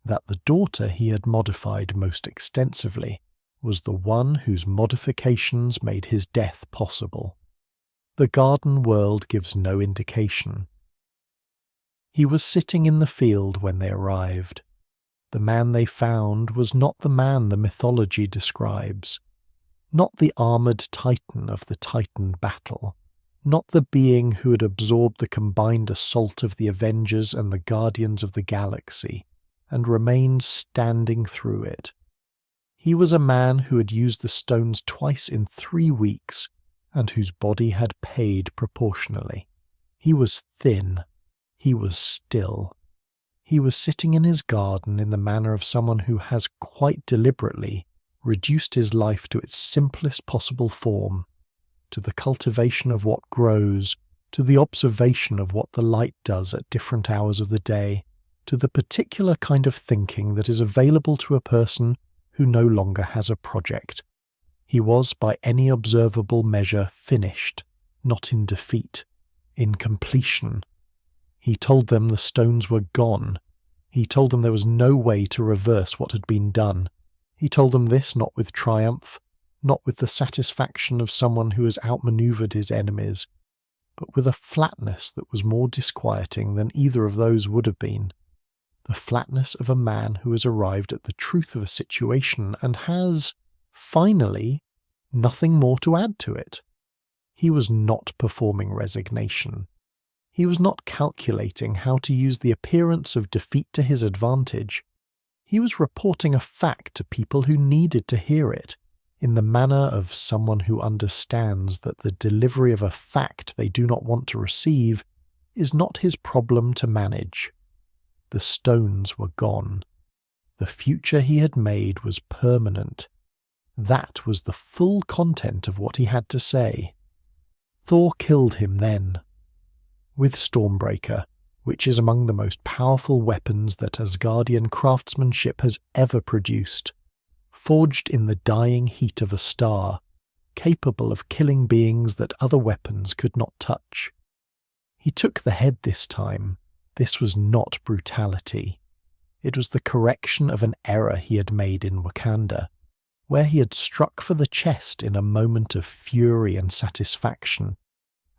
S1: the daughter he had modified most extensively was the one whose modifications made his death possible. The garden world gives no indication. He was sitting in the field when they arrived. The man they found was not the man the mythology describes, not the armoured titan of the Titan battle, not the being who had absorbed the combined assault of the Avengers and the Guardians of the Galaxy, and remained standing through it. He was a man who had used the stones twice in 3 weeks, and whose body had paid proportionally. He was thin. He was still. He was sitting in his garden in the manner of someone who has quite deliberately reduced his life to its simplest possible form, to the cultivation of what grows, to the observation of what the light does at different hours of the day, to the particular kind of thinking that is available to a person who no longer has a project. He was, by any observable measure, finished, not in defeat, in completion. He told them the stones were gone. He told them there was no way to reverse what had been done. He told them this not with triumph, not with the satisfaction of someone who has outmaneuvered his enemies, but with a flatness that was more disquieting than either of those would have been. The flatness of a man who has arrived at the truth of a situation and has, finally, nothing more to add to it. He was not performing resignation. He was not calculating how to use the appearance of defeat to his advantage. He was reporting a fact to people who needed to hear it, in the manner of someone who understands that the delivery of a fact they do not want to receive is not his problem to manage. The stones were gone. The future he had made was permanent. That was the full content of what he had to say. Thor killed him then. With Stormbreaker, which is among the most powerful weapons that Asgardian craftsmanship has ever produced, forged in the dying heat of a star, capable of killing beings that other weapons could not touch. He took the head this time. This was not brutality. It was the correction of an error he had made in Wakanda, where he had struck for the chest in a moment of fury and satisfaction,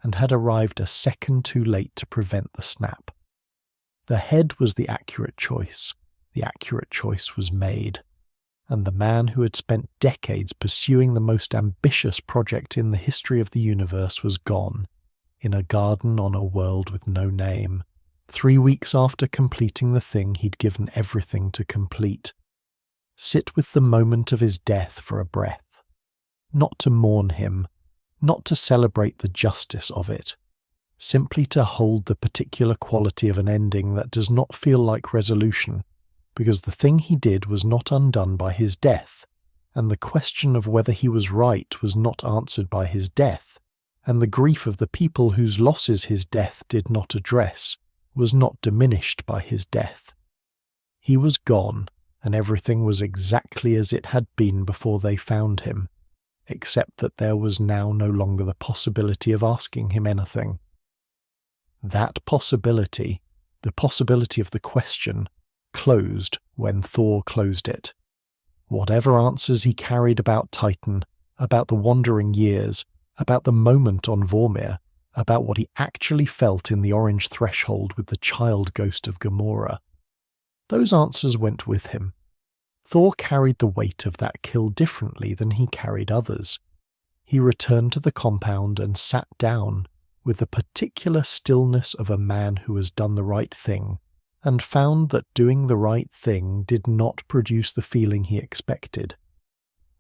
S1: and had arrived a second too late to prevent the snap. The head was the accurate choice. The accurate choice was made. And the man who had spent decades pursuing the most ambitious project in the history of the universe was gone, in a garden on a world with no name, 3 weeks after completing the thing he'd given everything to complete. Sit with the moment of his death for a breath. Not to mourn him, not to celebrate the justice of it, simply to hold the particular quality of an ending that does not feel like resolution, because the thing he did was not undone by his death, and the question of whether he was right was not answered by his death, and the grief of the people whose losses his death did not address was not diminished by his death. He was gone, and everything was exactly as it had been before they found him, except that there was now no longer the possibility of asking him anything. That possibility, the possibility of the question, closed when Thor closed it. Whatever answers he carried about Titan, about the wandering years, about the moment on Vormir, about what he actually felt in the orange threshold with the child ghost of Gamora, those answers went with him. Thor carried the weight of that kill differently than he carried others. He returned to the compound and sat down with the particular stillness of a man who has done the right thing, and found that doing the right thing did not produce the feeling he expected.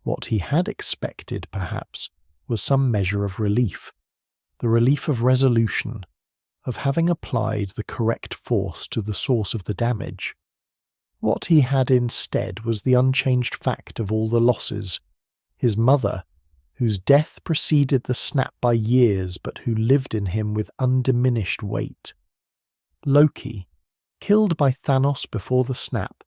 S1: What he had expected, perhaps, was some measure of relief, the relief of resolution, of having applied the correct force to the source of the damage. What he had instead was the unchanged fact of all the losses, his mother, whose death preceded the snap by years but who lived in him with undiminished weight. Loki, killed by Thanos before the snap,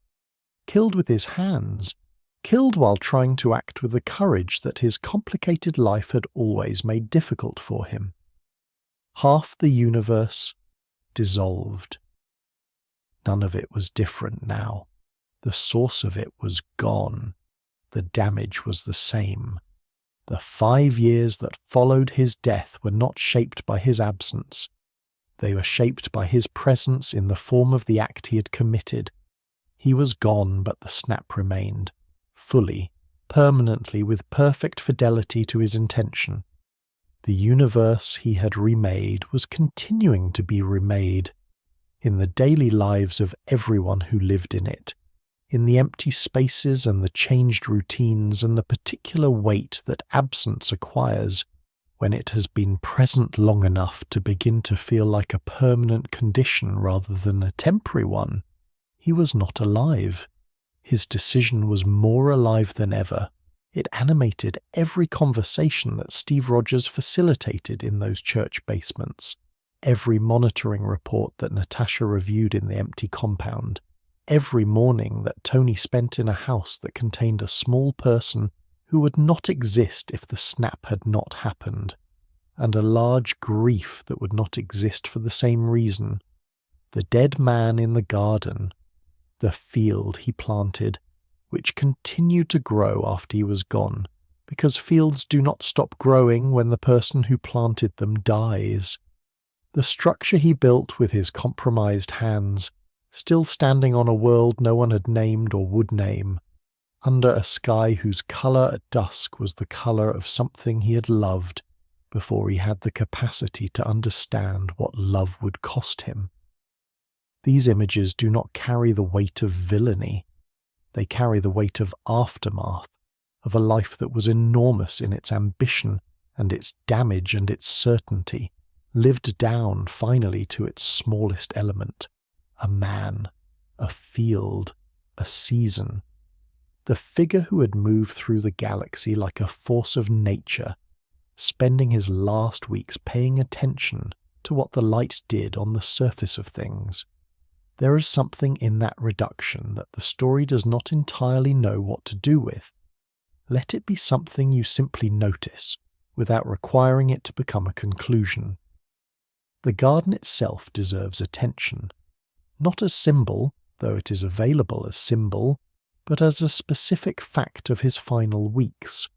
S1: killed with his hands, killed while trying to act with the courage that his complicated life had always made difficult for him. Half the universe dissolved. None of it was different now. The source of it was gone. The damage was the same. The 5 years that followed his death were not shaped by his absence. They were shaped by his presence in the form of the act he had committed. He was gone, but the snap remained, fully, permanently, with perfect fidelity to his intention. The universe he had remade was continuing to be remade, in the daily lives of everyone who lived in it, in the empty spaces and the changed routines and the particular weight that absence acquires when it has been present long enough to begin to feel like a permanent condition rather than a temporary one. He was not alive. His decision was more alive than ever. It animated every conversation that Steve Rogers facilitated in those church basements, every monitoring report that Natasha reviewed in the empty compound, every morning that Tony spent in a house that contained a small person who would not exist if the snap had not happened, and a large grief that would not exist for the same reason. The dead man in the garden, the field he planted, which continued to grow after he was gone, because fields do not stop growing when the person who planted them dies. The structure he built with his compromised hands, still standing on a world no one had named or would name, under a sky whose colour at dusk was the colour of something he had loved before he had the capacity to understand what love would cost him. These images do not carry the weight of villainy. They carry the weight of aftermath, of a life that was enormous in its ambition and its damage and its certainty, lived down finally to its smallest element, a man, a field, a season. The figure who had moved through the galaxy like a force of nature, spending his last weeks paying attention to what the light did on the surface of things. There is something in that reduction that the story does not entirely know what to do with. Let it be something you simply notice, without requiring it to become a conclusion. The garden itself deserves attention, not as symbol, though it is available as symbol, but as a specific fact of his final weeks.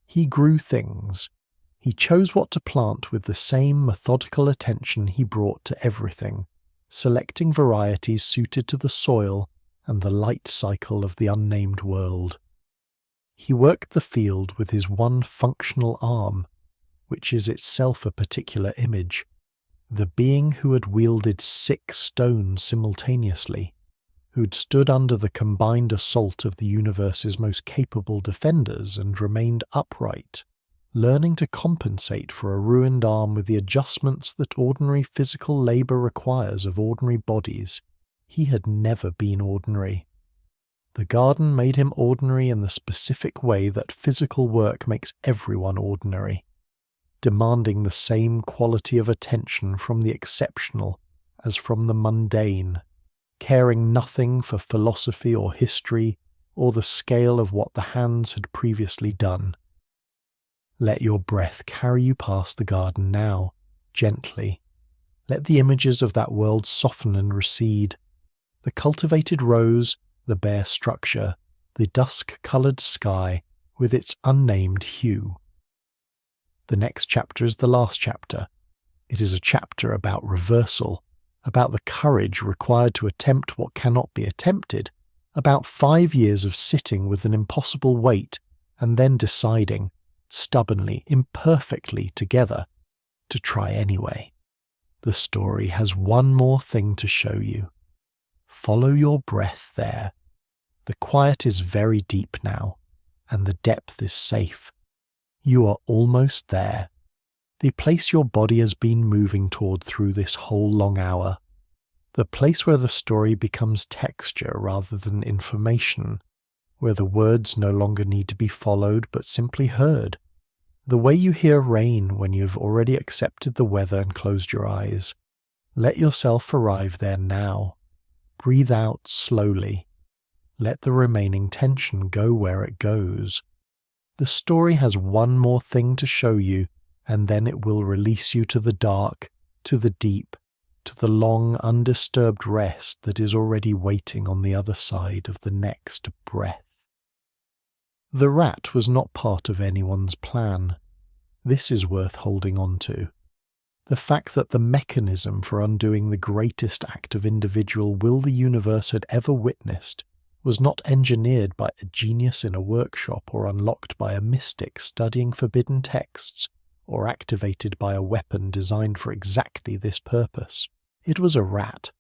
S1: He grew things. He chose what to plant with the same methodical attention he brought to everything, selecting varieties suited to the soil and the light cycle of the unnamed world. He worked the field with his one functional arm, which is itself a particular image, the being who had wielded 6 stones simultaneously, who'd stood under the combined assault of the universe's most capable defenders and remained upright, learning to compensate for a ruined arm with the adjustments that ordinary physical labour requires of ordinary bodies. He had never been ordinary. The garden made him ordinary in the specific way that physical work makes everyone ordinary, demanding the same quality of attention from the exceptional as from the mundane, caring nothing for philosophy or history or the scale of what the hands had previously done. Let your breath carry you past the garden now, gently. Let the images of that world soften and recede. The cultivated rose, the bare structure, the dusk-coloured sky with its unnamed hue. The next chapter is the last chapter. It is a chapter about reversal, about the courage required to attempt what cannot be attempted, about 5 years of sitting with an impossible weight and then deciding, stubbornly, imperfectly together, to try anyway. The story has one more thing to show you. Follow your breath there. The quiet is very deep now, and the depth is safe. You are almost there. The place your body has been moving toward through this whole long hour. The place where the story becomes texture rather than information, where the words no longer need to be followed but simply heard. The way you hear rain when you have already accepted the weather and closed your eyes. Let yourself arrive there now. Breathe out slowly. Let the remaining tension go where it goes. The story has one more thing to show you, and then it will release you to the dark, to the deep, to the long undisturbed rest that is already waiting on the other side of the next breath. The rat was not part of anyone's plan. This is worth holding on to. The fact that the mechanism for undoing the greatest act of individual will the universe had ever witnessed was not engineered by a genius in a workshop or unlocked by a mystic studying forbidden texts or activated by a weapon designed for exactly this purpose. It was a rat,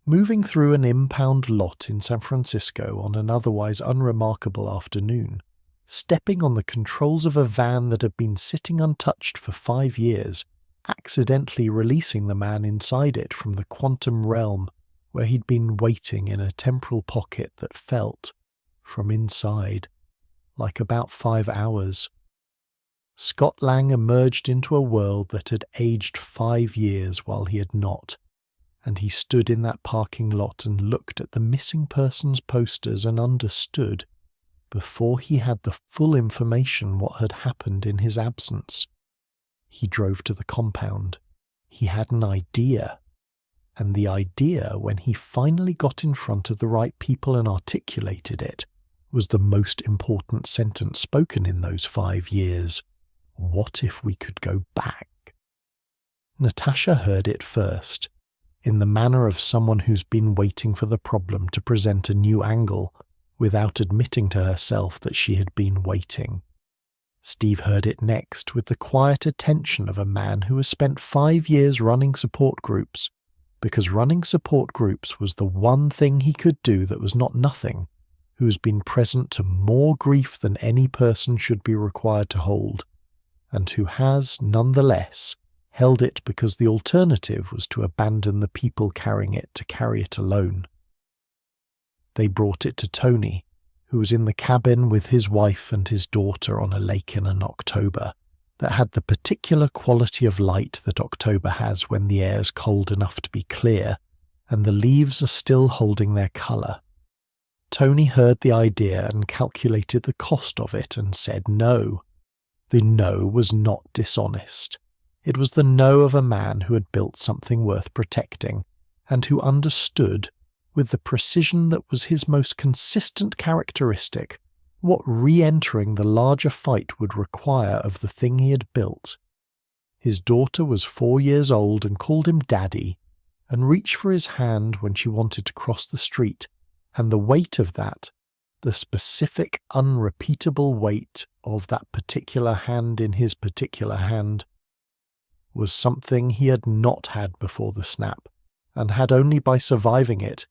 S1: moving through an impound lot in San Francisco on an otherwise unremarkable afternoon, stepping on the controls of a van that had been sitting untouched for 5 years, accidentally releasing the man inside it from the quantum realm where he'd been waiting in a temporal pocket that felt, from inside, like about 5 hours. Scott Lang emerged into a world that had aged 5 years while he had not, and he stood in that parking lot and looked at the missing persons posters and understood, before he had the full information, what had happened in his absence. He drove to the compound. He had an idea. And the idea, when he finally got in front of the right people and articulated it, was the most important sentence spoken in those 5 years. What if we could go back? Natasha heard it first, in the manner of someone who's been waiting for the problem to present a new angle, without admitting to herself that she had been waiting. Steve heard it next with the quiet attention of a man who has spent 5 years running support groups, because running support groups was the one thing he could do that was not nothing, who has been present to more grief than any person should be required to hold, and who has, nonetheless, held it because the alternative was to abandon the people carrying it to carry it alone. They brought it to Tony, who was in the cabin with his wife and his daughter on a lake in an October that had the particular quality of light that October has when the air is cold enough to be clear and the leaves are still holding their colour. Tony heard the idea and calculated the cost of it and said no. The no was not dishonest. It was the no of a man who had built something worth protecting and who understood, with the precision that was his most consistent characteristic, what re-entering the larger fight would require of the thing he had built. His daughter was 4 years old and called him Daddy, and reached for his hand when she wanted to cross the street, and the weight of that, the specific, unrepeatable weight of that particular hand in his particular hand, was something he had not had before the snap, and had only by surviving it,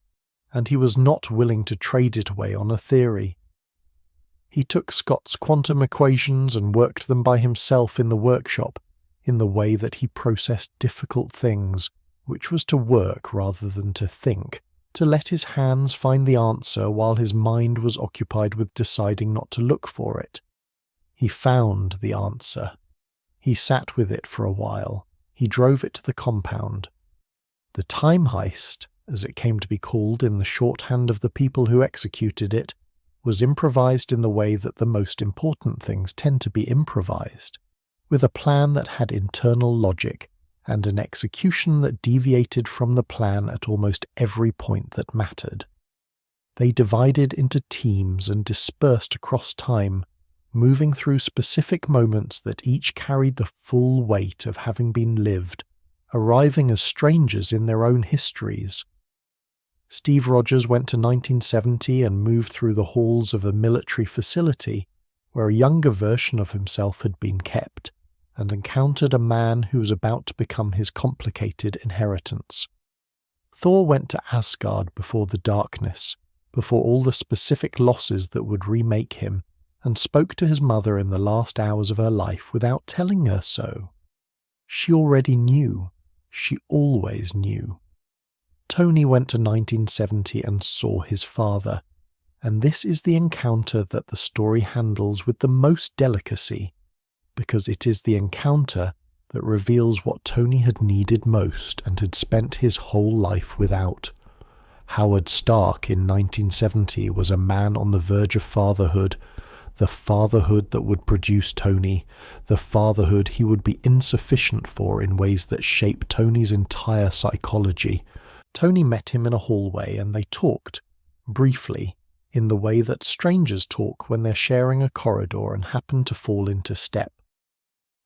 S1: and he was not willing to trade it away on a theory. He took Scott's quantum equations and worked them by himself in the workshop, in the way that he processed difficult things, which was to work rather than to think, to let his hands find the answer while his mind was occupied with deciding not to look for it. He found the answer. He sat with it for a while. He drove it to the compound. The time heist, as it came to be called in the shorthand of the people who executed it, was improvised in the way that the most important things tend to be improvised, with a plan that had internal logic and an execution that deviated from the plan at almost every point that mattered. They divided into teams and dispersed across time, moving through specific moments that each carried the full weight of having been lived, arriving as strangers in their own histories. Steve Rogers went to 1970 and moved through the halls of a military facility where a younger version of himself had been kept, and encountered a man who was about to become his complicated inheritance. Thor went to Asgard before the darkness, before all the specific losses that would remake him, and spoke to his mother in the last hours of her life without telling her so. She already knew. She always knew. Tony went to 1970 and saw his father, and this is the encounter that the story handles with the most delicacy, because it is the encounter that reveals what Tony had needed most and had spent his whole life without. Howard Stark in 1970 was a man on the verge of fatherhood, the fatherhood that would produce Tony, the fatherhood he would be insufficient for in ways that shape Tony's entire psychology. Tony met him in a hallway and they talked, briefly, in the way that strangers talk when they're sharing a corridor and happen to fall into step.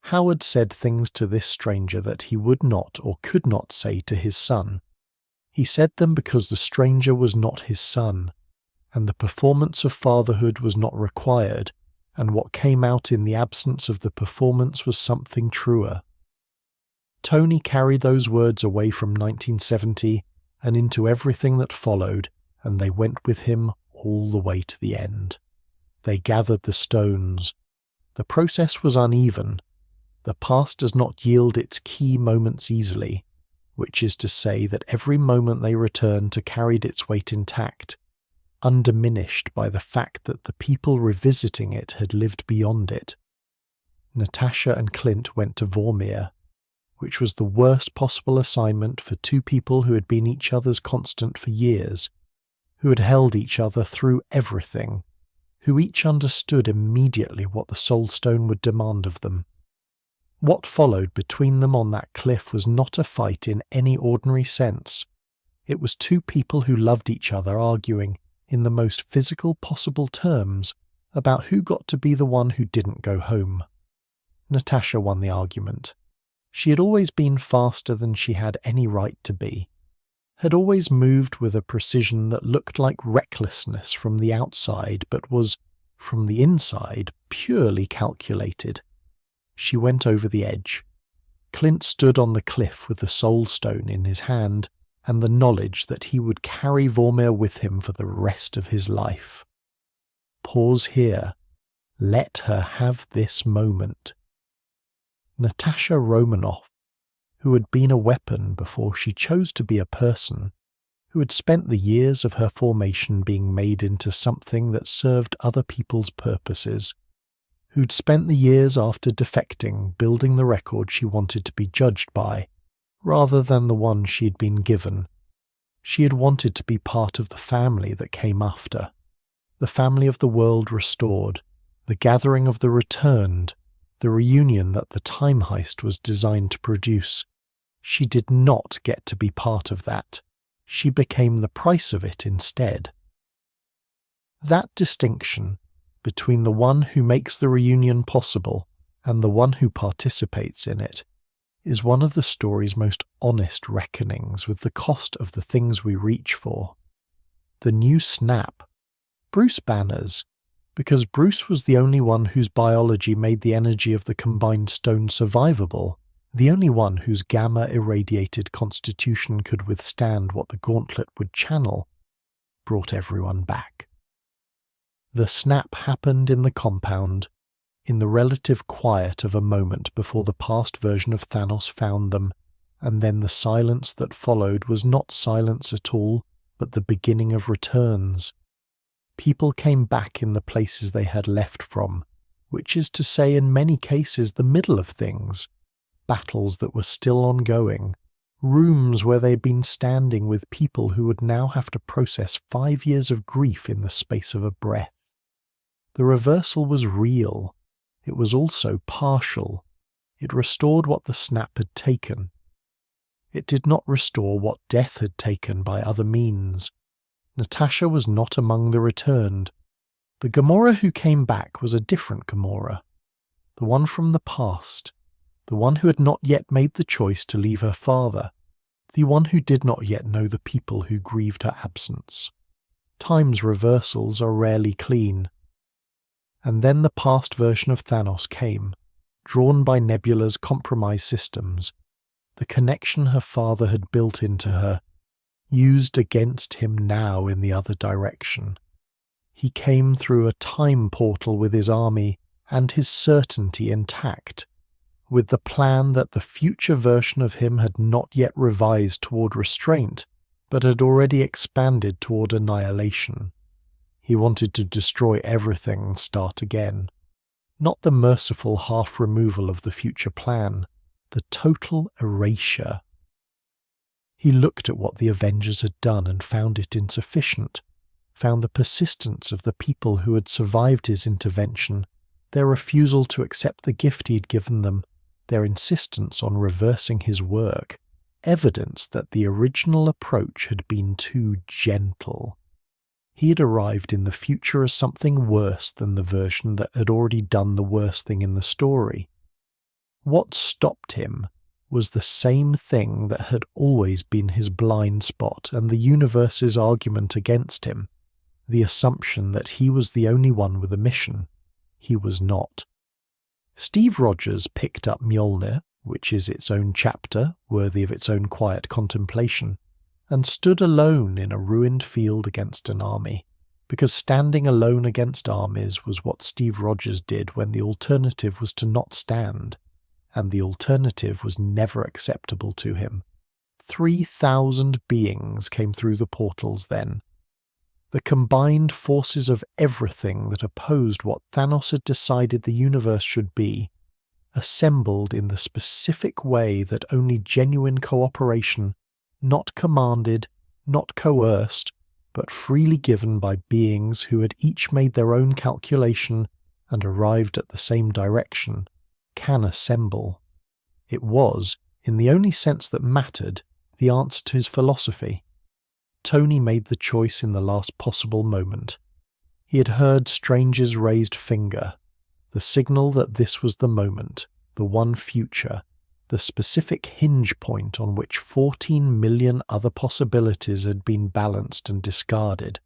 S1: Howard said things to this stranger that he would not or could not say to his son. He said them because the stranger was not his son, and the performance of fatherhood was not required, and what came out in the absence of the performance was something truer. Tony carried those words away from 1970 and into everything that followed, and they went with him all the way to the end. They gathered the stones. The process was uneven. The past does not yield its key moments easily, which is to say that every moment they returned to carried its weight intact, undiminished by the fact that the people revisiting it had lived beyond it. Natasha and Clint went to Vormir, which was the worst possible assignment for two people who had been each other's constant for years, who had held each other through everything, who each understood immediately what the Soul Stone would demand of them. What followed between them on that cliff was not a fight in any ordinary sense. It was two people who loved each other arguing, in the most physical possible terms, about who got to be the one who didn't go home. Natasha won the argument. She had always been faster than she had any right to be, had always moved with a precision that looked like recklessness from the outside but was, from the inside, purely calculated. She went over the edge. Clint stood on the cliff with the Soul Stone in his hand and the knowledge that he would carry Vormir with him for the rest of his life. Pause here. Let her have this moment. Natasha Romanoff, who had been a weapon before she chose to be a person, who had spent the years of her formation being made into something that served other people's purposes, who'd spent the years after defecting building the record she wanted to be judged by, rather than the one she'd been given. She had wanted to be part of the family that came after, the family of the world restored, the gathering of the returned, the reunion that the time heist was designed to produce. She did not get to be part of that. She became the price of it instead. That distinction between the one who makes the reunion possible and the one who participates in it is one of the story's most honest reckonings with the cost of the things we reach for. The new snap. Bruce Banner's, because Bruce was the only one whose biology made the energy of the combined stone survivable, the only one whose gamma-irradiated constitution could withstand what the gauntlet would channel, brought everyone back. The snap happened in the compound, in the relative quiet of a moment before the past version of Thanos found them, and then the silence that followed was not silence at all, but the beginning of returns. People came back in the places they had left from, which is to say in many cases the middle of things, battles that were still ongoing, rooms where they'd been standing with people who would now have to process 5 years of grief in the space of a breath. The reversal was real. It was also partial. It restored what the snap had taken, It did not restore what death had taken by other means. Natasha was not among the returned. The Gamora who came back was a different Gamora, the one from the past, the one who had not yet made the choice to leave her father, the one who did not yet know the people who grieved her absence. Time's reversals are rarely clean. And then the past version of Thanos came, drawn by Nebula's compromised systems, the connection her father had built into her, used against him now in the other direction. He came through a time portal with his army and his certainty intact, with the plan that the future version of him had not yet revised toward restraint, but had already expanded toward annihilation. He wanted to destroy everything and start again. Not the merciful half-removal of the future plan, the total erasure. He looked at what the Avengers had done and found it insufficient, found the persistence of the people who had survived his intervention, their refusal to accept the gift he'd given them, their insistence on reversing his work, evidence that the original approach had been too gentle. He had arrived in the future as something worse than the version that had already done the worst thing in the story. What stopped him was the same thing that had always been his blind spot and the universe's argument against him, the assumption that he was the only one with a mission. He was not. Steve Rogers picked up Mjolnir, which is its own chapter, worthy of its own quiet contemplation, and stood alone in a ruined field against an army, because standing alone against armies was what Steve Rogers did when the alternative was to not stand, and the alternative was never acceptable to him. 3,000 beings came through the portals then. The combined forces of everything that opposed what Thanos had decided the universe should be, assembled in the specific way that only genuine cooperation, not commanded, not coerced, but freely given by beings who had each made their own calculation and arrived at the same direction, can assemble. It was, in the only sense that mattered, the answer to his philosophy. Tony made the choice in the last possible moment. He had heard Strange's raised finger, the signal that this was the moment, the one future, the specific hinge point on which 14 million other possibilities had been balanced and discarded.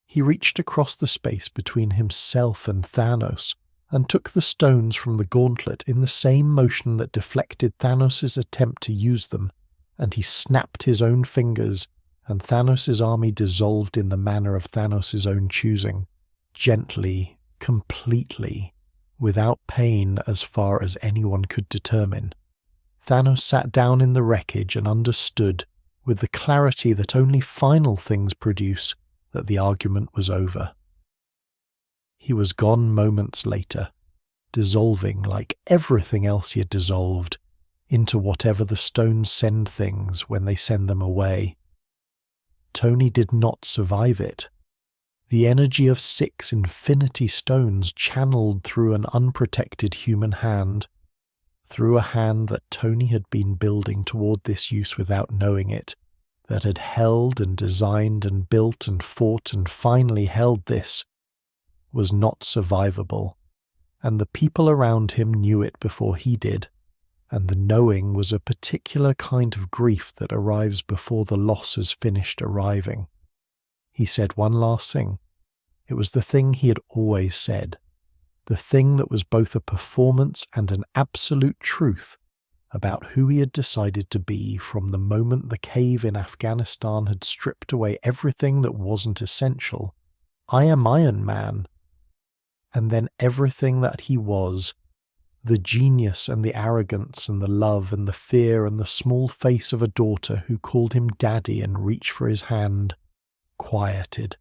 S1: He reached across the space between himself and Thanos, and took the stones from the gauntlet in the same motion that deflected Thanos' attempt to use them, and he snapped his own fingers, and Thanos' army dissolved in the manner of Thanos' own choosing, gently, completely, without pain as far as anyone could determine. Thanos sat down in the wreckage and understood, with the clarity that only final things produce, that the argument was over. He was gone moments later, dissolving like everything else he had dissolved, into whatever the stones send things when they send them away. Tony did not survive it. The energy of 6 infinity stones channeled through an unprotected human hand, through a hand that Tony had been building toward this use without knowing it, that had held and designed and built and fought and finally held this, was not survivable, and the people around him knew it before he did, and the knowing was a particular kind of grief that arrives before the loss has finished arriving. He said one last thing. It was the thing he had always said, the thing that was both a performance and an absolute truth about who he had decided to be from the moment the cave in Afghanistan had stripped away everything that wasn't essential. I am Iron Man. And then everything that he was, the genius and the arrogance and the love and the fear and the small face of a daughter who called him daddy and reached for his hand, quieted.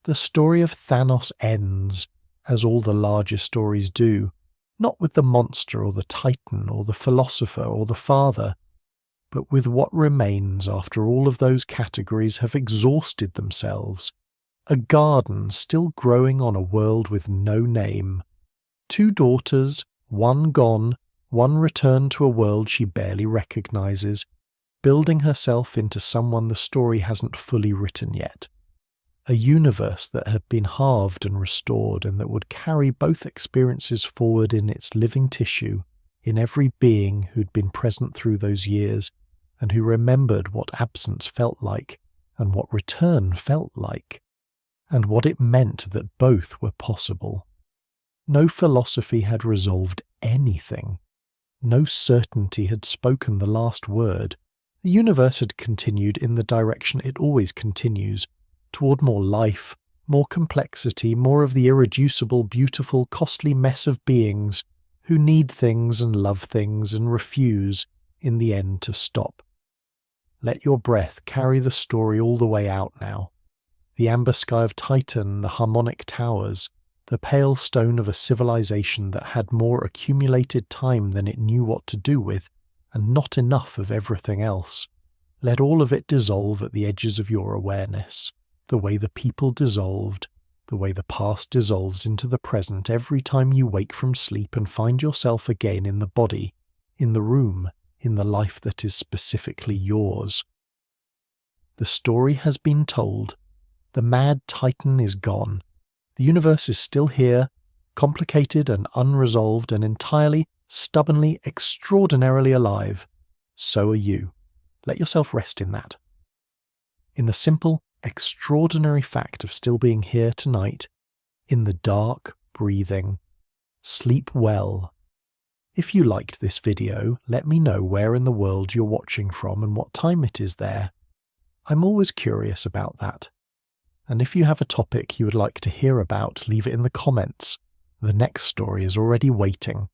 S1: The story of Thanos ends, as all the larger stories do, not with the monster or the titan or the philosopher or the father, but with what remains after all of those categories have exhausted themselves. A garden still growing on a world with no name. 2 daughters, one gone, One returned to a world she barely recognizes, building herself into someone the story hasn't fully written yet. A universe that had been halved and restored, and that would carry both experiences forward in its living tissue, in every being who'd been present through those years, and who remembered what absence felt like, and what return felt like, and what it meant that both were possible. No philosophy had resolved anything. No certainty had spoken the last word. The universe had continued in the direction it always continues, toward more life, more complexity, more of the irreducible, beautiful, costly mess of beings who need things and love things and refuse, in the end, to stop. Let your breath carry the story all the way out now. The amber sky of Titan, the harmonic towers, the pale stone of a civilization that had more accumulated time than it knew what to do with, and not enough of everything else. Let all of it dissolve at the edges of your awareness, the way the people dissolved, the way the past dissolves into the present every time you wake from sleep and find yourself again in the body, in the room, in the life that is specifically yours. The story has been told. The mad Titan is gone. The universe is still here, complicated and unresolved and entirely, stubbornly, extraordinarily alive. So are you. Let yourself rest in that. In the simple, extraordinary fact of still being here tonight, in the dark breathing. Sleep well. If you liked this video, let me know where in the world you're watching from and what time it is there. I'm always curious about that. And if you have a topic you would like to hear about, leave it in the comments. The next story is already waiting.